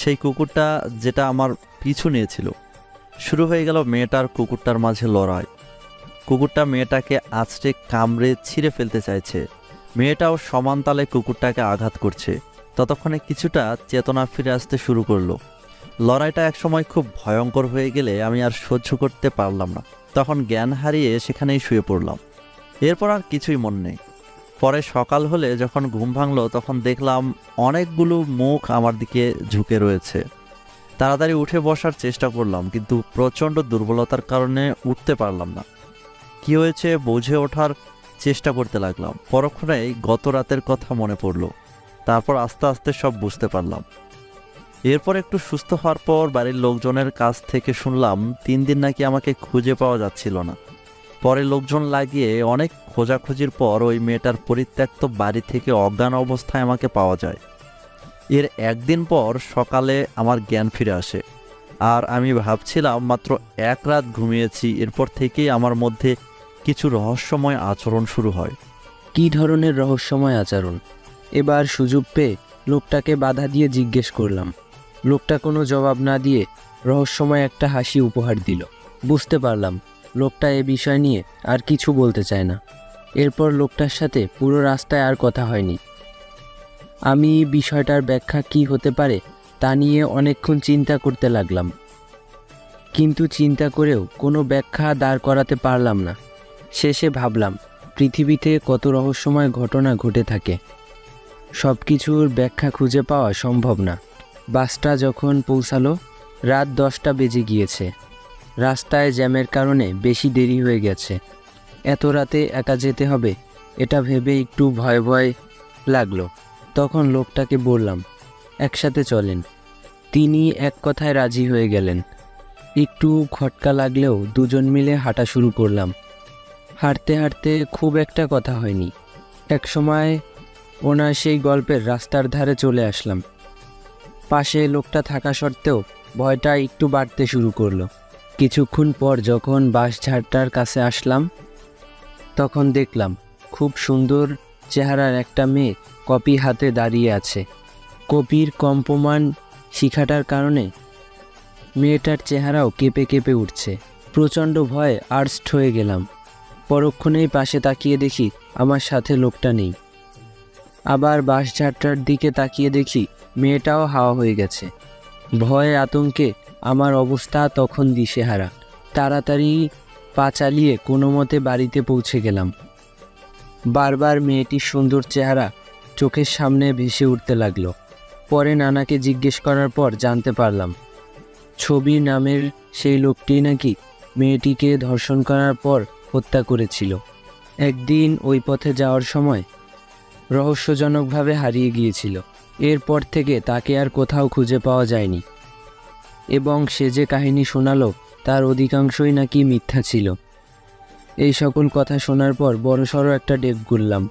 সেই কুকুরটা যেটা আমার পিছু নিয়েছিল। শুরু হয়ে গেল মেয়েটার কুকুরটার মাঝে লড়াই। কুকুরটা মেয়েটাকে আছড়ে কামড়ে ছিঁড়ে ফেলতে চাইছে। মেয়েটাও সমান তালে কুকুরটাকে আঘাত করছে। ততক্ষণে কিছুটা চেতনা ফিরে আসতে শুরু করলো। লড়াইটা একসময় খুব ভয়ঙ্কর হয়ে গেলে আমি আর সহ্য করতে পারলাম না। তখন জ্ঞান হারিয়ে সেখানেই শুয়ে পড়লাম। এরপর আর কিছুই মনে নেই। পরে সকাল হলে যখন ঘুম ভাঙলো তখন দেখলাম অনেকগুলো মুখ আমার দিকে ঝুঁকে রয়েছে। তাড়াতাড়ি উঠে বসার চেষ্টা করলাম, কিন্তু প্রচণ্ড দুর্বলতার কারণে উঠতে পারলাম না। কী হয়েছে বুঝে ওঠার চেষ্টা করতে লাগলাম। পরক্ষণেই গত রাতের কথা মনে পড়ল। তারপর আস্তে আস্তে সব বুঝতে পারলাম। এরপর একটু সুস্থ হওয়ার পর বাড়ির লোকজনের কাছ থেকে শুনলাম 3 দিন নাকি আমাকে খুঁজে পাওয়া যাচ্ছিল না। পরে লোকজন লাগিয়ে অনেক খোঁজাখুঁজির পর ওই মেয়েটার পরিত্যক্ত বাড়ি থেকে অজ্ঞান অবস্থায় আমাকে পাওয়া যায়। এর একদিন পর সকালে আমার জ্ঞান ফিরে আসে। আর আমি ভাবছিলাম মাত্র 1 রাত ঘুমিয়েছি। এরপর থেকেই আমার মধ্যে কিছু রহস্যময় আচরণ শুরু হয়।
কী ধরনের রহস্যময় আচরণ? এবার সুযোগ পেয়ে লোকটাকে বাধা দিয়ে জিজ্ঞেস করলাম। লোকটা কোনো জবাব না দিয়ে রহস্যময় একটা হাসি উপহার দিল। বুঝতে পারলাম লোকটা এ বিষয় নিয়ে আর কিছু বলতে চায় না। এরপর লোকটার সাথে পুরো রাস্তায় আর কথা হয়নি। আমি বিষয়টার ব্যাখ্যা কী হতে পারে তা নিয়ে অনেকক্ষণ চিন্তা করতে লাগলাম, কিন্তু চিন্তা করেও কোনো ব্যাখ্যা দাঁড় করাতে পারলাম না। শেষে ভাবলাম পৃথিবীতে কত রহস্যময় ঘটনা ঘটে থাকে, সব কিছুর ব্যাখ্যা খুঁজে পাওয়া সম্ভব না। বাসটা যখন পৌঁছালো রাত 10টা বেজে গিয়েছে। রাস্তায় জ্যামের কারণে বেশি দেরি হয়ে গেছে। এত রাতে একা যেতে হবে এটা ভেবে একটু ভয় ভয় লাগলো। তখন লোকটাকে বললাম একসাথে চলেন। তিনি এক কথায় রাজি হয়ে গেলেন। একটু খটকা লাগলেও দুজন মিলে হাঁটা শুরু করলাম। হাঁটতে হাঁটতে খুব একটা কথা হয়নি। এক সময় ওনার সেই গল্পের রাস্তার ধারে চলে আসলাম। পাশে লোকটা থাকা সত্ত্বেও ভয়টা একটু বাড়তে শুরু করলো। কিছুক্ষণ পর যখন বাঁশঝাড়টার কাছে আসলাম তখন দেখলাম খুব সুন্দর চেহারার একটা মেয়ে কপি হাতে দাঁড়িয়ে আছে। কপির কম্পমান শিখাটার কারণে মেয়েটার চেহারাও কেঁপে কেঁপে উঠছে। প্রচণ্ড ভয়ে আর্স্ট হয়ে গেলাম। পরক্ষণেই পাশে তাকিয়ে দেখি আমার সাথে লোকটা নেই। আবার বাঁশঝাড়টার দিকে তাকিয়ে দেখি মেয়েটাও হাওয়া হয়ে গেছে। ভয়ে আতঙ্কে আমার অবস্থা তখন দিশেহারা। তাড়াতাড়ি পা চালিয়ে কোনো মতে বাড়িতে পৌঁছে গেলাম। বারবার মেয়েটির সুন্দর চেহারা চোখের সামনে ভেসে উঠতে লাগলো। পরে নানাকে জিজ্ঞেস করার পর জানতে পারলাম ছবি নামের সেই লোকটি নাকি মেয়েটিকে ধর্ষণ করার পর হত্যা করেছিল। একদিন ওই পথে যাওয়ার সময় রহস্যজনকভাবে হারিয়ে গিয়েছিল। এরপর থেকে তাকে আর কোথাও খুঁজে পাওয়া যায়নি এবং সে যে কাহিনী শোনালো তার অধিকাংশই নাকি মিথ্যা ছিল। এই সকল কথা শোনার পর বড়সড় একটা ডেক গুললাম।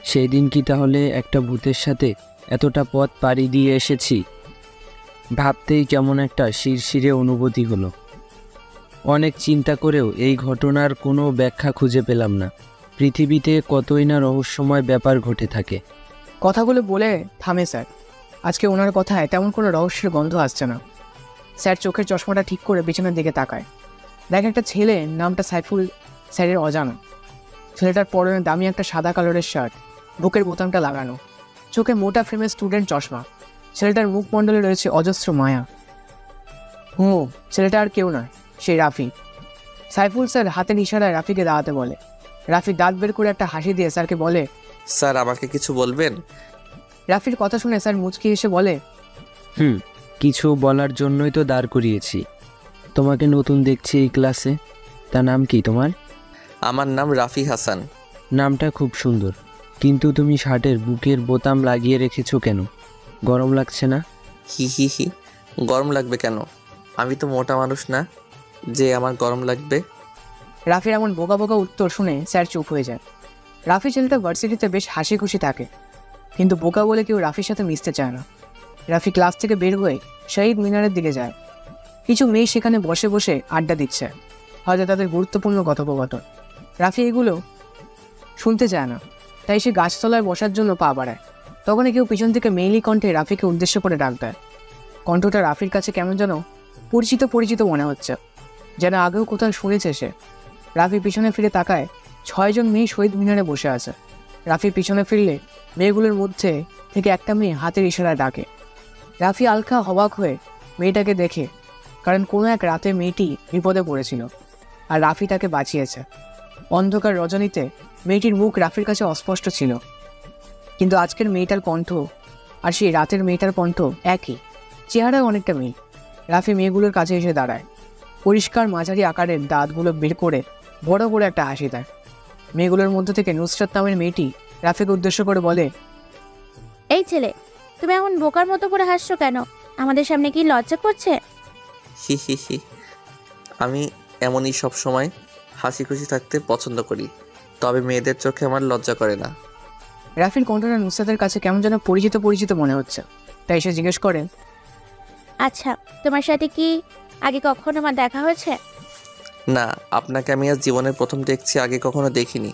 সেই দিন কি তাহলে একটা ভূতের সাথে এতটা পথ পাড়ি দিয়ে এসেছি? ভাবতেই কেমন একটা শিরশিরে অনুভূতি হলো। অনেক চিন্তা করেও এই ঘটনার কোনো ব্যাখ্যা খুঁজে পেলাম না। পৃথিবীতে কতই না রহস্যময় ব্যাপার ঘটে থাকে।
কথাগুলো বলে থামে স্যার। আজকে ওনার কথায় তেমন কোনো রহস্যের গন্ধ আসছে না। স্যার চোখের চশমাটা ঠিক করে পেছনের দিকে তাকায়। দেখ একটা ছেলে, নামটা সাইফুল স্যারের অজানা। ছেলেটার পরনে দামি একটা সাদা কালারের শার্ট, বুকের বোতামটা লাগানো, চোখে মোটা ফ্রেমের স্টুডেন্ট চশমা। ছেলেটার মুখমণ্ডলে রয়েছে অজস্র মায়া। ছেলেটা আর কেউ নয়, সেই রাফি। সাইফুল স্যার হাতের ইশারায় রাফিকে দাঁড়াতে বলে। রাফি দাঁত বের করে একটা হাসি দিয়ে স্যারকে বলে,
স্যার আমাকে কিছু বলবেন?
রাফির কথা শুনে স্যার মুচকি এসে বলে,
কিছু বলার জন্যই তো দাঁড় করিয়েছি। তোমাকে নতুন দেখছি এই ক্লাসে, তা নাম কি তোমার?
আমার নাম রাফি হাসান।
নামটা খুব সুন্দর, কিন্তু তুমি শার্টের বুকের বোতাম লাগিয়ে রেখেছো কেন? গরম লাগছে না?
হি হি হি, গরম লাগবে কেন? আমি তো মোটা মানুষ না যে আমার গরম লাগবে।
রাফির এমন বোকা বোকা উত্তর শুনে স্যার চুপ হয়ে যায়। রাফি ছেলেটা ভার্সিটিতে বেশ হাসি খুশি থাকে, কিন্তু বোকা বলে কেউ রাফির সাথে মিশতে চায় না। রাফি ক্লাস থেকে বের হয়ে শহীদ মিনারের দিকে যায়। কিছু মেয়ে সেখানে বসে বসে আড্ডা দিচ্ছে, হয়তো তাদের গুরুত্বপূর্ণ কথোপকথন। রাফি এগুলো শুনতে চায় না, তাই সে গাছতলায় বসার জন্য পা বাড়ায়। তখনই কেউ পিছন থেকে মেইলি কণ্ঠে রাফিকে উদ্দেশ্য করে ডাক দেয়। কণ্ঠটা রাফির কাছে কেমন যেন পরিচিত পরিচিত মনে হচ্ছে, যেন আগেও কোথাও শুনেছে সে। রাফি পিছনে ফিরে তাকায়, 6 জন মেয়ে শহীদ মিনারে বসে আছে। রাফি পিছনে ফিরলে মেয়েগুলোর মধ্যে থেকে একটা মেয়ে হাতের ইশারায় ডাকে। রাফি আলকা অবাক হয়ে মেয়েটাকে দেখে, কারণ কোনো এক রাতে মেয়েটি বিপদে পড়েছিল আর রাফি তাকে বাঁচিয়েছে। অন্ধকার রজনীতে মেয়েটির মুখ রাফির কাছে অস্পষ্ট ছিল, কিন্তু আজকের মেয়েটার কণ্ঠ আর সেই রাতের মেয়েটার কণ্ঠ একই, চেহারায় অনেকটা মিল। রাফি মেয়েগুলোর কাছে এসে দাঁড়ায়, পরিষ্কার মাঝারি আকারের দাঁতগুলো বের করে বড় করে একটা হাসি দেয়। মেয়েগুলোর মধ্যে থেকে নুসরাত নামের মেয়েটি রাফিকে উদ্দেশ্য করে বলে,
এই ছেলে, তুমি এমন বোকার মতো করে হাসছো কেন? আমাদের সামনে কি লজ্জা করছে?
হি হি হি, আমি এমনই সব সময় হাসি খুশি থাকতে পছন্দ করি, তবে মেয়েদের চোখে আমার লজ্জা করে না।
রাফির কণ্ঠটা নুসরাতের কাছে কেমন যেন পরিচিত পরিচিত মনে হচ্ছে, তাই সে জিজ্ঞেস করে,
আচ্ছা, তোমার সাথে কি আগে কখনো আমার দেখা হয়েছে?
না, আপনাকে আমি আজ জীবনের প্রথম দেখছি, আগে কখনো দেখিনি।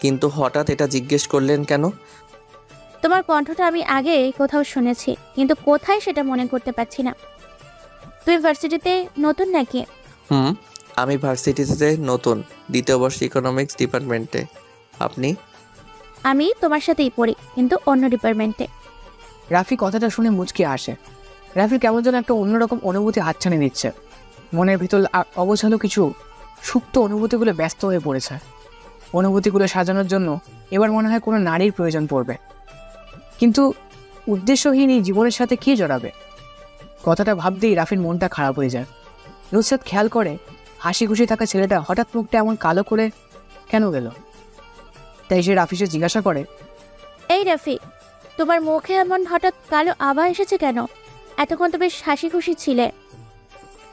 কিন্তু হঠাৎ এটা জিজ্ঞেস করলেন কেন?
তোমার কণ্ঠটা আমি আগে কোথাও শুনেছি, কিন্তু কোথায় সেটা মনে করতে পারছি না। তুমি ভার্সিটিতে নতুন নাকি?
আমি ভার্সিটিতে নতুন, 2য় বর্ষ ইকোনমিক্স ডিপার্টমেন্টে। আপনি?
আমি তোমার সাথেই পড়ি, কিন্তু অন্য ডিপার্টমেন্টে।
রাফি কথাটা শুনে মুচকি আসে। রাফির কেমন যেন একটা অন্যরকম অনুভূতি হাতছানি দিচ্ছে। মনের ভিতর অগোছালো কিছু সুপ্ত অনুভূতিগুলো ব্যস্ত হয়ে পড়েছে। অনুভূতিগুলো সাজানোর জন্য এবার মনে হয় কোনো নারীর প্রয়োজন পড়বে, কিন্তু উদ্দেশ্যহীন এই জীবনের সাথে কে জড়াবে? কথাটা ভাবতেই রাফির মনটা খারাপ হয়ে যায়। নুসরাত খেয়াল করে হাসি খুশি থাকা ছেলেটা হঠাৎ মুখটা এমন কালো করে কেন গেল, তাই সে রাফিকে জিজ্ঞাসা করে,
এই রাফি, তোমার মুখে এমন হঠাৎ কালো আভা এসেছে কেন? এতক্ষণ তো বেশ হাসি খুশি ছিলে,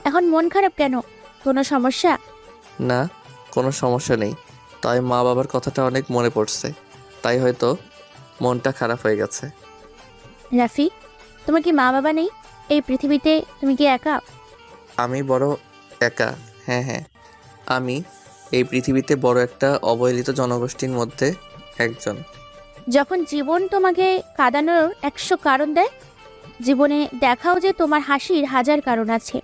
এখন মন খারাপ কেন? কোনো সমস্যা?
না, কোনো সমস্যা নেই, তাই মা বাবার কথাটা অনেক মনে পড়ছে, তাই হয়তো মনটা খারাপ হয়ে গেছে।
রাফি, তোমার কি মা বাবা নেই? এই পৃথিবীতে তুমি কি একা?
আমি বড় একা। হ্যাঁ, আমি এই পৃথিবীতে বড় একটা অবহেলিত জনগোষ্ঠীর মধ্যে একজন।
যখন জীবন তোমাকে কাঁদানোর 100 কারণ দেয়, জীবনে দেখাও যে তোমার হাসির 1000 কারণ আছে।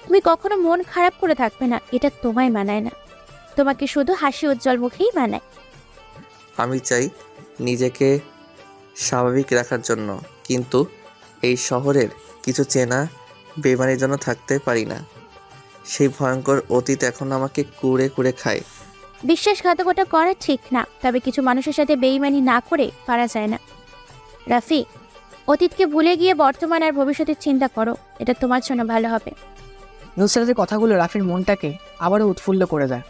তুমি কখনো মন খারাপ করে থাকবে না, এটা তোমায় মানায় না। তোমাকে শুধু হাসি উজ্জ্বল মুখেই মানায়।
আমি চাই নিজেকে স্বাভাবিক রাখার জন্য, কিন্তু এই শহরের কিছু চেনা বেমানির জন্য থাকতে পারি না। সেই ভয়ঙ্কর অতীত এখন আমাকে কুড়ে কুড়ে খায়।
বিশ্বাসঘাতকতা করা ঠিক না, তবে কিছু মানুষের সাথে বেইমানি না করে পারা যায় না। রাফি, অতীতকে ভুলে গিয়ে বর্তমান আর ভবিষ্যতের চিন্তা করো, এটা তোমার জন্য ভালো হবে।
নুসরাতের কথাগুলো রাফির মনটাকে আবারও উৎফুল্ল করে দেয়।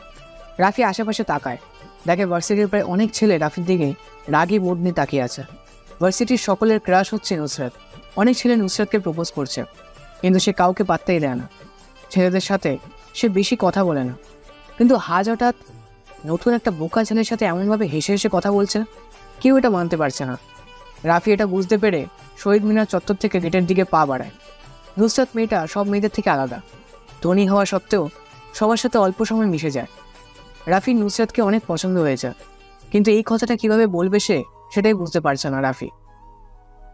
রাফি আশেপাশে তাকায়, দেখে ভার্সিটির প্রায় অনেক ছেলে রাফির দিকে রাগী মুড নিয়ে তাকিয়ে আছে। ভার্সিটির সকলের ক্রাশ হচ্ছে নুসরাত। অনেক ছেলে নুসরাতকে প্রপোজ করছে, কিন্তু সে কাউকে পাত্তাই দেয় না। ছেলেদের সাথে সে বেশি কথা বলে না, কিন্তু হঠাৎ নতুন একটা বোকা ছেলের সাথে এমনভাবে হেসে হেসে কথা বলছে, কেউ এটা মানতে পারছে না। রাফি এটা বুঝতে পেরে শহীদ মিনার চত্বর থেকে গেটের দিকে পা বাড়ায়। নুসরাত মেয়েটা সব মেয়েদের থেকে আলাদা, ধনী হওয়া সত্ত্বেও সবার সাথে অল্প সময় মিশে যায়। রাফি নুসরাতকে অনেক পছন্দ হয়েছে, কিন্তু এই কথাটা কিভাবে বলবে সে সেটাই বুঝতে পারছে না রাফি।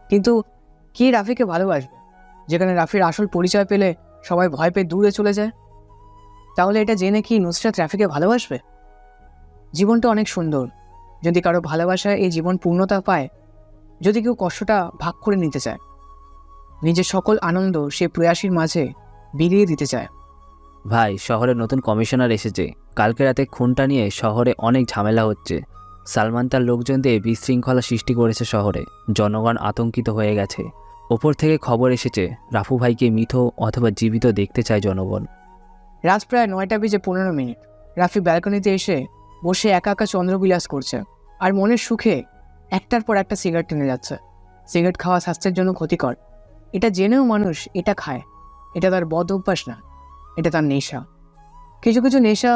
কিন্তু কে রাফিকে ভালোবাসবে, যেখানে রাফির আসল পরিচয় পেলে সবাই ভয় পেয়ে দূরে চলে যায়? তাহলে এটা জেনে কি নুসরাত রাফিকে ভালোবাসবে? জীবনটা অনেক সুন্দর। যদি কারো ভালোবাসায় এই জীবন পূর্ণতা পায়, যদি কেউ কষ্টটা ভাগ করে নিতে চায়, নিজের সকল আনন্দ সে প্রয়াসীর মাঝে বিলিয়ে দিতে চায়।
ভাই, শহরে নতুন কমিশনার এসেছে। কালকে রাতে খুনটা নিয়ে শহরে অনেক ঝামেলা হচ্ছে। সালমান তার লোকজন দিয়ে বিশৃঙ্খলা সৃষ্টি করেছে শহরে। জনগণ আতঙ্কিত হয়ে গেছে। ওপর থেকে খবর এসেছে রাফু ভাইকে মৃত অথবা জীবিত দেখতে চায় জনগণ।
রাত প্রায় 9:15। রাফি ব্যালকনিতে এসে বসে একা একা চন্দ্রবিলাস করছে আর মনের সুখে একটার পর একটা সিগারেট টেনে যাচ্ছে। সিগারেট খাওয়া স্বাস্থ্যের জন্য ক্ষতিকর, এটা জেনেও মানুষ এটা খায়। এটা তার বদ অভ্যাস না, এটা তার নেশা। কিছু কিছু নেশা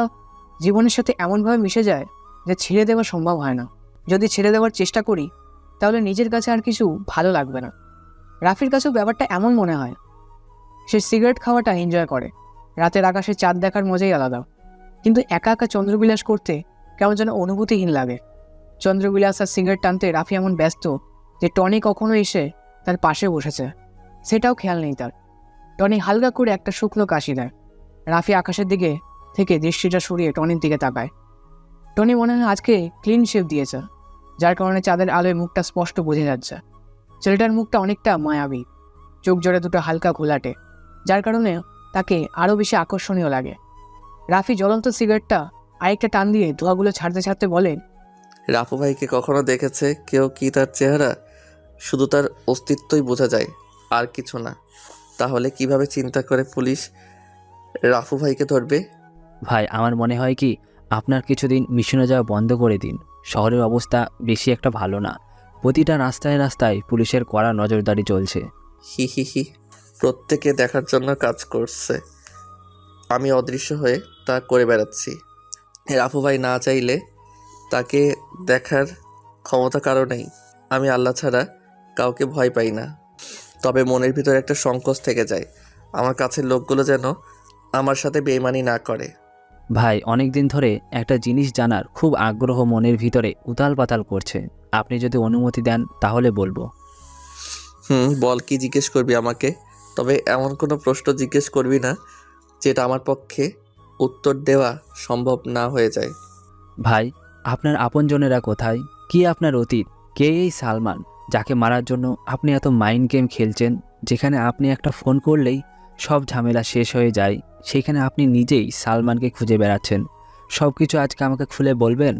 জীবনের সাথে এমনভাবে মিশে যায় যে ছেড়ে দেওয়া সম্ভব হয় না। যদি ছেড়ে দেওয়ার চেষ্টা করি তাহলে নিজের কাছে আর কিছু ভালো লাগবে না। রাফির কাছেও ব্যাপারটা এমন মনে হয়। সে সিগারেট খাওয়াটা এনজয় করে, রাতের আকাশে চাঁদ দেখার মজাই আলাদা। কিন্তু একা একা চন্দ্রবিলাস করতে কেমন যেন অনুভূতিহীন লাগে। চন্দ্রবিলাস আর সিগারেট টানতে রাফি এমন ব্যস্ত যে টনি কখনো এসে তার পাশে বসেছে সেটাও খেয়াল নেই তার। টনি হালকা করে একটা শুকনো কাশি দেয়। রাফি আকাশের দিকে থেকে দৃষ্টিটা সরিয়ে টনির দিকে তাকায়। টনি মনে হয় আজকে ক্লিন শেভ দিয়েছে, যার কারণে চাঁদের আলোয় মুখটা স্পষ্ট বোঝা যাচ্ছে। ছেলেটার মুখটা অনেকটা মায়াবী, চোখ জোড়ে দুটো হালকা ঘোলাটে, যার কারণে তাকে আরও বেশি আকর্ষণীয় লাগে। রাফি জ্বলন্ত সিগারেটটা আরেকটা টান দিয়ে ধোঁয়াগুলো ছাড়তে ছাড়তে বলে,
রাফু ভাইকে কখনো দেখেছে কেউ কি তার চেহারা? শুধু তার অস্তিত্বই বোঝা যায়, আর কিছু না। তাহলে কিভাবে চিন্তা করে পুলিশ রাফু ভাইকে ধরবে?
ভাই, আমার মনে হয় কি আপনার কিছুদিন মিশনে যাওয়া বন্ধ করে দিন। শহরের অবস্থা বেশি একটা ভালো না। প্রতিটা রাস্তায় রাস্তায় পুলিশের কড়া নজরদারি চলছে।
হি হি হি, প্রত্যেকে দেখার জন্য কাজ করছে, আমি অদৃশ্য হয়ে তা করে বেড়াচ্ছি। রাফু ভাই না চাইলে তাকে দেখার ক্ষমতা কারো নেই। আমি আল্লাহ ছাড়া কাউকে ভয় পাই না, তবে মনের ভিতরে একটা সংকোচ থেকে যায়। আমার কাছের লোকগুলো যেন আমার সাথে বেইমানি না করে।
ভাই, অনেক দিন ধরে একটা জিনিস জানার খুব আগ্রহ মনের ভিতরে উতাল পাতাল করছে। আপনি যদি অনুমতি দেন তাহলে বলবো।
বল, কি জিজ্ঞেস করবি আমাকে? তবে এমন কোনো প্রশ্ন জিজ্ঞেস করবি না যেটা আমার পক্ষে উত্তর দেওয়া সম্ভব না হয়ে যায়।
ভাই, আপনার আপনজনেরা কোথায়? কি আপনার অতীত? কে এই সালমান যাকে মারার জন্য আপনি এত মাইন্ড গেম খেলছেন? যেখানে আপনি একটা ফোন করলেই সব ঝামেলা শেষ হয়ে যায়, সেখানে আপনি নিজেই সালমানকে খুঁজে বেড়াচ্ছেন। সব কিছু আজকে আমাকে খুলে বলবেন?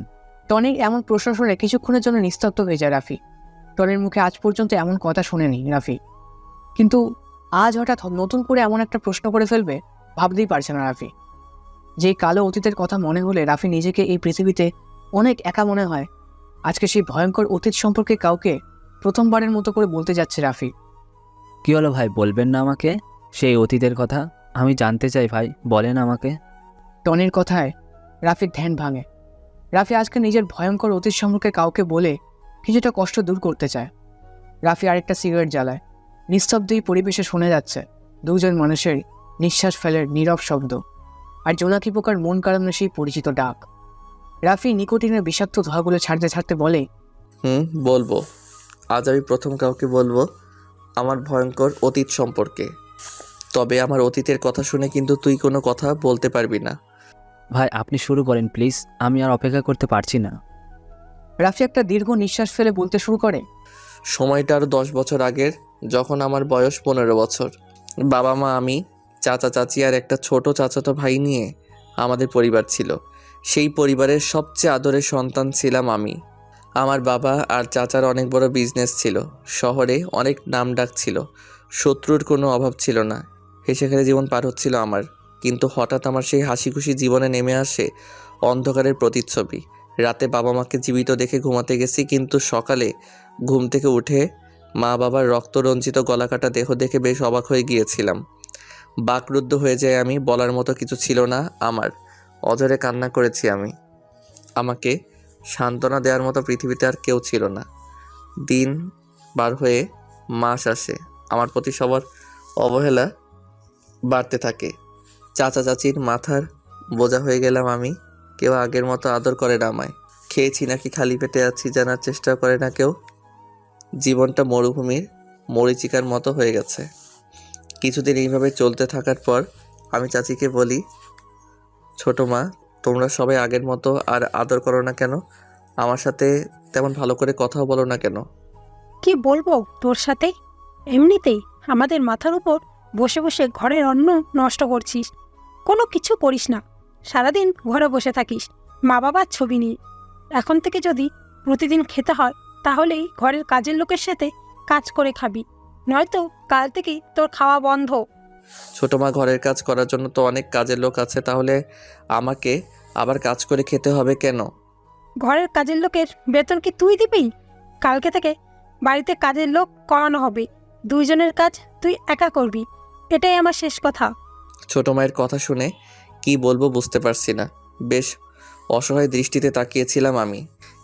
টনির এমন প্রশ্ন শুনে কিছুক্ষণের জন্য নিস্তব্ধ হয়ে যায় রাফি। টনির মুখে আজ পর্যন্ত এমন কথা শোনেনি রাফি, কিন্তু আজ হঠাৎ নতুন করে এমন একটা প্রশ্ন করে ফেলবে ভাবতেই পারছে না রাফি। যেই কালো অতীতের কথা মনে হলে রাফি নিজেকে এই পৃথিবীতে অনেক একা মনে হয়, আজকে সেই ভয়ঙ্কর অতীত সম্পর্কে কাউকে প্রথমবারের মতো করে বলতে যাচ্ছে রাফি।
কি হলো ভাই, বলবেন না আমাকে সেই অতীতের কথা? আমি জানতে চাই ভাই, বলেন আমাকে।
টনির কথায় রাফির ধ্যান ভাঙে। রাফি আজকে নিজের ভয়ঙ্কর অতীত সম্পর্কে কাউকে বলে কিছুটা কষ্ট দূর করতে চায়। রাফি আরেকটা সিগারেট জ্বালায়। নিস্তব্ধই পরিবেশে শোনা যাচ্ছে দুজন মানুষের নিঃশ্বাস ফেলের নীরব শব্দ আর জোনাকি পোকার মন কাড়ানো সেই পরিচিত ডাক। রাফি নিকোটিনের বিষাক্ত ধোঁয়াগুলো ছাড়তে ছাড়তে বলে,
বলবো। আজ আমি প্রথম কাউকে বলবো আমার ভয়ঙ্কর অতীত সম্পর্কে। তবে আমার অতীতের কথা শুনে কিন্তু তুই কোনো কথা বলতে পারবি না।
ভাই, আপনি শুরু করেন প্লিজ, আমি আর অপেক্ষা করতে পারছি না।
রাফি একটা দীর্ঘ নিঃশ্বাস ফেলে বলতে শুরু করে,
সময়টা আরও 10 বছর আগের, যখন আমার বয়স 15 বছর। বাবা মা, আমি, চাচা চাচি আর একটা ছোট চাচাতো ভাই নিয়ে আমাদের পরিবার ছিল। সেই পরিবারের সবচেয়ে আদরের সন্তান ছিলাম আমি। আমার বাবা আর চাচার অনেক বড় বিজনেস ছিল, শহরে অনেক নামডাক ছিল, শত্রুর কোনো অভাব ছিল না। হেসে খেলে জীবন পার হচ্ছিল আমার। কিন্তু হঠাৎ আমার সেই হাসি খুশি জীবনে নেমে আসে অন্ধকারের প্রতিচ্ছবি। রাতে বাবা মাকে জীবিত দেখে ঘুমাতে গেছি, কিন্তু সকালে ঘুম থেকে উঠে মা বাবার রক্তরঞ্জিত গলাকাটা দেহ দেখে বেশ অবাক হয়ে গিয়েছিলাম। বাকরুদ্ধ হয়ে যায় আমি, বলার মতো কিছু ছিল না আমার। অঝরে কান্না করেছি আমি। আমাকে সান্ত্বনা দেওয়ার মতো পৃথিবীতে আর কেউ ছিল না। দিন বার হয়ে মাস আসে, আমার প্রতি সবার অবহেলা বাড়তে থাকে। চাচা চাচির মাথার বোঝা হয়ে গেলাম আমি। কেউ আগের মতো আদর করে না আমায়। খেয়েছি নাকি খালি পেটে আছি জানার চেষ্টা করে না কেউ। জীবনটা মরুভূমির মরীচিকার মতো হয়ে গেছে। কিছুদিন এইভাবে চলতে থাকার পর আমি চাচিকে বলি, ছোটো মা, তোমরা সবাই আগের মতো আর আদর করো না কেন? আমার সাথে তেমন ভালো করে কথাও বলো না কেন?
কি বলবো তোর সাথে? এমনিতেই আমাদের মাথার উপর বসে বসে ঘরের অন্ন নষ্ট করছিস, কোনো কিছু করিস না, সারাদিন ঘরে বসে থাকিস মা বাবার ছবি নিয়ে। এখন থেকে যদি প্রতিদিন খেতে হয় তাহলেই ঘরের কাজের লোকের সাথে কাজ করে খাবি, নয়তো কাল থেকেই তোর খাওয়া বন্ধ।
ছোট মা, ঘরের কাজ করার জন্য তো অনেক কাজের লোক আছে, তাহলে আমাকে আবার কাজ করে খেতে হবে কেন?
ঘরের কাজের লোকের বেতন কি তুই দিবি? কালকে থেকে বাড়িতে কাজের লোক করানো হবে, দুইজনের কাজ তুই একা করবি, এটাই আমার শেষ কথা।
ছোট মায়ের কথা শুনে কি বলবো বুঝতে পারছি না। বেশ অসহায় দৃষ্টিতে তাকিয়েছিলাম আমি।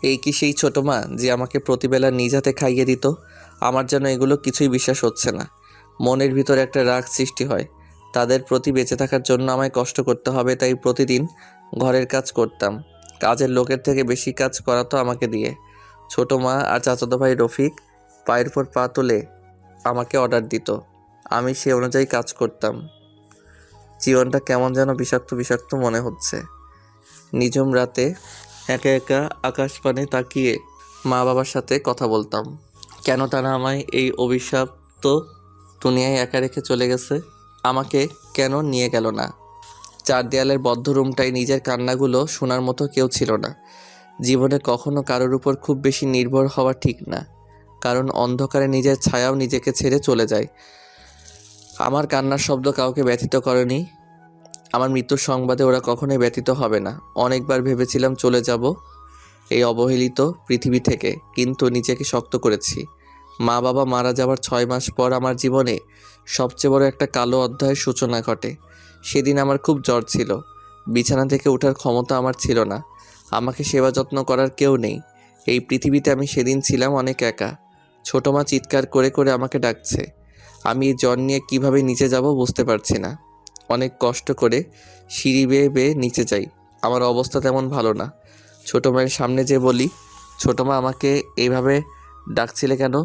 এই কি সেই ছোট মা যে আমাকে প্রতিবেলা নিজ হাতে খাইয়ে দিত? আমার যেন এগুলো কিছুই বিশ্বাস হচ্ছে না। মনের ভিতর একটা রাগ সৃষ্টি হয়। তাদের প্রতি বেঁচে থাকার জন্য আমায় কষ্ট করতে হবে, তাই প্রতিদিন ঘরের কাজ করতাম। কাজের লোকের থেকে বেশি কাজ করাতো আমাকে দিয়ে। ছোট মা আর চাচাতো ভাই রফিক পায়ের পর পা তুলে আমাকে অর্ডার দিত, আমি সে অনুযায়ী কাজ করতাম। জীবনটা কেমন যেন বিষাক্ত বিষাক্ত মনে হচ্ছে। নিঝুম রাতে একা একা আকাশ পানে তাকিয়ে মা বাবার সাথে কথা বলতাম। কেন তারা আমায় এই অভিশপ্ত দুনিয়ায় একা রেখে চলে গেছে? আমাকে কেন নিয়ে গেল না? চার দেয়ালের বদ্ধ রুমটায় নিজের কান্নাগুলো শোনার মতো কেউ ছিল না। জীবনে কখনো কারোর উপর খুব বেশি নির্ভর হওয়া ঠিক না, কারণ অন্ধকারে নিজের ছায়াও নিজেকে ছেড়ে চলে যায়। আমার কান্নার শব্দ কাউকে ব্যথিত করেনি। আমার মৃত্যুর সংবাদে ওরা কখনোই ব্যথিত হবে না। অনেকবার ভেবেছিলাম চলে যাব এই অবহেলিত পৃথিবী থেকে, কিন্তু নিজেকে শক্ত করেছি। মা বাবা মারা যাওয়ার 6 মাস পর আমার জীবনে সবচেয়ে বড় একটা কালো অধ্যায়ের সূচনা ঘটে। সেদিন আমার খুব জ্বর ছিল, বিছানা থেকে ওঠার ক্ষমতা আমার ছিল না, আমাকে সেবা যত্ন করার কেউ নেই। এই পৃথিবীতে আমি সেদিন ছিলাম অনেক একা। ছোট মা চিৎকার করে করে আমাকে ডাকছে। আমি এই জ্বর নিয়ে কীভাবে নিচে যাব বুঝতে পারছি না। অনেক কষ্ট করে সিঁড়ি বেয়ে বেয়ে নিচে যাই। আমার অবস্থা তেমন ভালো না। ছোটো মায়ের সামনে যে বলি, ছোটো মা আমাকে এইভাবে ডাকছিলে কেন?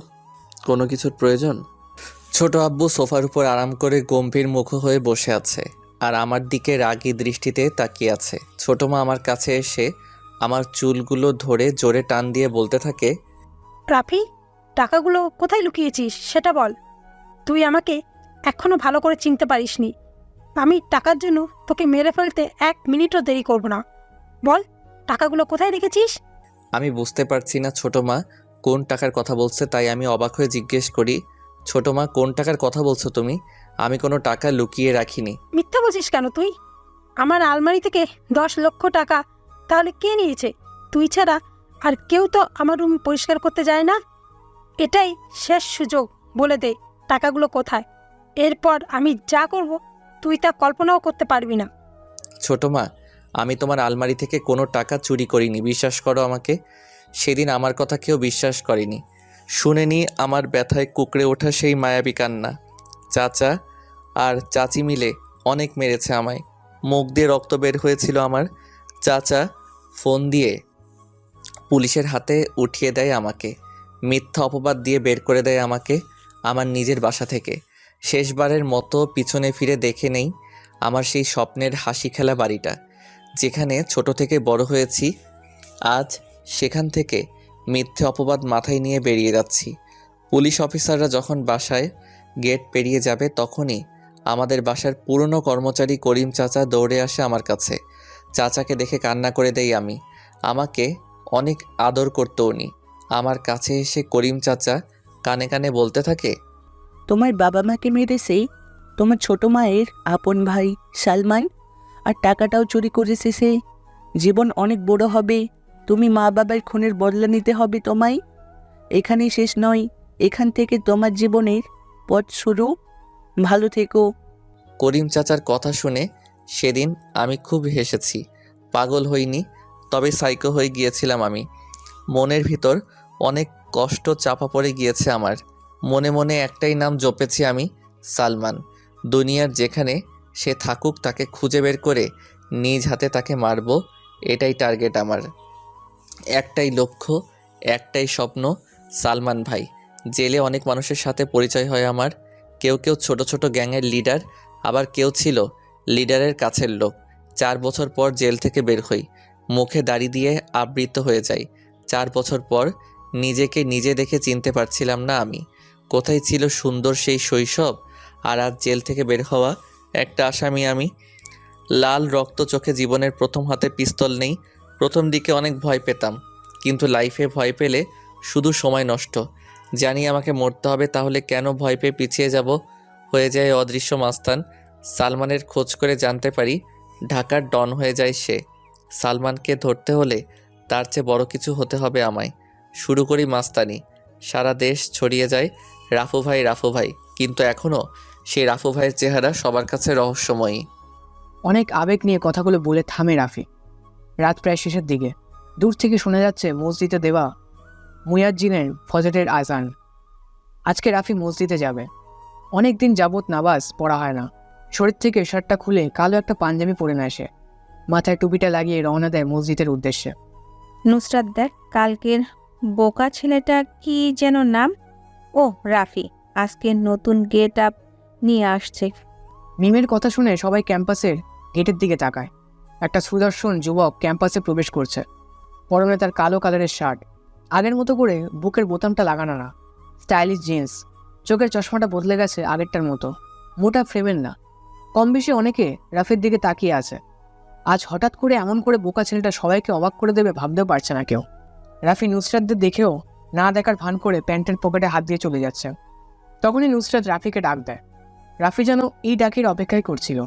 কোনো কিছুর প্রয়োজন? ছোট আব্বু সোফার উপর আরাম করে গম্ভীর মুখ হয়ে বসে আছে আর আমার দিকে রাগী দৃষ্টিতে তাকিয়ে আছে। ছোট মা আমার কাছে এসে আমার চুলগুলো ধরে জোরে টান দিয়ে বলতে থাকে,
রাফি, টাকাগুলো কোথায় লুকিয়েছিস সেটা বল। তুই আমাকে এখনো ভালো করে চিনতে পারিসনি। আমি টাকার জন্য তোকে মেরে ফেলতে 1 মিনিটও দেরি করব না। বল, টাকাগুলো কোথায় রেখেছিস?
আমি বুঝতে পারছি না ছোট মা কোন টাকার কথা বলছে, তাই আমি অবাক হয়ে জিজ্ঞেস করি, ছোট মা কোন টাকার কথা বলছো তুমি? আমি কোনো টাকা লুকিয়ে রাখিনি।
মিথ্যা বলছিস কেন তুই? আমার আলমারি থেকে 10 লক্ষ টাকা তাহলে কে নিয়েছে? তুই ছাড়া আর কেউ তো আমার রুম পরিষ্কার করতে যায় না। এটাই শেষ সুযোগ, বলে দে টাকাগুলো কোথায়। এরপর আমি যা করব তুই তা কল্পনাও করতে পারবি না।
ছোট মা, আমি তোমার আলমারি থেকে কোনো টাকা চুরি করিনি, বিশ্বাস করো আমাকে। সেদিন আমার কথা কেউ বিশ্বাস করেনি, শুনেনি আমার ব্যথায় কুকড়ে ওঠা সেই মায়াবী কান্না। চাচা আর চাচি মিলে অনেক মেরেছে আমায়, মুখ দিয়ে রক্ত বের হয়েছিল আমার। চাচা ফোন দিয়ে পুলিশের হাতে উঠিয়ে দেয় আমাকে, মিথ্যা অপবাদ দিয়ে বের করে দেয় আমাকে আমার নিজের বাসা থেকে। শেষবারের মতো পিছনে ফিরে দেখে নেই আমার সেই স্বপ্নের হাসি খেলা বাড়িটা, যেখানে ছোট থেকে বড় হয়েছি। আজ সেখান থেকে মিথ্যে অপবাদ মাথায় নিয়ে বেরিয়ে যাচ্ছি। পুলিশ অফিসাররা যখন বাসায় গেট পেরিয়ে যাবে, তখনই আমাদের বাসার পুরনো কর্মচারী করিম চাচা দৌড়ে আসে আমার কাছে। চাচাকে দেখে কান্না করে দেই আমি। আমাকে অনেক আদর করতো উনি। আমার কাছে এসে করিম চাচা কানে কানে বলতে থাকে,
তোমার বাবা মাকে মেরেছে তোমার ছোট মায়ের আপন ভাই সালমান, আর টাকাটাও চুরি করেছে সে। জীবন অনেক বড় হবে, তুমি মা বাবার খুনের বদলা নিতে হবে তোমায়। এখানেই শেষ নয়, এখান থেকে তোমার জীবনের পথ শুরু। ভালো থেকো।
করিম চাচার কথা শুনে সেদিন আমি খুব হেসেছি। পাগল হইনি, তবে সাইকো হয়ে গিয়েছিলাম আমি। মনের ভিতর অনেক কষ্ট চাপা পড়ে গিয়েছে আমার। মনে মনে একটাই নাম জপেছি আমি, সালমান। দুনিয়ার যেখানে সে থাকুক তাকে খুঁজে বের করে নিজ হাতে তাকে মারব, এটাই টার্গেট আমার। একটাই লক্ষ্য, একটাই স্বপ্ন, সালমান ভাই। জেলে অনেক মানুষের সাথে পরিচয় হয় আমার। কেউ কেউ ছোট ছোট গ্যাংয়ের লিডার, আবার কেউ ছিল লিডারের কাছের লোক। 4 বছর পর জেল থেকে বের হই, মুখে দাড়ি দিয়ে আবৃত হয়ে যাই। 4 বছর পর নিজেকে নিজে দেখে চিনতে পারছিলাম না আমি। কোথায় ছিল সুন্দর সেই শৈশব, আর আজ জেল থেকে বের হওয়া একটা আসামি আমি। লাল রক্ত চোখে জীবনের প্রথম হাতে পিস্তল নেই। প্রথম দিকে অনেক ভয় পেতাম, কিন্তু লাইফে ভয় পেলে শুধু সময় নষ্ট। জানি আমাকে মরতে হবে, তাহলে কেন ভয় পেয়ে পিছিয়ে যাব? হয়ে যায় অদৃশ্য মাস্তান। সালমানের খোঁজ করে জানতে পারি ঢাকার ডন হয়ে যায় সে। সালমানকে ধরতে হলে তার চেয়ে বড় কিছু হতে হবে আমায়। শুরু করি মাস্তানি। সারা দেশ ছড়িয়ে যায় রাফু ভাই রাফু ভাই, কিন্তু এখনও সেই রাফু ভাইয়ের চেহারা সবার কাছে রহস্যময়ী।
অনেক আবেগ নিয়ে কথাগুলো বলে থামে রাফি। রাত প্রায় শেষের দিকে। দূর থেকে শোনা যাচ্ছে মসজিদে দেওয়া মুয়াজ্জিনের ফজরের আজান। আজকে রাফি মসজিদে যাবে। অনেক দিন যাবৎ নামাজ পড়া হয় না। শরীর থেকে শার্টটা খুলে কালো একটা পাঞ্জাবি পরে নেয় সে। মাথায় টুপিটা লাগিয়ে রওনা দেয় মসজিদের উদ্দেশ্যে।
নুসরাত দেখ, কালকের বোকা ছেলেটা কি যেন নাম? ও রাফি, আজকে নতুন গেট আপ নিয়ে আসছে।
মিমের কথা শুনে সবাই ক্যাম্পাসের গেটের দিকে তাকায়। একটা সুদর্শন যুবক ক্যাম্পাসে প্রবেশ করছে। পরনে তার কালো কালারের শার্ট, আগের মতো করে বুকের বোতামটা লাগানো না, স্টাইলিশ জিন্স। চোখের চশমাটা বদলে গেছে আগেরটার মতো, মোটা ফ্রেমের না। কম বেশি অনেকে রাফির দিকে তাকিয়ে আছে। আজ হঠাৎ করে এমন করে বোকা ছেলেটা সবাইকে অবাক করে দেবে ভাবতেও পারছে না কেউ। রাফি নুসরাতদের দেখেও না দেখার ভান করে প্যান্টের পকেটে হাত দিয়ে চলে যাচ্ছে। তখনই নুসরাত রাফিকে ডাক দেয়। রাফি যেন এই ডাকের অপেক্ষাই করছিল।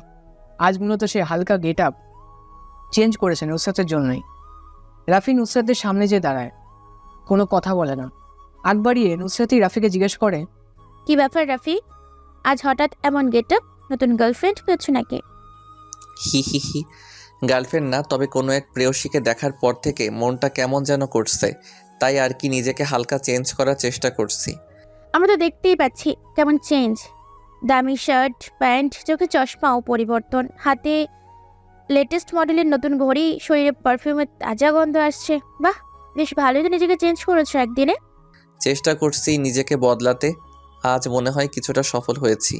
আজ মূলত সে হালকা গেট আপ চেঞ্জ করেছে নুসরাতের জন্যই। রাফি নুসরাতের সামনে যেয়ে দাঁড়ায়, কোনো কথা বলে না। আগ বাড়িয়ে নুসরাতই রাফিকে জিজ্ঞেস করে,
কি ব্যাপার রাফি, আজ হঠাৎ এমন গেটআপ? নতুন গার্লফ্রেন্ড পেয়েছো নাকি?
হি হি হি, গার্লফ্রেন্ড না, তবে কোনো এক প্রেয়সীকে দেখার পর থেকে মনটা কেমন যেন করছে, তাই আর কি নিজেকে হালকা চেঞ্জ করার চেষ্টা করছি।
আমরা তো দেখতেই পাচ্ছি কেমন চেঞ্জ। দামি শার্ট, প্যান্ট, চোখে চশমাও পরিবর্তন, হাতে লেটেস্ট মডেলের নতুন ঘড়ি, শরীরে পারফিউমের তাজা গন্ধ আসছে। বাহ, বেশ ভালোই তো নিজেকে চেঞ্জ করেছো একদিনে।
চেষ্টা করছি নিজেকে বদলাতে, আজ মনে হয় কিছুটা সফল হয়েছি।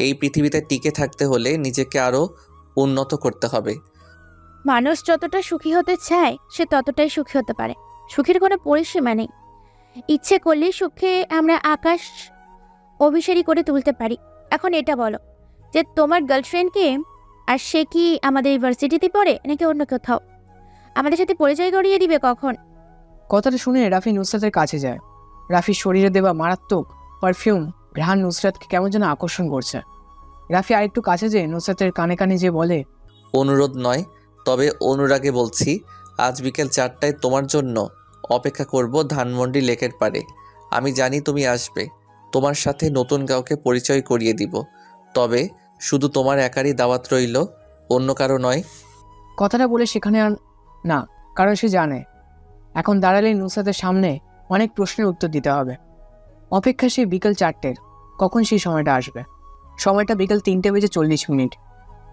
এই পৃথিবীতে টিকে থাকতে হলে নিজেকে আরও উন্নত করতে হবে।
মানুষ যতটা সুখী হতে চায় সে ততটাই সুখী হতে পারে। সুখের কোনো পরিসীমা নেই। ইচ্ছে করলেই সুখে আমরা আকাশ অভিসারী করে তুলতে পারি। এখন এটা বলো যে তোমার গার্লফ্রেন্ডকে, আর সে কি আমাদের ইউনিভার্সিটিতে পড়ে নাকি অন্য কোথাও? আমাদের সাথে পরিচয় করিয়ে দিবে কখন?
কথাটা শুনে রাফি নুসরাতের কাছে যায়। রাফির শরীরে দেওয়া মারাত্মক পারফিউম ঘ্রাণ নুসরাতকে কেমন যেন আকর্ষণ করছে। রাফি আরেকটু কাছে যেয়ে নুসরাতের কানে কানে যে বলে,
অনুরোধ নয়, তবে অনুরাগে বলছি, আজ বিকেল 4টায় তোমার জন্য অপেক্ষা করব ধানমন্ডি লেকের পাড়ে। আমি জানি তুমি আসবে। তোমার সাথে নতুন কাউকে পরিচয় করিয়ে দিব, তবে শুধু তোমার একারই দাওয়াত রইল, অন্য কারো নয়।
কথাটা বলে সেখানে আর না, কারণ সে জানে এখন দাঁড়ালে নুসরাতের সামনে অনেক প্রশ্নের উত্তর দিতে হবে। অপেক্ষা সে বিকেল 4টের। কখন সেই সময়টা আসবে? সময়টা বিকেল 3:40।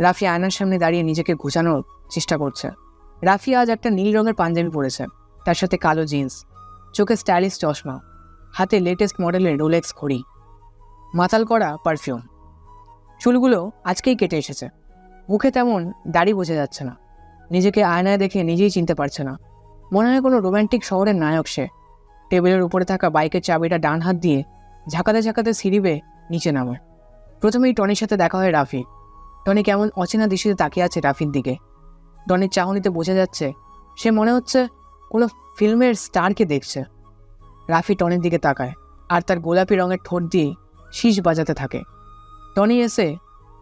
রাফি আয়নার সামনে দাঁড়িয়ে নিজেকে ঘুচানোর চেষ্টা করছে। রাফি আজ একটা নীল রঙের পাঞ্জাবি পরেছে, তার সাথে কালো জিন্স, চোখে স্টাইলিশ চশমা, হাতে লেটেস্ট মডেলের রোলেক্স ঘড়ি, মাতাল করা পারফিউম। চুলগুলো আজকেই কেটে এসেছে। মুখে তেমন দাড়ি বোঝা যাচ্ছে না। নিজেকে আয়নায় দেখে নিজেই চিনতে পারছে না। মনে হয় কোনো রোম্যান্টিক শহরের নায়ক সে। টেবিলের উপরে থাকা বাইকের চাবিটা ডান হাত দিয়ে ঝাঁকাতে ঝাঁকাতে সিঁড়ি বেয়ে নিচে নামে। প্রথমেই টনির সাথে দেখা হয় রাফি। টনি কেমন অচেনা দৃষ্টিতে তাকিয়ে আছে রাফির দিকে। টনির চাহনিতে বোঝা যাচ্ছে সে মনে হচ্ছে কোনো ফিল্মের স্টারকে দেখছে। রাফি টনির দিকে তাকায় আর তার গোলাপি রঙের ঠোঁট দিয়ে শীষ বাজাতে থাকে। টনি এসে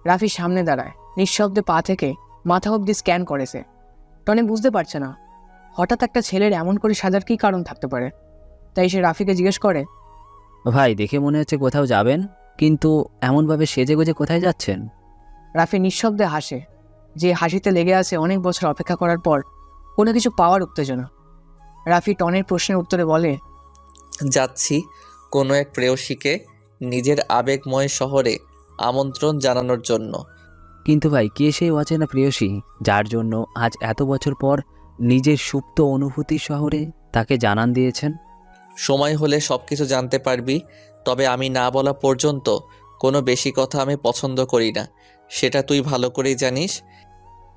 রাফির সামনে দাঁড়ায়, নিঃশব্দে পা থেকে মাথা অবধি স্ক্যান করে সে। টনি বুঝতে পারছে না হঠাৎ একটা ছেলের এমন করে সাজার কী কারণ থাকতে পারে। তাই সে রাফিকে জিজ্ঞেস করে,
ভাই দেখে মনে হচ্ছে কোথাও যাবেন, কিন্তু এমনভাবে সেজে গুজে কোথায় যাচ্ছেন?
রাফি নিঃশব্দে হাসে, যে হাসিতে লেগে আছে অনেক বছর অপেক্ষা করার পর কোনো কিছু পাওয়ার উত্তেজনা। রাফি টনের প্রশ্নের উত্তরে বলে,
যাচ্ছি কোনো এক প্রেয়সীকে নিজের আবেগময় শহরে আমন্ত্রণ জানানোর জন্য।
কিন্তু ভাই কে সেই অচেনা প্রেয়সী যার জন্য আজ এত বছর পর নিজের সুপ্ত অনুভূতির শহরে তাকে জানান দিয়েছেন?
সময় হলে সব কিছু জানতে পারবি, তবে আমি না বলা পর্যন্ত কোনো বেশি কথা আমি পছন্দ করি না, সেটা তুই ভালো করেই জানিস।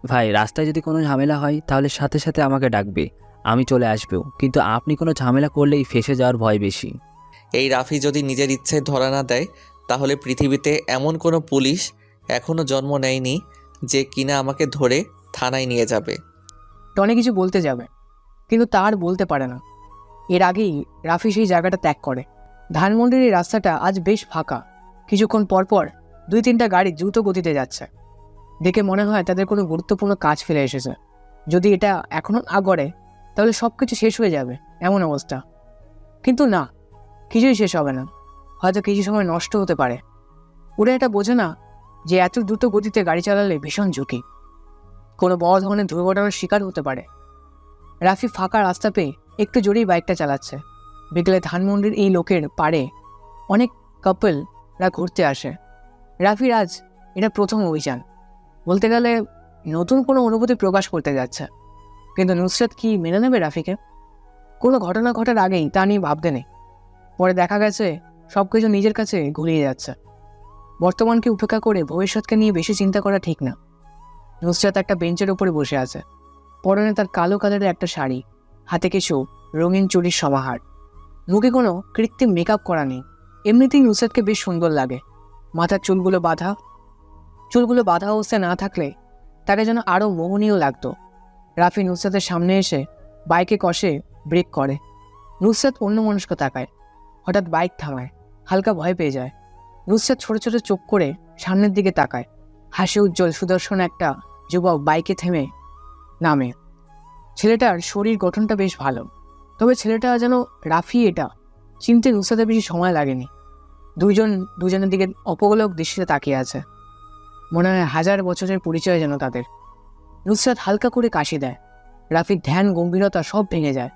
ভাই রাস্তায় যদি কোনো ঝামেলা হয় তাহলে সাথে সাথে আমাকে ডাকবে, আমি চলে আসবেও, কিন্তু আপনি কোনো ঝামেলা করলেই ফেঁসে যাওয়ার ভয় বেশি।
এই রাফি যদি নিজের ইচ্ছায় ধরা না দেয় তাহলে পৃথিবীতে এমন কোনো পুলিশ এখনও জন্ম নেয়নি যে কিনা আমাকে ধরে থানায় নিয়ে যাবে।
টনি কিছু বলতে যাবে, কিন্তু তার বলতে পারে না। এর আগেই রাফি সেই জায়গাটা ত্যাগ করে। ধানমন্ডির এই রাস্তাটা আজ বেশ ফাঁকা। কিছুক্ষণ পরপর 2-3টা গাড়ি দ্রুত গতিতে যাচ্ছে। দেখে মনে হয় তাদের কোনো গুরুত্বপূর্ণ কাজ ফেলে এসেছে। যদি এটা এখনও না গড়ে তাহলে সব কিছু শেষ হয়ে যাবে, এমন অবস্থা। কিন্তু না, কিছুই শেষ হবে না। হয়তো কিছু সময় নষ্ট হতে পারে। ওরা এটা বোঝে না যে এত দ্রুত গতিতে গাড়ি চালালে ভীষণ ঝুঁকি, কোনো বড় ধরনের দুর্ঘটনার শিকার হতে পারে। রাফি ফাঁকা রাস্তা পেয়ে একটু জোরেই বাইকটা চালাচ্ছে। বিকেলে ধানমন্ডির এই লোকের পাড়ে অনেক কাপলরা ঘুরতে আসে। রাফির আজ এটা প্রথম অভিযান। বলতে গেলে নতুন কোনো অনুভূতি প্রকাশ করতে যাচ্ছে। কিন্তু নুসরাত কি মেনে নেবে রাফিকে? কোনো ঘটনা ঘটার আগেই তা নিয়ে ভাবতে নেই। পরে দেখা গেছে সব কিছু নিজের কাছে ঘুরিয়ে যাচ্ছে। বর্তমানকে উপেক্ষা করে ভবিষ্যৎকে নিয়ে বেশি চিন্তা করা ঠিক না। নুসরাত একটা বেঞ্চের উপরে বসে আছে। পরনে তার কালো কালারের একটা শাড়ি, হাতে কিছু রঙিন চুড়ির সমাহার। মুখে কোনো কৃত্রিম মেকআপ করা নেই। এমনিতেই নুসরাতকে বেশ সুন্দর লাগে। মাথার চুলগুলো বাঁধা অবস্থায় না থাকলে তাকে যেন আরও মোহনীয় লাগতো। রাফি নুসরাতের সামনে এসে বাইকে কষে ব্রেক করে। নুসরাত অন্যমনস্ক তাকায়। হঠাৎ বাইক থামায়, হালকা ভয় পেয়ে যায়। নুসরাত ছোট ছোট চোখ করে সামনের দিকে তাকায়। হাসি উজ্জ্বল সুদর্শন একটা যুবক বাইকে থেমে নামে। ছেলেটার শরীর গঠনটা বেশ ভালো, তবে ছেলেটা যেন রাফি এটা চিনতে নুসরাতের বেশি সময় লাগেনি। দুজনের দিকে অপগোলক দৃষ্টিতে তাকিয়ে আছে। মনে হয় 1000 বছরের পরিচয় যেন তাদের। নুসরাত হালকা করে কাশি দেয়। রাফির ধ্যান গম্ভীরতা সব ভেঙে যায়।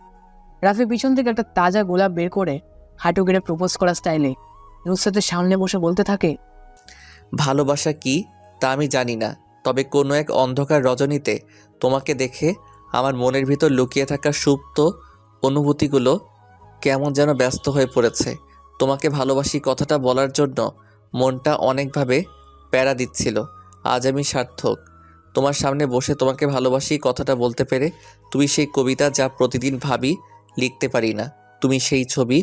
রাফি পিছন থেকে একটা তাজা গোলাপ বের করে হাঁটু গেড়ে প্রপোজ করা স্টাইলে নুসরাতের সামনে বসে বলতে থাকে,
ভালোবাসা কি তা আমি জানি না, তবে কোনো এক অন্ধকার রজনীতে তোমাকে দেখে আমার মনের ভিতর লুকিয়ে থাকা সুপ্ত অনুভূতিগুলো কেমন যেন ব্যস্ত হয়ে পড়েছে। তোমাকে ভালোবাসি কথাটা বলার জন্য মনটা অনেকভাবে প্যারা দিচ্ছিল। আজ আমি সার্থক। তোমার সামনে বসে তোমাকে ভালোবাসি কথাটা বলতে পেরে। তুমি সেই কবিতা যা প্রতিদিন ভাবি, লিখতে পারি না। তুমি সেই ছবি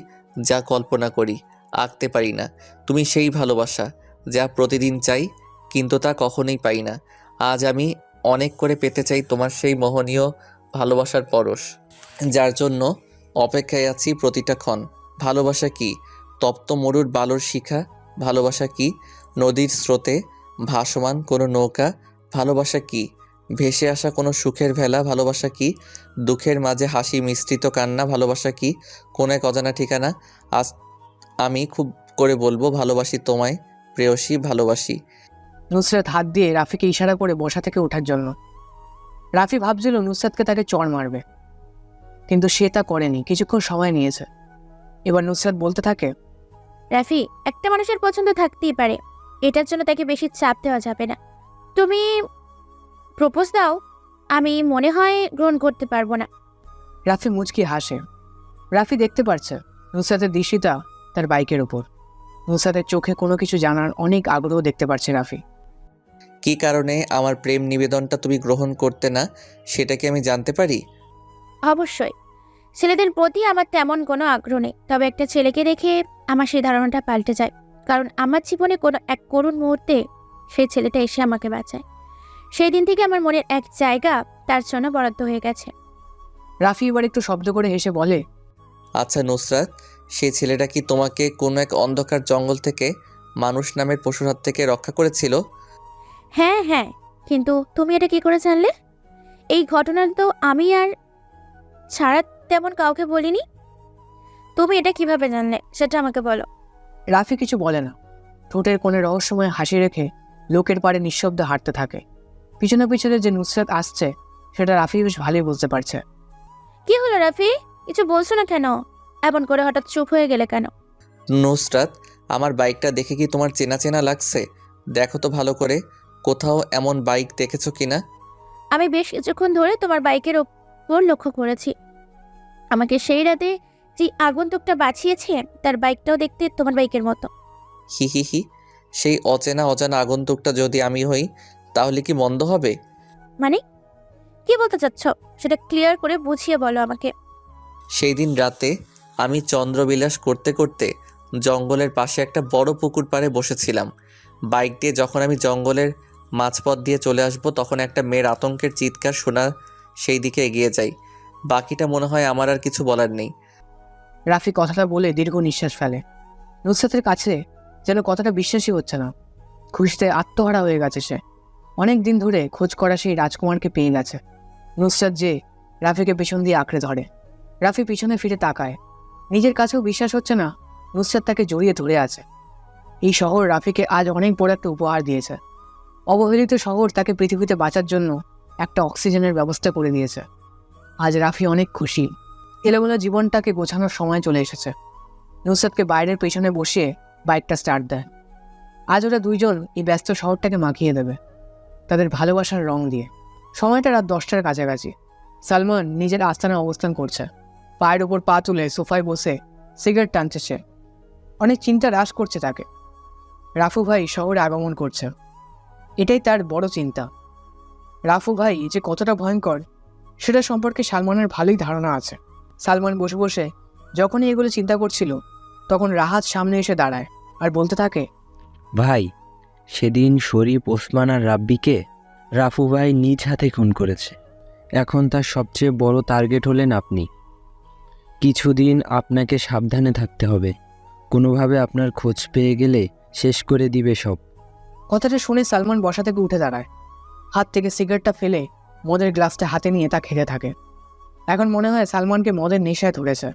যা কল্পনা করি, আঁকতে পারি না। তুমি সেই ভালোবাসা যা প্রতিদিন চাই, কিন্তু তা কখনোই পাই না। আজ আমি অনেক করে পেতে চাই তোমার সেই মোহনীয় ভালোবাসার পরশ, যার জন্য অপেক্ষায় আছি প্রতিটা ক্ষণ। ভালোবাসা কি তপ্ত মরুর বালুর শিখা? ভালোবাসা কি নদীর স্রোতে ভাসমান কোনো নৌকা? ভালোবাসা কি ভেসে আসা কোনো সুখের ভেলা? ভালোবাসা কি দুঃখের মাঝে হাসি মিশ্রিত কান্না? ভালোবাসা কি কোনো এক অজানা ঠিকানা? আজ আমি খুব করে বলবো, ভালোবাসি তোমায় প্রেয়সী, ভালোবাসি।
নুসরাত হাত দিয়ে রাফিকে ইশারা করে বসা থেকে ওঠার জন্য। রাফি ভাবছিল নুসরাতকে তাকে চড় মারবে, কিন্তু সে তা করেনি। কিছুক্ষণ সময় নিয়েছে। এবার নুসরাত বলতে থাকে,
রাফি, একটা মানুষের পছন্দ থাকতেই পারে, এটার জন্য তাকে বেশি চাপ দেওয়া যাবে না। তুমি প্রপোজ দাও, আমি মনে হয় গ্রহণ করতে পারবো না।
রাফি মুচকি হাসে। রাফি দেখতে পারছে নুসরাতের দৃষ্টিটা তার বাইকের ওপর। নুসরাতের চোখে কোনো কিছু জানার অনেক আগ্রহ দেখতে পারছে রাফি।
কি কারণে আমার প্রেম নিবেদনটা তুমি গ্রহণ করতে না, সেটা কি আমি জানতে পারি?
অবশ্যই। ছেলেদের প্রতি আমার তেমন কোনো আগ্রহ নেই, তবে একটা ছেলেকে দেখে আমার সেই ধারণাটা পাল্টে যায়। কারণ আমার জীবনে কোনো এক করুণ মুহূর্তে সেই ছেলেটা এসে আমাকে বাঁচায়। সেই দিন থেকে আমার মনের এক জায়গা তার জন্য বরাদ্দ হয়ে গেছে।
রাফি এবার একটু শব্দ করে হেসে বলে,
আচ্ছা নুসরাত, সেই ছেলেটা কি তোমাকে কোনো এক অন্ধকার জঙ্গল থেকে মানুষ নামের পশুর হাত থেকে রক্ষা করেছিল?
হ্যাঁ হ্যাঁ, কিন্তু তুমি এটা কি করে জানলে? এই ঘটনা তো আমি আর ছাড়া তেমন কাউকে বলিনি। তুমি এটা কিভাবে জানলে সেটা আমাকে বলো।
রাফি কিছু বলে না। ঠোঁটের কোণে রহস্যময় হাসি রেখে লোকের পাড়ে নিঃশব্দে হাঁটতে থাকে। পিছনে পিছনে যে নুসরাত আসছে সেটা রাফি বেশ ভালোই বুঝতে পারছে।
কি হলো রাফি, কিছু বলছো না কেন? এমন করে হঠাৎ চুপ হয়ে গেলে কেন?
নুসরাত, আমার বাইকটা দেখে কি তোমার চেনা চেনা লাগছে? দেখো তো ভালো করে, কোথাও এমন বাইক দেখেছো কিনা?
আমি বেশ কিছুক্ষণ ধরে তোমার বাইকের ওপর লক্ষ্য করেছি। আমাকে সেই রাতে যে আগন্তুকটা বাঁচিয়েছে তার বাইকটাও দেখতে তোমার বাইকের মতো।
হি হি হি, সেই অজানা আগন্তুকটা যদি আমি হই তাহলে কি মন্দ হবে?
মানে কি বলতে চাচ্ছ সেটা ক্লিয়ার করে বুঝিয়ে বলো আমাকে।
সেই দিন রাতে আমি চন্দ্রবিলাস করতে করতে জঙ্গলের পাশে একটা বড় পুকুর পাড়ে বসেছিলাম। বাইক দিয়ে যখন আমি জঙ্গলের মাঝপথ দিয়ে চলে আসব, তখন একটা মেয়ের আতঙ্কের চিৎকার শোনা, সেই দিকে এগিয়ে যাই। বাকিটা মনে হয় আমার আর কিছু বলার নেই।
রাফি কথাটা বলে দীর্ঘ নিঃশ্বাস ফেলে। নুসরাতের কাছে যেন কথাটা বিশ্বাসই হচ্ছে না। খুশিতে আত্মহারা হয়ে গেছে সে। অনেক দিন ধরে খোঁজ করা সেই রাজকুমারকে পেয়ে গেছে। নুসরাত যে রাফিকে পেছন দিয়ে আঁকড়ে ধরে। রাফি পিছনে ফিরে তাকায়। নিজের কাছেও বিশ্বাস হচ্ছে না নুসরাত তাকে জড়িয়ে ধরে আছে। এই শহর রাফিকে আজ অনেক বড় একটা উপহার দিয়েছে। অবহেলিত শহর তাকে পৃথিবীতে বাঁচার জন্য একটা অক্সিজেনের ব্যবস্থা করে দিয়েছে। আজ রাফি অনেক খুশি। এলোমেলো জীবনটাকে গোছানোর সময় চলে এসেছে। নুসরাতকে বাইরের পেছনে বসিয়ে বাইকটা স্টার্ট দেয়। আজ ওরা দুইজন এই ব্যস্ত শহরটাকে মাখিয়ে দেবে তাদের ভালোবাসার রং দিয়ে। সময়টা রাত 10টার কাছাকাছি। সালমান নিজের আস্তানায় অবস্থান করছে। পায়ের ওপর পা তুলে সোফায় বসে সিগারেট টানছে সে। অনেক চিন্তা হ্রাস করছে তাকে। রাফু ভাই শহরে আগমন করছে, এটাই তার বড় চিন্তা। রাফু ভাই যে কতটা ভয়ঙ্কর সেটা সম্পর্কে সালমানের ভালোই ধারণা আছে। সালমান বসে বসে যখনই এগুলো চিন্তা করছিল, তখন রাহাত সামনে এসে দাঁড়ায় আর বলতে থাকে,
ভাই, সেদিন শরীফ, ওসমান আর রাব্বিকে রাফু ভাই নিজ হাতে খুন করেছে। এখন তার সবচেয়ে বড় টার্গেট হলেন আপনি। কিছুদিন আপনাকে সাবধানে থাকতে হবে। কোনোভাবে আপনার খোঁজ পেয়ে গেলে শেষ করে দিবে সব।
কথাটা শুনে সালমান বসা থেকে উঠে দাঁড়ায়। হাত থেকে সিগারেটটা ফেলে মদের গ্লাসটা হাতে নিয়ে তা খেতে থাকে। এখন মনে হয় সালমানকে মদের নেশায় ধরেছে।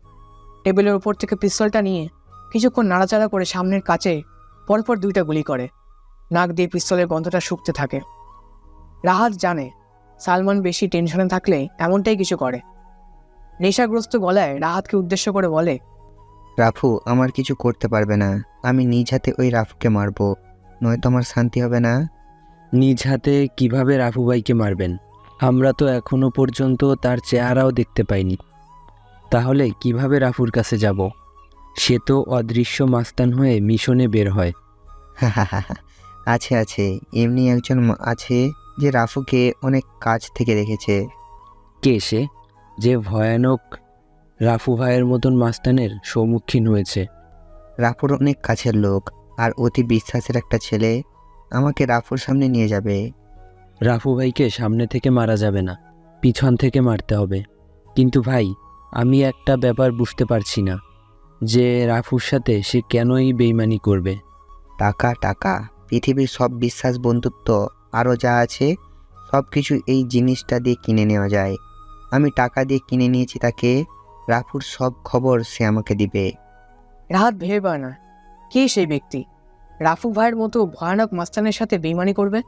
টেবিলের উপর থেকে পিস্তলটা নিয়ে কিছুক্ষণ নাড়াচাড়া করে সামনের কাছে পরপর 2টা গুলি করে। নাক দিয়ে পিস্তলের গন্ধটা শুকতে থাকে। রাহাত জানে সালমান বেশি টেনশনে থাকলে এমনটাই কিছু করে। নেশাগ্রস্ত গলায় রাহাতকে উদ্দেশ্য করে বলে,
রাফু আমার কিছু করতে পারবে না। আমি নিজ হাতে ওই রাফুকে মারবো, নয়তো আমার শান্তি হবে না।
নিজ হাতে কিভাবে রাফু ভাইকে মারবেন? আমরা তো এখনো পর্যন্ত তার চেহারাও দেখতে পাইনি। তাহলে কিভাবে রাফুর কাছে যাব? সে তো অদৃশ্য মাস্তান হয়ে মিশনে বের হয়।
আছে আছে, এমনি একজন আছে যে রাফুকে অনেক কাছ থেকে দেখেছে।
কে সে, যে ভয়ানক রাফু ভাইয়ের মতন মাস্তানের সম্মুখীন হয়েছে?
রাফুর অনেক কাছের লোক আর অতি বিশ্বাসের একটা ছেলে। আমাকে রাফুর সামনে নিয়ে যাবে।
রাফু ভাইকে সামনে থেকে মারা যাবে না, পিছন থেকে মারতে হবে। কিন্তু ভাই, আমি একটা ব্যাপার বুঝতে পারছি না, যে রাফুর সাথে সে কেনই বেইমানি করবে।
টাকা টাকা, পৃথিবীর সব বিশ্বাস, বন্ধুত্ব, আরও যা আছে সব কিছু এই জিনিসটা দিয়ে কিনে নেওয়া যায়। আমি টাকা দিয়ে কিনে নিয়েছি তাকে। রাফুর সব খবর সে আমাকে দিবে।
রাহাত ভেবে পায় না কে সেই ব্যক্তি রাফু ভাইয়ের মতো ভয়ানক মাস্তানের সাথে বেইমানি করবে।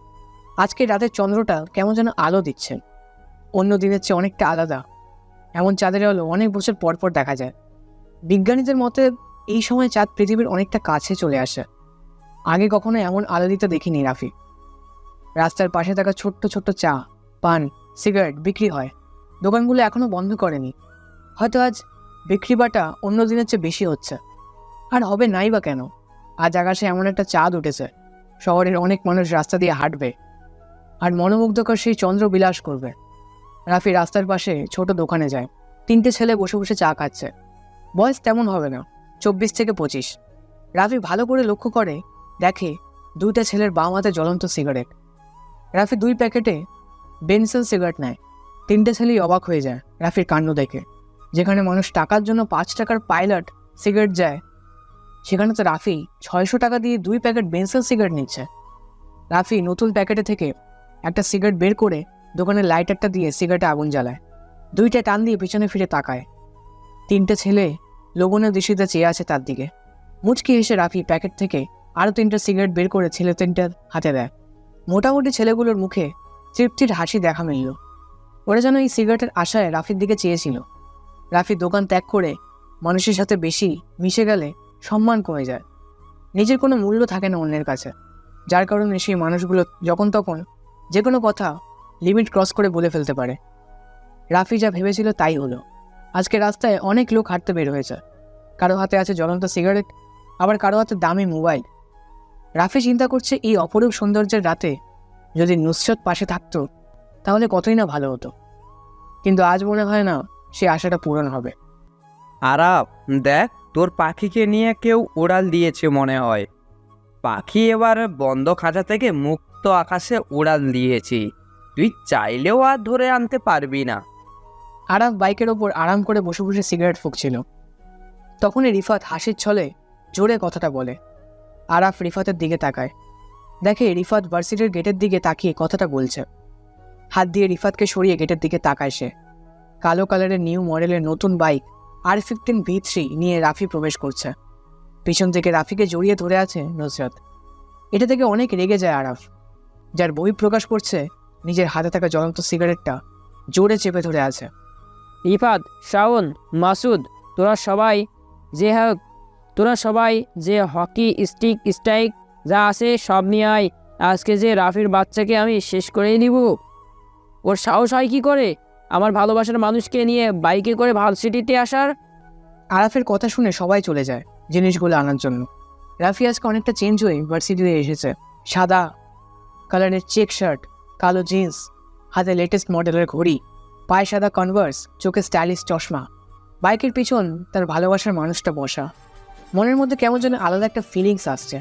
আজকে রাতের চন্দ্রটা কেমন যেন আলো দিচ্ছে, অন্য দিনের চেয়ে অনেকটা আলাদা। এমন চাঁদের আলো অনেক বছর পর পর দেখা যায়। বিজ্ঞানীদের মতে এই সময় চাঁদ পৃথিবীর অনেকটা কাছে চলে আসে। আগে কখনো এমন আলো দিতে দেখিনি রাফি। রাস্তার পাশে থাকা ছোট্ট ছোট্ট চা, পান, সিগারেট বিক্রি হয়। দোকানগুলো এখনও বন্ধ করেনি। হয়তো আজ বিক্রি বাটা অন্য দিনের চেয়ে বেশি হচ্ছে। আর হবে নাই বা কেন? আজ আকাশে এমন একটা চাঁদ উঠেছে, শহরের অনেক মানুষ রাস্তা দিয়ে হাঁটবে আর মনোমুগ্ধকর সেই চন্দ্র বিলাস করবে। রাফি রাস্তার পাশে ছোট দোকানে যায়। 3টে ছেলে বসে বসে চা খাচ্ছে। বয়স তেমন হবে না, 24 থেকে 25। রাফি ভালো করে লক্ষ্য করে, দেখে 2টা ছেলের বাম হাতে জ্বলন্ত সিগারেট। রাফি 2 প্যাকেটে বেনসেল সিগারেট নেয়। 3টে ছেলেই অবাক হয়ে যায় রাফির কাণ্ড দেখে। যেখানে মানুষ টাকার জন্য 5 টাকার পাইলট সিগারেট যায়, সেখানে তো রাফি 600 টাকা দিয়ে 2 প্যাকেট বেনসেল সিগারেট নিচ্ছে। রাফি নতুন প্যাকেটে থেকে একটা সিগারেট বের করে দোকানের লাইটারটা দিয়ে সিগারেটে আগুন জ্বালায়। 2টা টান দিয়ে পিছনে ফিরে তাকায়। 3টে ছেলে লোভনীয় দৃষ্টিতে চেয়ে আছে তার দিকে। মুচকি এসে রাফি প্যাকেট থেকে আরও 3টে সিগারেট বের করে ছেলে 3টার হাতে দেয়। মোটামুটি ছেলেগুলোর মুখে তৃপ্তির হাসি দেখা মিলল। ওরা যেন এই সিগারেটের আশায় রাফির দিকে চেয়েছিল। রাফি দোকান ত্যাগ করে মানুষের সাথে বেশি মিশে গেলে সম্মান কমে যায়। নিজের কোনো মূল্য থাকে না অন্যের কাছে, যার কারণে সেই মানুষগুলো যখন তখন যে কোনো কথা লিমিট ক্রস করে বলে ফেলতে পারে। রাফি যা ভেবেছিল তাই হলো। আজকে রাস্তায় অনেক লোক হাঁটতে বের হয়েছে। কারো হাতে আছে জ্বলন্ত সিগারেট, আবার কারো হাতে দামি মোবাইল। রাফি চিন্তা করছে, এই অপরূপ সৌন্দর্যের রাতে যদি নুসরাত পাশে থাকতো তাহলে কতই না ভালো হতো। কিন্তু আজ মনে হয় না সে আশাটা পূরণ হবে।
আরাপ, দেখ তোর পাখিকে নিয়ে কেউ উড়াল দিয়েছে মনে হয়। পাখি এবার বন্ধ খাঁচা থেকে মুক্ত আকাশে উড়াল দিয়েছি, তুই চাইলেও আর ধরে আনতে পারবি না।
আরাফ বাইকের ওপর আরাম করে বসে বসে সিগারেট ফুঁকছিল। তখনই রিফাত হাসির ছলে জোরে কথাটা বলে। আরাফ রিফাতের দিকে তাকায়, দেখে রিফাত ভার্সিটির গেটের দিকে তাকিয়ে কথাটা বলছে। হাত দিয়ে রিফাতকে সরিয়ে গেটের দিকে তাকায় সে। কালো কালারের নিউ মডেলের নতুন বাইক R15 V3 নিয়ে রাফি প্রবেশ করছে। পিছন থেকে রাফিকে জড়িয়ে ধরে আছে নুসরাত। এটা থেকে অনেক রেগে যায় আরাফ, যার বই প্রকাশ করছে নিজের হাতে থাকা জ্বলন্ত সিগারেটটা জোরে চেপে ধরে আছে।
রিফাত, শাওন, মাসুদ, তোরা সবাই যে হকি স্টিক স্ট্রাইক যা আছে সব নিয়ে আয়। আজকে যে রাফির বাচ্চাকে আমি শেষ করেই নিব। ওর সাহস হয় কি করে আমার ভালোবাসার মানুষকে নিয়ে বাইকে করে ভার্সিটিতে আসার?
আরাফের কথা শুনে সবাই চলে যায় জিনিসগুলো আনার জন্য। রাফি আজকে অনেকটা চেঞ্জ হয়ে ভার্সিটিতে এসেছে। সাদা কালারের চেক শার্ট, কালো জিন্স, হাতে লেটেস্ট মডেলের ঘড়ি, পায়ে সাদা কনভার্স, চোখে স্টাইলিশ চশমা। বাইকের পিছন তার ভালোবাসার মানুষটা বসা। মনের মধ্যে কেমন যেন আলাদা একটা ফিলিংস আসছে।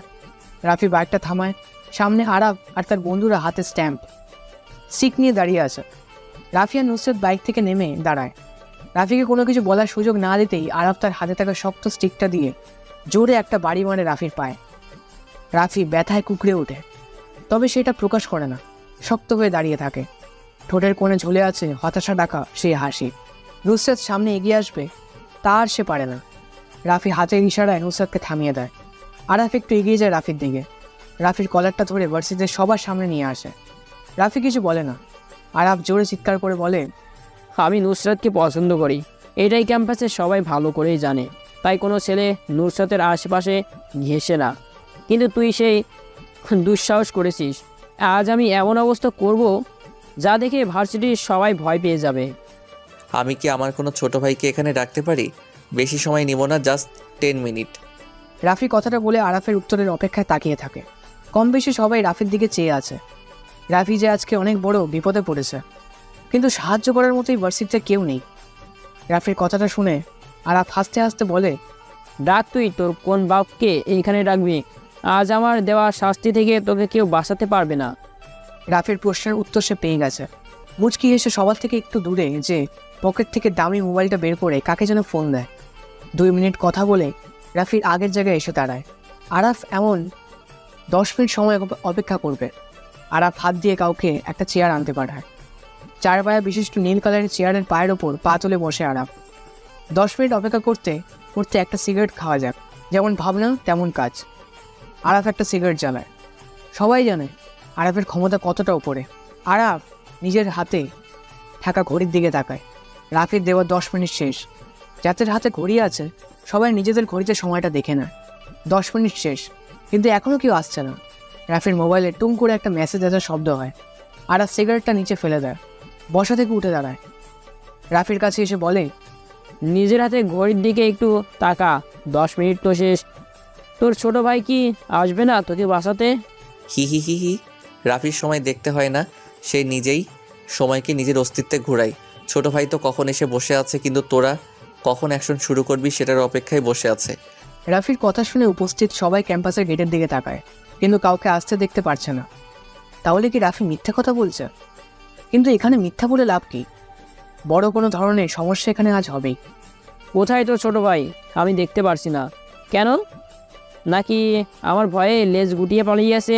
রাফি বাইকটা থামায়। সামনে আরাফ আর তার বন্ধুরা হাতে স্ট্যাম্প সিক নিয়ে দাঁড়িয়ে আছে। রাফি আর নুসরাত বাইক থেকে নেমে দাঁড়ায়। রাফিকে কোনো কিছু বলার সুযোগ না দিতেই আরাফ তার হাতে থাকা শক্ত স্টিকটা দিয়ে জোরে একটা বাড়ি মারে রাফির পায়ে। রাফি ব্যথায় কুকড়ে ওঠে, তবে সেটা প্রকাশ করে না, শক্ত হয়ে দাঁড়িয়ে থাকে। ঠোঁটের কোণে ঝুলে আছে হতাশা ডাকা সেই হাসি। নুসরাত সামনে এগিয়ে আসবে, তার সে পারে না। রাফি হাতের ইশারায় নুসরাতকে থামিয়ে দেয়। আরাফ একটু এগিয়ে যায় রাফির দিকে। রাফির কলারটা ধরে ভার্সিটির সবার সামনে নিয়ে আসে। রাফি কিছু বলে না। আরাফ জোরে চিৎকার করে বলে,
আমি নুসরাতকে পছন্দ করি, এটাই ক্যাম্পাসে সবাই ভালো করেই জানে। তাই কোনো ছেলে নুসরাতের আশেপাশে ঘেঁষে না। কিন্তু তুই সেই দুঃসাহস করেছিস। আজ আমি এমন অবস্থা করব যা দেখে ভার্সিটির সবাই ভয় পেয়ে যাবে।
আমি কি আমার কোনো ছোট ভাইকে এখানে রাখতে পারি? বেশি সময় নিব না, জাস্ট 10 মিনিট।
রাফি কথাটা বলে আরাফের উত্তরের অপেক্ষায় তাকিয়ে থাকে। কম বেশি সবাই রাফির দিকে চেয়ে আছে। রাফি যে আজকে অনেক বড় বিপদে পড়েছে, কিন্তু সাহায্য করার মতোই ভার্সিটিতে কেউ নেই। রাফির কথাটা শুনে আরাফ হাসতে হাসতে বলে,
ডাক তুই তোর কোন বাপকে এইখানে রাখবি? আজ আমার দেওয়া শাস্তি থেকে তোকে কেউ বাঁচাতে পারবে না।
রাফির প্রশ্নের উত্তর সে পেয়ে গেছে। মুচকি এসে সবার থেকে একটু দূরে যে পকেট থেকে দামি মোবাইলটা বের করে কাকে যেন ফোন দেয়। 2 মিনিট কথা বলে রাফির আগের জায়গায় এসে দাঁড়ায়। আরাফ এমন 10 মিনিট সময় অপেক্ষা করবে। আরাফ হাত দিয়ে কাউকে একটা চেয়ার আনতে পাঠায়। 4 পায়া বিশিষ্ট নীল কালারের চেয়ারের পায়ের ওপর পা তুলে বসে আরাফ। 10 মিনিট অপেক্ষা করতে করতে একটা সিগারেট খাওয়া যাক, যেমন ভাবনা তেমন কাজ। আরাফ একটা সিগারেট জ্বালায়। সবাই জানে আরাফের ক্ষমতা কতটা উপরে। আরাফ নিজের হাতে থাকা ঘড়ির দিকে তাকায়। রাফির দেওয়া 10 মিনিট শেষ। যাদের হাতে ঘড়ি আছে সবাই নিজেদের ঘড়িতে সময়টা দেখে নেয়। 10 মিনিট শেষ, কিন্তু এখনও কেউ আসছে না। রাফির মোবাইলে টুম করে একটা মেসেজ আসার শব্দ হয়। আরাফ সিগারেটটা নিচে ফেলে দেয়, বসা থেকে উঠে দাঁড়ায়। রাফির কাছে এসে বলে,
নিজের হাতে ঘড়ির দিকে একটু তাকা, 10 মিনিট তো শেষ। তোর ছোট ভাই কি আসবে না তোকে বাঁচাতে?
হি হি হি হি। রাফির সময় দেখতে হয় না, সে নিজেই সময়কে নিজের অস্তিত্বে ঘোরায়। ছোট ভাই তো কখন এসে বসে আছে, কিন্তু তোরা কখন অ্যাকশন শুরু করবি সেটার অপেক্ষায় বসে আছে।
রাফির কথা শুনে উপস্থিত সবাই ক্যাম্পাসের গেটের দিকে তাকায়, কিন্তু কাউকে আসতে দেখতে পারছে না। তাহলে কি রাফি মিথ্যা কথা বলছে? কিন্তু এখানে মিথ্যা বলে লাভ কি? বড় কোনো ধরনের সমস্যা এখানে আজ হবেই।
কোথায় তোর ছোট ভাই? আমি দেখতে পারছি না। কেন? নাকি আমার ভয়ে লেজ গুটিয়ে পালিয়ে আছে?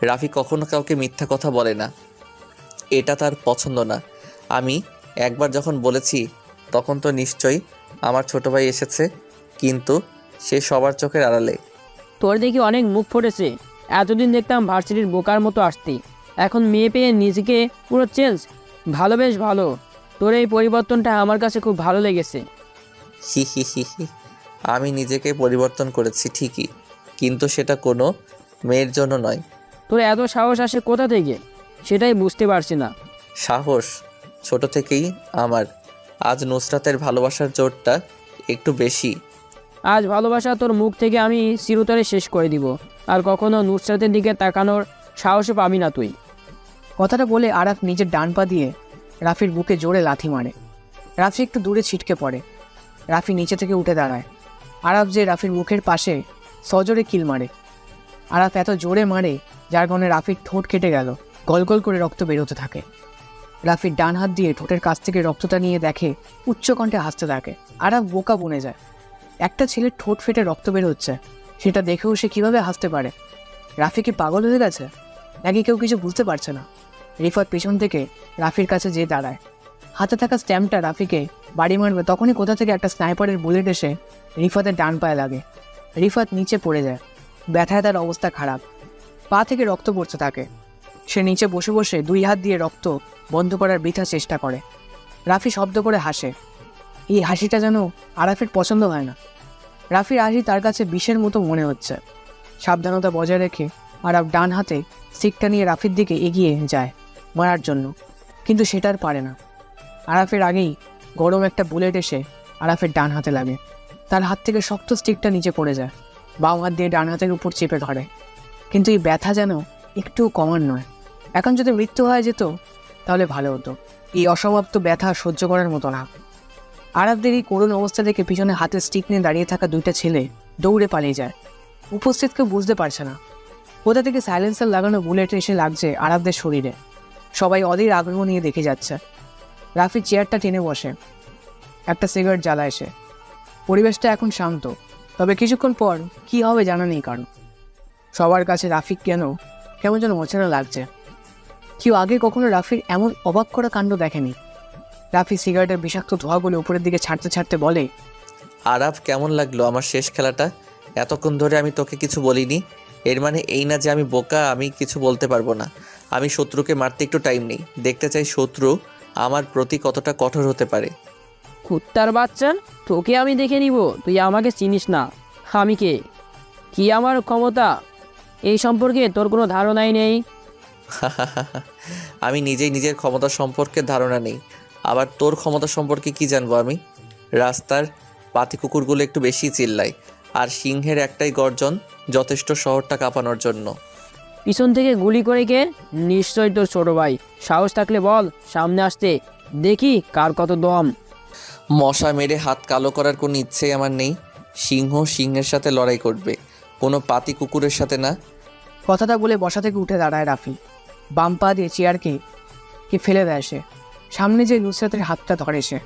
রাফি কখনো কাউকে মিথ্যা কথা বলে না, এটা তার পছন্দ না। আমি একবার যখন বলেছি তখন তো নিশ্চয়ই আমার ছোট ভাই এসেছে, কিন্তু সে সবার চোখের আড়ালে।
তোর দেখি অনেক মুখ ফুটেছে। এতদিন দেখতাম ভার্সিটির বোকার মতো আসতি, এখন মেয়ে পেয়ে নিজেকে পুরো চেঞ্জ। ভালো, বেশ ভালো। তোর এই পরিবর্তনটা আমার কাছে খুব ভালো লেগেছে।
হি হি হি হি। আমি নিজেকে পরিবর্তন করেছি ঠিকই, কিন্তু সেটা কোনো মেয়ের জন্য নয়।
তোর এত সাহস আসে কোথা থেকে সেটাই বুঝতে পারছি না।
সাহস ছোট থেকেই আমার। আজ নুসরাতের ভালোবাসার জোরটা একটু বেশি।
আজ ভালোবাসা তোর মুখ থেকে আমি চিরতরে শেষ করে দিব। আর কখনো নুসরাতের দিকে তাকানোর সাহসও পাবি না তুই।
কথাটা বলে আরাফ নিজের ডান পা দিয়ে রাফির বুকে জোরে লাথি মারে। রাফি একটু দূরে ছিটকে পড়ে। রাফি নিচে থেকে উঠে দাঁড়ায়। আরাফ যে রাফির মুখের পাশে সজোরে কিল মারে। আরাফ এত জোরে মারে যার কারণে রাফির ঠোঁট কেটে গেল, গলগল করে রক্ত বেরোতে থাকে। রাফির ডান হাত দিয়ে ঠোঁটের কাছ থেকে রক্তটা নিয়ে দেখে, উচ্চকণ্ঠে হাসতে থাকে। আরাফ বোকা বনে যায়। একটা ছেলের ঠোঁট ফেটে রক্ত বেরোচ্ছে, সেটা দেখেও সে কীভাবে হাসতে পারে? রাফি কি পাগল হয়ে গেছে নাকি কেউ কিছু বুঝতে পারছে না? রিফাত পিছন থেকে রাফির কাছে যেয়ে দাঁড়ায়। হাতে থাকা স্ট্যাম্পটা রাফিকে বাড়ি মারবে, তখনই কোথা থেকে একটা স্নাইপারের বুলেট এসে রিফাতের ডান পায়ে লাগে। রিফাত নিচে পড়ে যায়। ব্যথায় তার অবস্থা খারাপ, পা থেকে রক্ত পড়তে থাকে। সে নিচে বসে বসে 2 হাত দিয়ে রক্ত বন্ধ করার বৃথা চেষ্টা করে। রাফি শব্দ করে হাসে। এই হাসিটা যেন আরাফের পছন্দ হয় না। রাফির হাসি তার কাছে বিষের মতো মনে হচ্ছে। সাবধানতা বজায় রেখে আরাফ ডান হাতে স্টিকটা নিয়ে রাফির দিকে এগিয়ে যায় মারার জন্য, কিন্তু সেটা আর পারে না। আরাফের আগেই গরম একটা বুলেট এসে আরাফের ডান হাতে লাগে। তার হাত থেকে শক্ত স্টিকটা নিচে পড়ে যায়। বাম হাত দিয়ে ডান হাতের উপর চেপে ধরে, কিন্তু এই ব্যথা যেন একটুও কমার নয়। এখন যদি মৃত্যু হয়ে যেত তাহলে ভালো হতো। এই অসমাপ্ত ব্যথা সহ্য করার মতো না। আরাফদের এই করুণ অবস্থা দেখে পিছনে হাতে স্টিক নিয়ে দাঁড়িয়ে থাকা 2টা ছেলে দৌড়ে পালিয়ে যায়। উপস্থিত কেউ বুঝতে পারছে না কোথা থেকে সাইলেন্সার লাগানো বুলেট এসে লাগছে আরাফদের শরীরে। সবাই অধীর আগ্রহ নিয়ে দেখে যাচ্ছে। রাফি চেয়ারটা টেনে বসে, একটা সিগারেট জ্বালা এসে। পরিবেশটা এখন শান্ত, তবে কিছুক্ষণ পর কি হবে জানা নেই কারণ। সবার কাছে রাফি কেমন যেন অচেনা লাগছে। কেউ আগে কখনো রাফির এমন অবাক করা কাণ্ড দেখেনি। রাফি সিগারেটের বিষাক্ত ধোঁয়াগুলো উপরের দিকে ছাড়তে ছাড়তে বলে,
আরাফ, কেমন লাগলো আমার শেষ খেলাটা? এতক্ষণ ধরে আমি তোকে কিছু বলিনি, এর মানে এই না যে আমি বোকা, আমি কিছু বলতে পারবো না। আমি শত্রুকে মারতে একটু টাইম নেই, দেখতে চাই শত্রু আমার প্রতি কতটা কঠোর হতে পারে।
কুত্তার বাচ্চা, তোকে আমি দেখে নিব, তুই আমাকে চিনিস না। আমি কে, কি আমার ক্ষমতা, এই সম্পর্কে তোর কোনো ধারণাই নেই।
আমি নিজেই নিজের ক্ষমতা সম্পর্কে ধারণা নেই, আবার তোর ক্ষমতা সম্পর্কে কি জানবো আমি? রাস্তার পাতি কুকুরগুলো একটু বেশি চিল্লায়, আর সিংহের একটাই গর্জন যথেষ্ট শহরটা কাঁপানোর জন্য।
পিছন থেকে গুলি করে কে? নিশ্চয় তোর ছোট ভাই। সাহস থাকলে বল সামনে আসতে, দেখি কার কত দম।
মশা মেরে হাত কালো করার কোনো ইচ্ছেই আমার নেই। সিংহ সিংহের সাথে লড়াই করবে, কোনো পাতি কুকুরের সাথে না।
কথাটা বলে বসা থেকে উঠে দাঁড়ায় রাফি। বাম পা দিয়ে চেয়ারকে ফেলে দেয় সে। সামনে যে নুসরাতের হাতটা ধরে সে।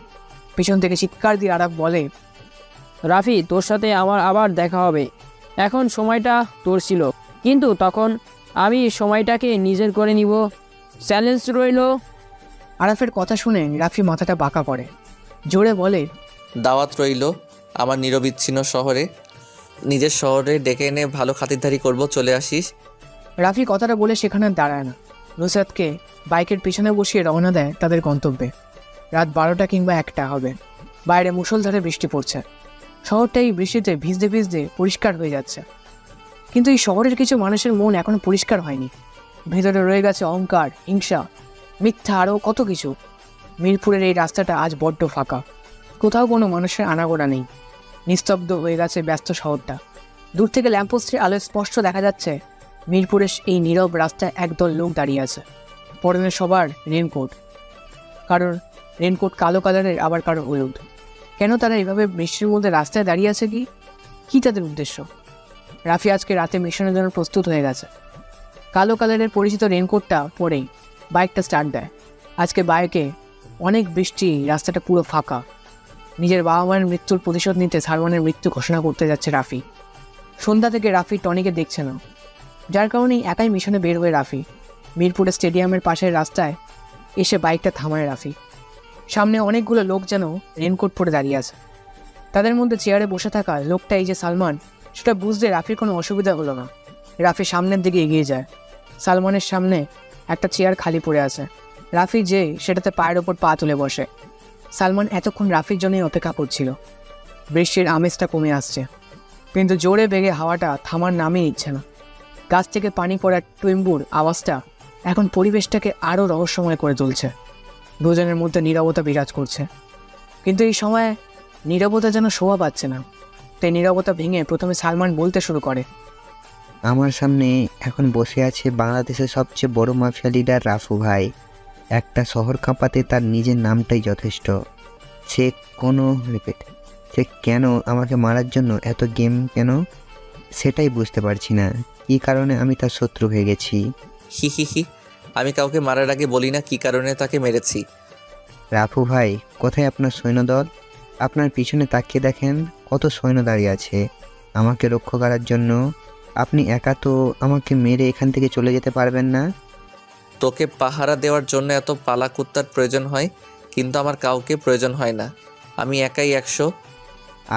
পিছন থেকে চিৎকার দিয়ে আরাফ বলে,
রাফি, তোর সাথে আমার আবার দেখা হবে। এখন সময়টা তোর ছিল, কিন্তু তখন আমি সময়টাকে নিজের করে নিব। চ্যালেঞ্জ রইল।
আরাফের কথা শুনে রাফি মাথাটা বাঁকা করে, জোরে বলে,
দাওয়াত রইল আমার নিরবিচ্ছিন্ন শহরে, নিজের শহরে ডেকে এনে ভালো খাতিরদারি করব, চলে আসিস।
রাফি কথাটা বলে সেখানে দাঁড়ায় না। নুসরাতকে বাইকের পিছনে বসিয়ে রওনা দেয় তাদের গন্তব্যে। রাত 12টা কিংবা 1টা হবে। বাইরে মুষলধারে বৃষ্টি পড়ছে। শহরটা এই বৃষ্টিতে ভিজতে ভিজতে পরিষ্কার হয়ে যাচ্ছে। কিন্তু এই শহরের কিছু মানুষের মন এখনো পরিষ্কার হয়নি। ভেতরে রয়ে গেছে অহংকার, হিংসা, মিথ্যা, আরও কত কিছু। মিরপুরের এই রাস্তাটা আজ বড্ড ফাঁকা। কোথাও কোনো মানুষের আনাগোনা নেই। নিস্তব্ধ হয়ে গেছে ব্যস্ত শহরটা। দূর থেকে ল্যাম্পপোস্টের আলোয় স্পষ্ট দেখা যাচ্ছে মিরপুরের এই নীরব রাস্তায় একদল লোক দাঁড়িয়ে আছে। পরনে সবার রেনকোট, কারোর রেনকোট কালো কালারের, আবার কারোর হলুদ। কেন তারা এভাবে বৃষ্টির মধ্যে রাস্তায় দাঁড়িয়ে আছে? কি তাদের উদ্দেশ্য? রাফি আজকে রাতে মিশনের জন্য প্রস্তুত হয়ে গেছে। কালো কালারের পরিচিত রেনকোটটা পরেই বাইকটা স্টার্ট দেয়। আজকে বাইকে অনেক বৃষ্টি, রাস্তাটা পুরো ফাঁকা। নিজের বাবা মায়ের মৃত্যুর প্রতিশোধ নিতে সালমানের মৃত্যু ঘোষণা করতে যাচ্ছে রাফি। সন্ধ্যা থেকে রাফি টনিকে দেখছে না, যার কারণেই একাই মিশনে বের হয়ে রাফি মিরপুরের স্টেডিয়ামের পাশের রাস্তায় এসে বাইকটা থামায় রাফি। সামনে অনেকগুলো লোক যেন রেনকোট পরে দাঁড়িয়ে আছে। তাদের মধ্যে চেয়ারে বসে থাকা লোকটা এই যে সালমান, সেটা বুঝতে রাফির কোনো অসুবিধা হলো না। রাফি সামনের দিকে এগিয়ে যায়। সালমানের সামনে একটা চেয়ার খালি পড়ে আছে। রাফি যে সেটাতে পায়ের ওপর পা তুলে বসে। সালমান এতক্ষণ রাফির জন্যই অপেক্ষা করছিল। বৃষ্টির আমেজটা কমে আসছে, কিন্তু জোরে বেগে হাওয়াটা থামার নামই নিচ্ছে না। গাছ থেকে পানি পড়ার টুইম্বুর আওয়াজটা এখন পরিবেশটাকে আরও রহস্যময় করে তুলছে। দুজনের মধ্যে নীরবতা বিরাজ করছে, কিন্তু এই সময় নীরবতা যেন শোভা পাচ্ছে না। তাই নীরবতা ভেঙে প্রথমে সালমান বলতে শুরু করে,
আমার সামনে এখন বসে আছে বাংলাদেশের সবচেয়ে বড় মাফিয়া লিডার রাফু ভাই। একটা শহর কাঁপাতে তার নিজের নামটাই যথেষ্ট। সে সে কেন আমাকে মারার জন্য এত গেম কেন, সেটাই বুঝতে পারছি না। কী কারণে আমি তার শত্রু হয়ে গেছি।
হি হি হি, আমি কাউকে মারার আগে বলি না কী কারণে তাকে মেরেছি।
রাফু ভাই, কোথায় আপনার সৈন্যদল? আপনার পিছনে তাকিয়ে দেখেন কত সৈন্য দাঁড়িয়ে আছে আমাকে রক্ষা করার জন্য। আপনি একা তো আমাকে মেরে এখান থেকে চলে যেতে পারবেন না।
তোকে পাহারা দেওয়ার জন্য এত পালা কুত্তার প্রয়োজন হয়, কিন্তু আমার কাউকে প্রয়োজন হয় না। আমি একাই 100।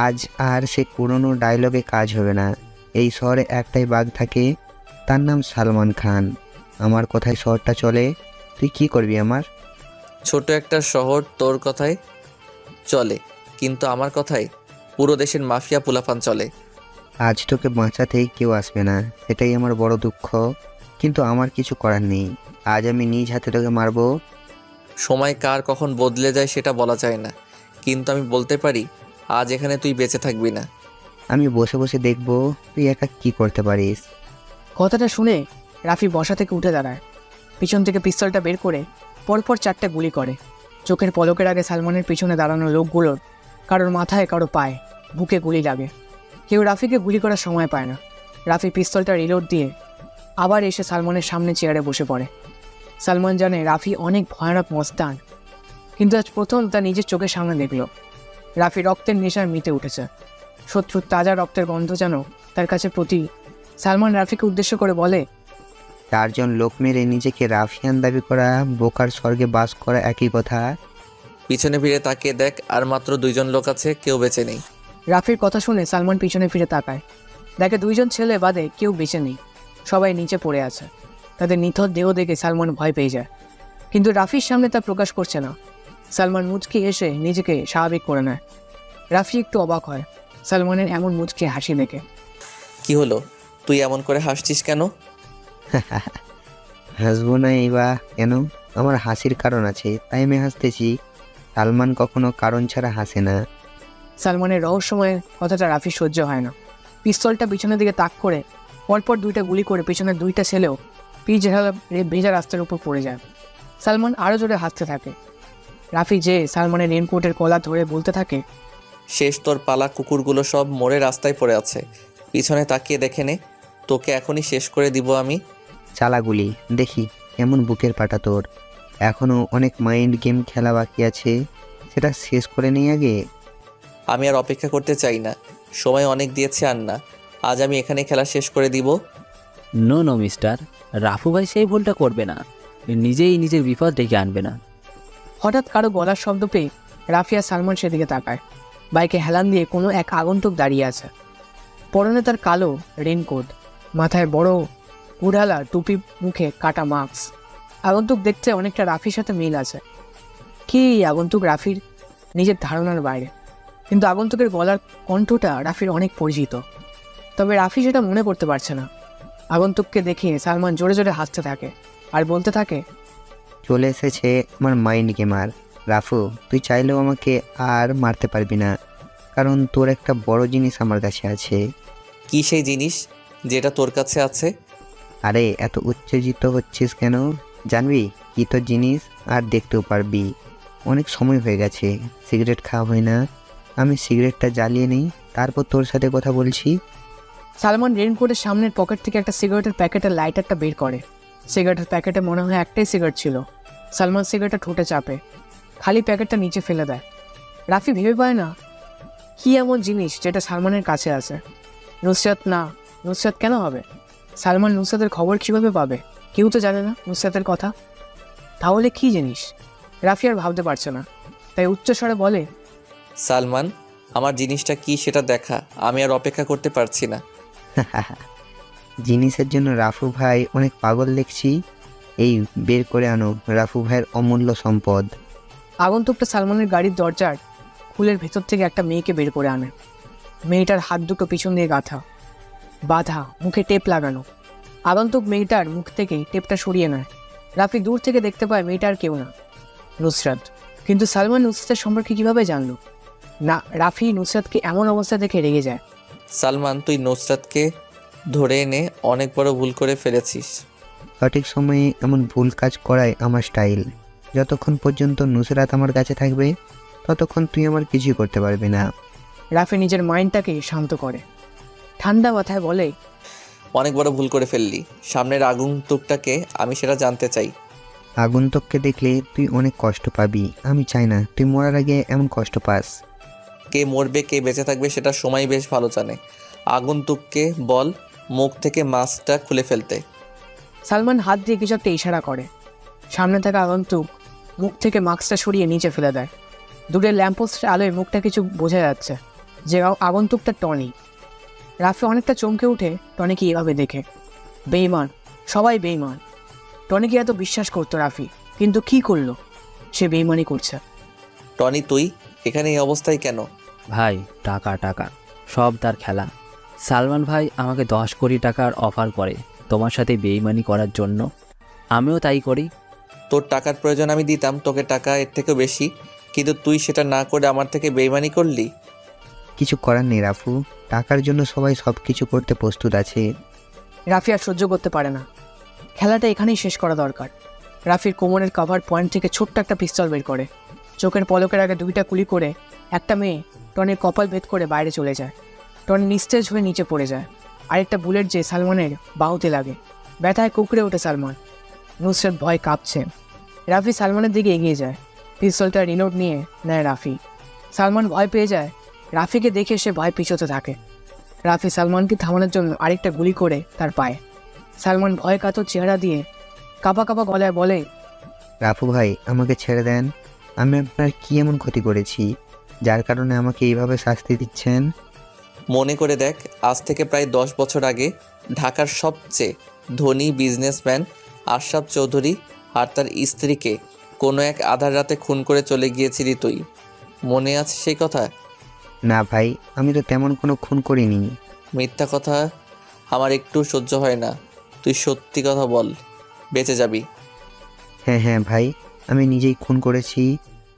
আজ আর সে পুরনো ডায়লগে কাজ হবে না। এই শহরে একটাই বাঘ থাকে, তার নাম সালমান খান। আমার কথায় শহরটা চলে, তুই কি করবি আমার?
ছোট একটা শহর তোর কথায় চলে, কিন্তু আমার কথায় পুরো দেশের মাফিয়া পুলাপান চলে।
আজ তোকে বাঁচাতেই কেউ আসবে না, সেটাই আমার বড় দুঃখ। কিন্তু আমার কিছু করার নেই। আজ আমি নিজ হাতে তোকে মারবো।
সময় কার কখন বদলে যায় সেটা বলা যায় না, কিন্তু আমি বলতে পারি আজ এখানে তুই বেঁচে থাকবি না।
আমি বসে বসে দেখবো তুই একা কি করতে পারিস।
কথাটা শুনে রাফি বসা থেকে উঠে দাঁড়ায়, পিছন থেকে পিস্তলটা বের করে পরপর 4টে গুলি করে। চোখের পলকের আগে সালমানের পিছনে দাঁড়ানো লোকগুলোর কারোর মাথায়, কারো পায়ে, বুকে গুলি লাগে। কেউ রাফিকে গুলি করার সময় পায় না। রাফি পিস্তলটা রিলোড দিয়ে আবার এসে সালমানের সামনে চেয়ারে বসে পড়ে। সালমান জানে রাফি অনেক ভয়ানক মস্তান, কিন্তু আজ প্রথম তার নিজের চোখের সামনে দেখল রাফি রক্তের নেশায় মিতে উঠেছে। শত্রুর তাজা রক্তের গন্ধ যেন তার কাছে প্রতি। সালমান রাফিকে উদ্দেশ্য করে বলে,
4 জন লোক মেরে নিজেকে রাফিয়ান দাবি করা, বোকার স্বর্গে বাস করা একই কথা।
পিছনে ফিরে তাকিয়ে দেখ, আর মাত্র 2 জন লোক আছে, কেউ বেঁচে নেই।
রাফির কথা শুনে সালমান পিছনে ফিরে তাকায়, দেখে 2 জন ছেলে বাদে কেউ বেঁচে নেই। সবাই নিচে পড়ে আছে। তাদের নিথর দেহ দেখে সালমান ভয় পেয়ে যায়, কিন্তু রাফির সামনে তা প্রকাশ করছে না। সালমান মুচকি এসে নিজেকে স্বাভাবিক করে নেয়। রাফি একটু অবাক হয় সালমানের এমন মুচকি হাসি দেখে।
কি হলো, তুই এমন করে হাসছিস কেন?
হাসবো না বা কেন? আমার হাসির কারণ আছে, তাই আমি হাসতেছি। সালমান কখনো কারণ ছাড়া হাসে না।
সালমানের রহস্যময় কথাটা রাফি সহ্য হয় না। পিস্তলটা পিছনের দিকে তাক করে পরপর 2টা গুলি করে পিছনের 2টা ছেলেও ভেজা রাস্তার উপর পড়ে যায়। সালমান আরও জোরে হাসতে থাকে। রাফি যে সালমানের রেনকোটের কলা ধরে বলতে থাকে,
শেষ তোর পালা কুকুরগুলো সব মরে রাস্তায় পড়ে আছে, পিছনে তাকিয়ে দেখে নে, তোকে এখনই শেষ করে দিব আমি।
চালাগুলি দেখি কেমন বুকের পাটা তোর। এখনো অনেক মাইন্ড গেম খেলা বাকি আছে, সেটা শেষ করে নেই আগে।
আমি আর অপেক্ষা করতে চাই না, সময় অনেক দিয়েছে। আর না, আজ আমি এখানে খেলা শেষ করে দিব।
নো নো মিস্টার, রাফু ভাই সেই ভুলটা করবে না, নিজেই নিজের বিপদ ডেকে আনবে না।
হঠাৎ কারো গলার শব্দ পেয়ে রাফি আর সালমান সেদিকে তাকায়। বাইকে হেলান দিয়ে কোনো এক আগন্তুক দাঁড়িয়ে আছে। পরনে তার কালো রেনকোট, মাথায় বড় উড়ালা টুপি, মুখে কাটা মাস্ক। আগন্তুক দেখতে অনেকটা রাফির সাথে মিল আছে। কি আগন্তুক রাফির নিজের ধারণার বাইরে, কিন্তু আগন্তুকের গলার কণ্ঠটা রাফির অনেক পরিচিত। তবে রাফি সেটা মনে করতে পারছে না। আগন্তুককে দেখে সালমান জোরে জোরে হাসতে থাকে আর বলতে থাকে,
চলে এসেছে আমার মাইন্ড গেমার। রাফু, তুই চাইলেও আমাকে আর মারতে পারবি না, কারণ তোর একটা বড় জিনিস আমার কাছে আছে।
কি সেই জিনিস যেটা তোর কাছে আছে?
আরে এত উত্তেজিত হচ্ছিস কেন? জানবি কি তোর জিনিস, আর দেখতেও পারবি। অনেক সময় হয়ে গেছে সিগারেট খাওয়া হয় না। আমি সিগারেটটা জ্বালিয়ে নিই, তারপর তোর সাথে কথা বলছি।
সালমান রেনকোটের সামনের পকেট থেকে একটা সিগারেটের প্যাকেটের লাইটারটা বের করে। সিগারেটের প্যাকেটে মনে হয় একটাই সিগারেট ছিল। সালমান সিগারেটটা ঠোঁটে চাপে, খালি প্যাকেটটা নিচে ফেলে দেয়। রাফি ভেবে পায় না কি এমন জিনিস যেটা সালমানের কাছে আছে। নুসরাত না, নুসরাত কেন হবে? সালমান নুসরাতের খবর কীভাবে পাবে? কেউ তো জানে না নুসরাতের কথা। তাহলে কি জিনিস? রাফি আর ভাবতে পারছে না, তাই উচ্চস্বরে বলে,
সালমান, আমার জিনিসটা কি সেটা দেখা, আমি আর অপেক্ষা করতে পারছি না।
জিনিসের জন্য রাফু ভাই অনেক পাগল দেখছি। এই বের করে আনো রাফু ভাইয়ের অমূল্য সম্পদ।
আগন্তুকটা সালমানের গাড়ির দরজার ফুলের ভেতর থেকে একটা মেয়েকে বের করে আনে। মেয়েটার হাত দুটো পিছন দিয়ে গাঁথা, বাঁধা, মুখে টেপ লাগানো। আগন্তুক মেয়েটার মুখ থেকে টেপটা সরিয়ে নেয়। রাফি দূর থেকে দেখতে পায় মেয়েটার কেউ না, নুসরাত। কিন্তু সালমান নুসরাতের সম্পর্কে কীভাবে জানলো? না, রাফি নুসরাতকে এমন অবস্থা দেখে রেগে যায়।
সালমান, তুই নুসরাতকে ধরে এনে অনেক বড় ভুল করে ফেলেছিস।
সঠিক সময়ে এমন ভুল কাজ করাই আমার স্টাইল। যতক্ষণ পর্যন্ত নুসরাত আমার কাছে থাকবে ততক্ষণ তুই আমার কিছুই করতে পারবি না।
রাফি নিজের মাইন্ডটাকে শান্ত করে ঠান্ডা মাথায় বলে,
অনেক বড় ভুল করে ফেললি। সামনের আগন্তুকটাকে আমি সেটা জানতে চাই।
আগন্তুককে দেখলে তুই অনেক কষ্ট পাবি। আমি চাই না তুই মরার আগে এমন কষ্ট পাস।
কে মরবে কে বেঁচে থাকবে সেটা সময় বেশ ভালো জানে। আগন্তুককে বল মুখ থেকে মাস্কটা খুলে ফেলতে।
সালমান হাত দিয়ে কিছু একটা ইশারা করে। সামনে থাকা আগন্তুক মুখ থেকে মাস্কটা সরিয়ে নিচে ফেলে দেয়। দূরের ল্যাম্পপোস্টের আলোয় মুখটা কিছু বোঝা যাচ্ছে যে আগন্তুকটা টনি। রাফি অনেকটা চমকে উঠে টনিকে এভাবে দেখে। বেঈমান, সবাই বেঈমান। টনিকে এত বিশ্বাস করতো রাফি, কিন্তু কি করলো? সে বেঈমানি করছে।
টনি তুই এখানে এই অবস্থায় কেন?
ভাই টাকা টাকা সব তার খেলা। সালমান ভাই আমাকে 10 কোটি টাকার অফার করে তোমার সাথে বেইমানি করার জন্য, আমিও তাই করি।
তোর টাকার প্রয়োজন আমি দিতাম তোকে টাকা এর থেকেও বেশি, কিন্তু তুই সেটা না করে আমার থেকে বেইমানি করলি।
কিছু করার নেই রাফু, টাকার জন্য সবাই সব কিছু করতে প্রস্তুত আছে।
রাফি আর সহ্য করতে পারে না। খেলাটা এখানেই শেষ করা দরকার। রাফির কোমরের কভার পয়েন্ট থেকে ছোট্ট একটা পিস্তল বের করে চোখের পলকের আগে 2টা গুলি করে একটা মেয়ে টনির কপাল ভেদ করে বাইরে চলে যায়। টনি নিস্তেজ হয়ে নিচে পড়ে যায়। আরেকটা বুলেট যে সালমানের বাহুতে লাগে। ব্যথায় কুকড়ে ওঠে সালমান। নুসরাত ভয় কাঁপছে। রাফি সালমানের দিকে এগিয়ে যায়। পিস্তলটা রিলোড নিয়ে নেয় রাফি। সালমান ভয় পেয়ে যায়। রাফিকে দেখে সে ভয় পিছোতে থাকে। রাফি সালমানকে থামানোর জন্য আরেকটা গুলি করে তার পায়ে। সালমান ভয় কাতর চেহারা দিয়ে কাঁপা কাঁপা গলায় বলে,
রাফু ভাই আমাকে ছেড়ে দেন। আমি আপনার কি এমন ক্ষতি করেছি যার কারণে আমাকে এইভাবে শাস্তি দিচ্ছেন?
মনে করে দেখ, আজ থেকে প্রায় 10 বছর আগে ঢাকার সবচেয়ে ধনী বিজনেসম্যান আশরাফ চৌধুরী আর তার স্ত্রীকে কোনো এক আধার রাতে খুন করে চলে গিয়েছিলি তুই। মনে আছে সেই কথা?
না ভাই, আমি তো তেমন কোনো খুন করিনি।
মিথ্যা কথা আমার একটু সহ্য হয় না। তুই সত্যি কথা বল, বেঁচে যাবি।
হ্যাঁ হ্যাঁ ভাই, আমি নিজেই খুন করেছি।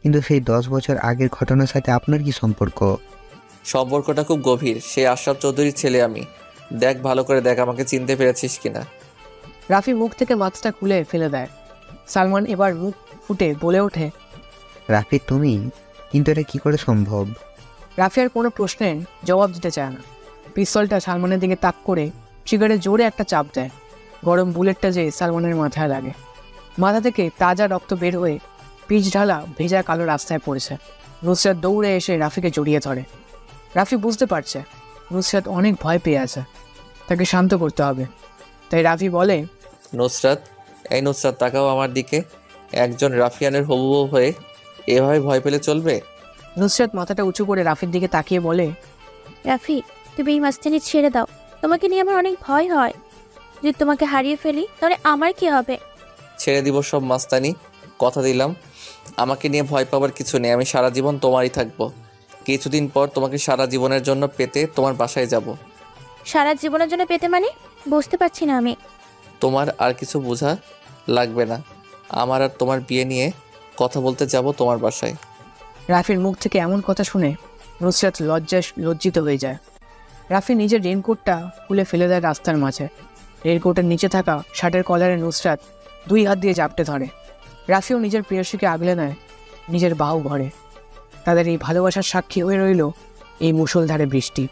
কিন্তু সেই 10 বছর আগের ঘটনার সাথে আপনার কি সম্পর্ক?
সম্পর্কটা খুব গভীর। সে আশরাফ চৌধুরীর ছেলে আমি। দেখ, ভালো করে দেখ আমাকে চিনতে পেরেছিস কিনা।
রাফি মুখ থেকে মাস্কটা খুলে ফেলে দেয়। সালমান এবার মুখ ফুটে বলে ওঠে,
রাফি তুমি? কিন্তু এটা কি করে সম্ভব?
রাফি আর কোনো প্রশ্নের জবাব দিতে চায় না। পিস্তলটা সালমানের দিকে তাক করে ট্রিগারে জোরে একটা চাপ দেয়। গরম বুলেটটা যে সালমানের মাথায় লাগে। মাথা থেকে তাজা রক্ত বের হয়ে পিচ ঢালা ভেজা কালো রাস্তায় পড়েছে। নুসরাত দৌড়ে এসে রাফিকে জড়িয়ে ধরে। রাফি বুঝতে পারছে নুসরাত অনেক ভয় পেয়ে আছে, তাকে শান্ত করতে হবে। তাই রাফি বলে,
নুসরাত, এই নুসরাত তাকাও আমার দিকে। একজন রাফিয়ানের হবু বউ হয়ে এভাবে ভয় পেলে চলবে?
নুসরাত মাথাটা উঁচু করে রাফির দিকে তাকিয়ে বলে,
রাফি, তুমি এই মাস্তানি ছেড়ে দাও। তোমাকে নিয়ে আমার অনেক ভয় হয়। যদি তোমাকে হারিয়ে ফেলি তাহলে আমার কি হবে?
ছেড়ে দিব সব মাস্তানি, কথা দিলাম। আমাকে নিয়ে ভয় পাওয়ার কিছু নেই। আমি সারা জীবন তোমারই থাকবো। কিছুদিন পর তোমাকে সারা জীবনের জন্য পেতে তোমার বাসায় যাব।
সারা জীবনের জন্য পেতে মানে? বুঝতে পারছি না আমি।
তোমার আর কিছু বোঝা লাগবে না। আমার আর তোমার বিয়ে নিয়ে কথা বলতে যাব তোমার বাসায়।
রাফির মুখ থেকে এমন কথা শুনে নুসরাত লজ্জিত হয়ে যায়। রাফি নিজের রেনকোটটা খুলে ফেলে দেয় রাস্তার মাঝে। রেনকোটের নিচে থাকা শার্টের কলারে নুসরাত 2 হাত দিয়ে জাপটে ধরে। রাফিও নিজের প্রেয়সীকে আগলে নেয় নিজের বাহু ঘরে। তাদের এই ভালোবাসার সাক্ষী হয়ে রইল এই মুষলধারে বৃষ্টি।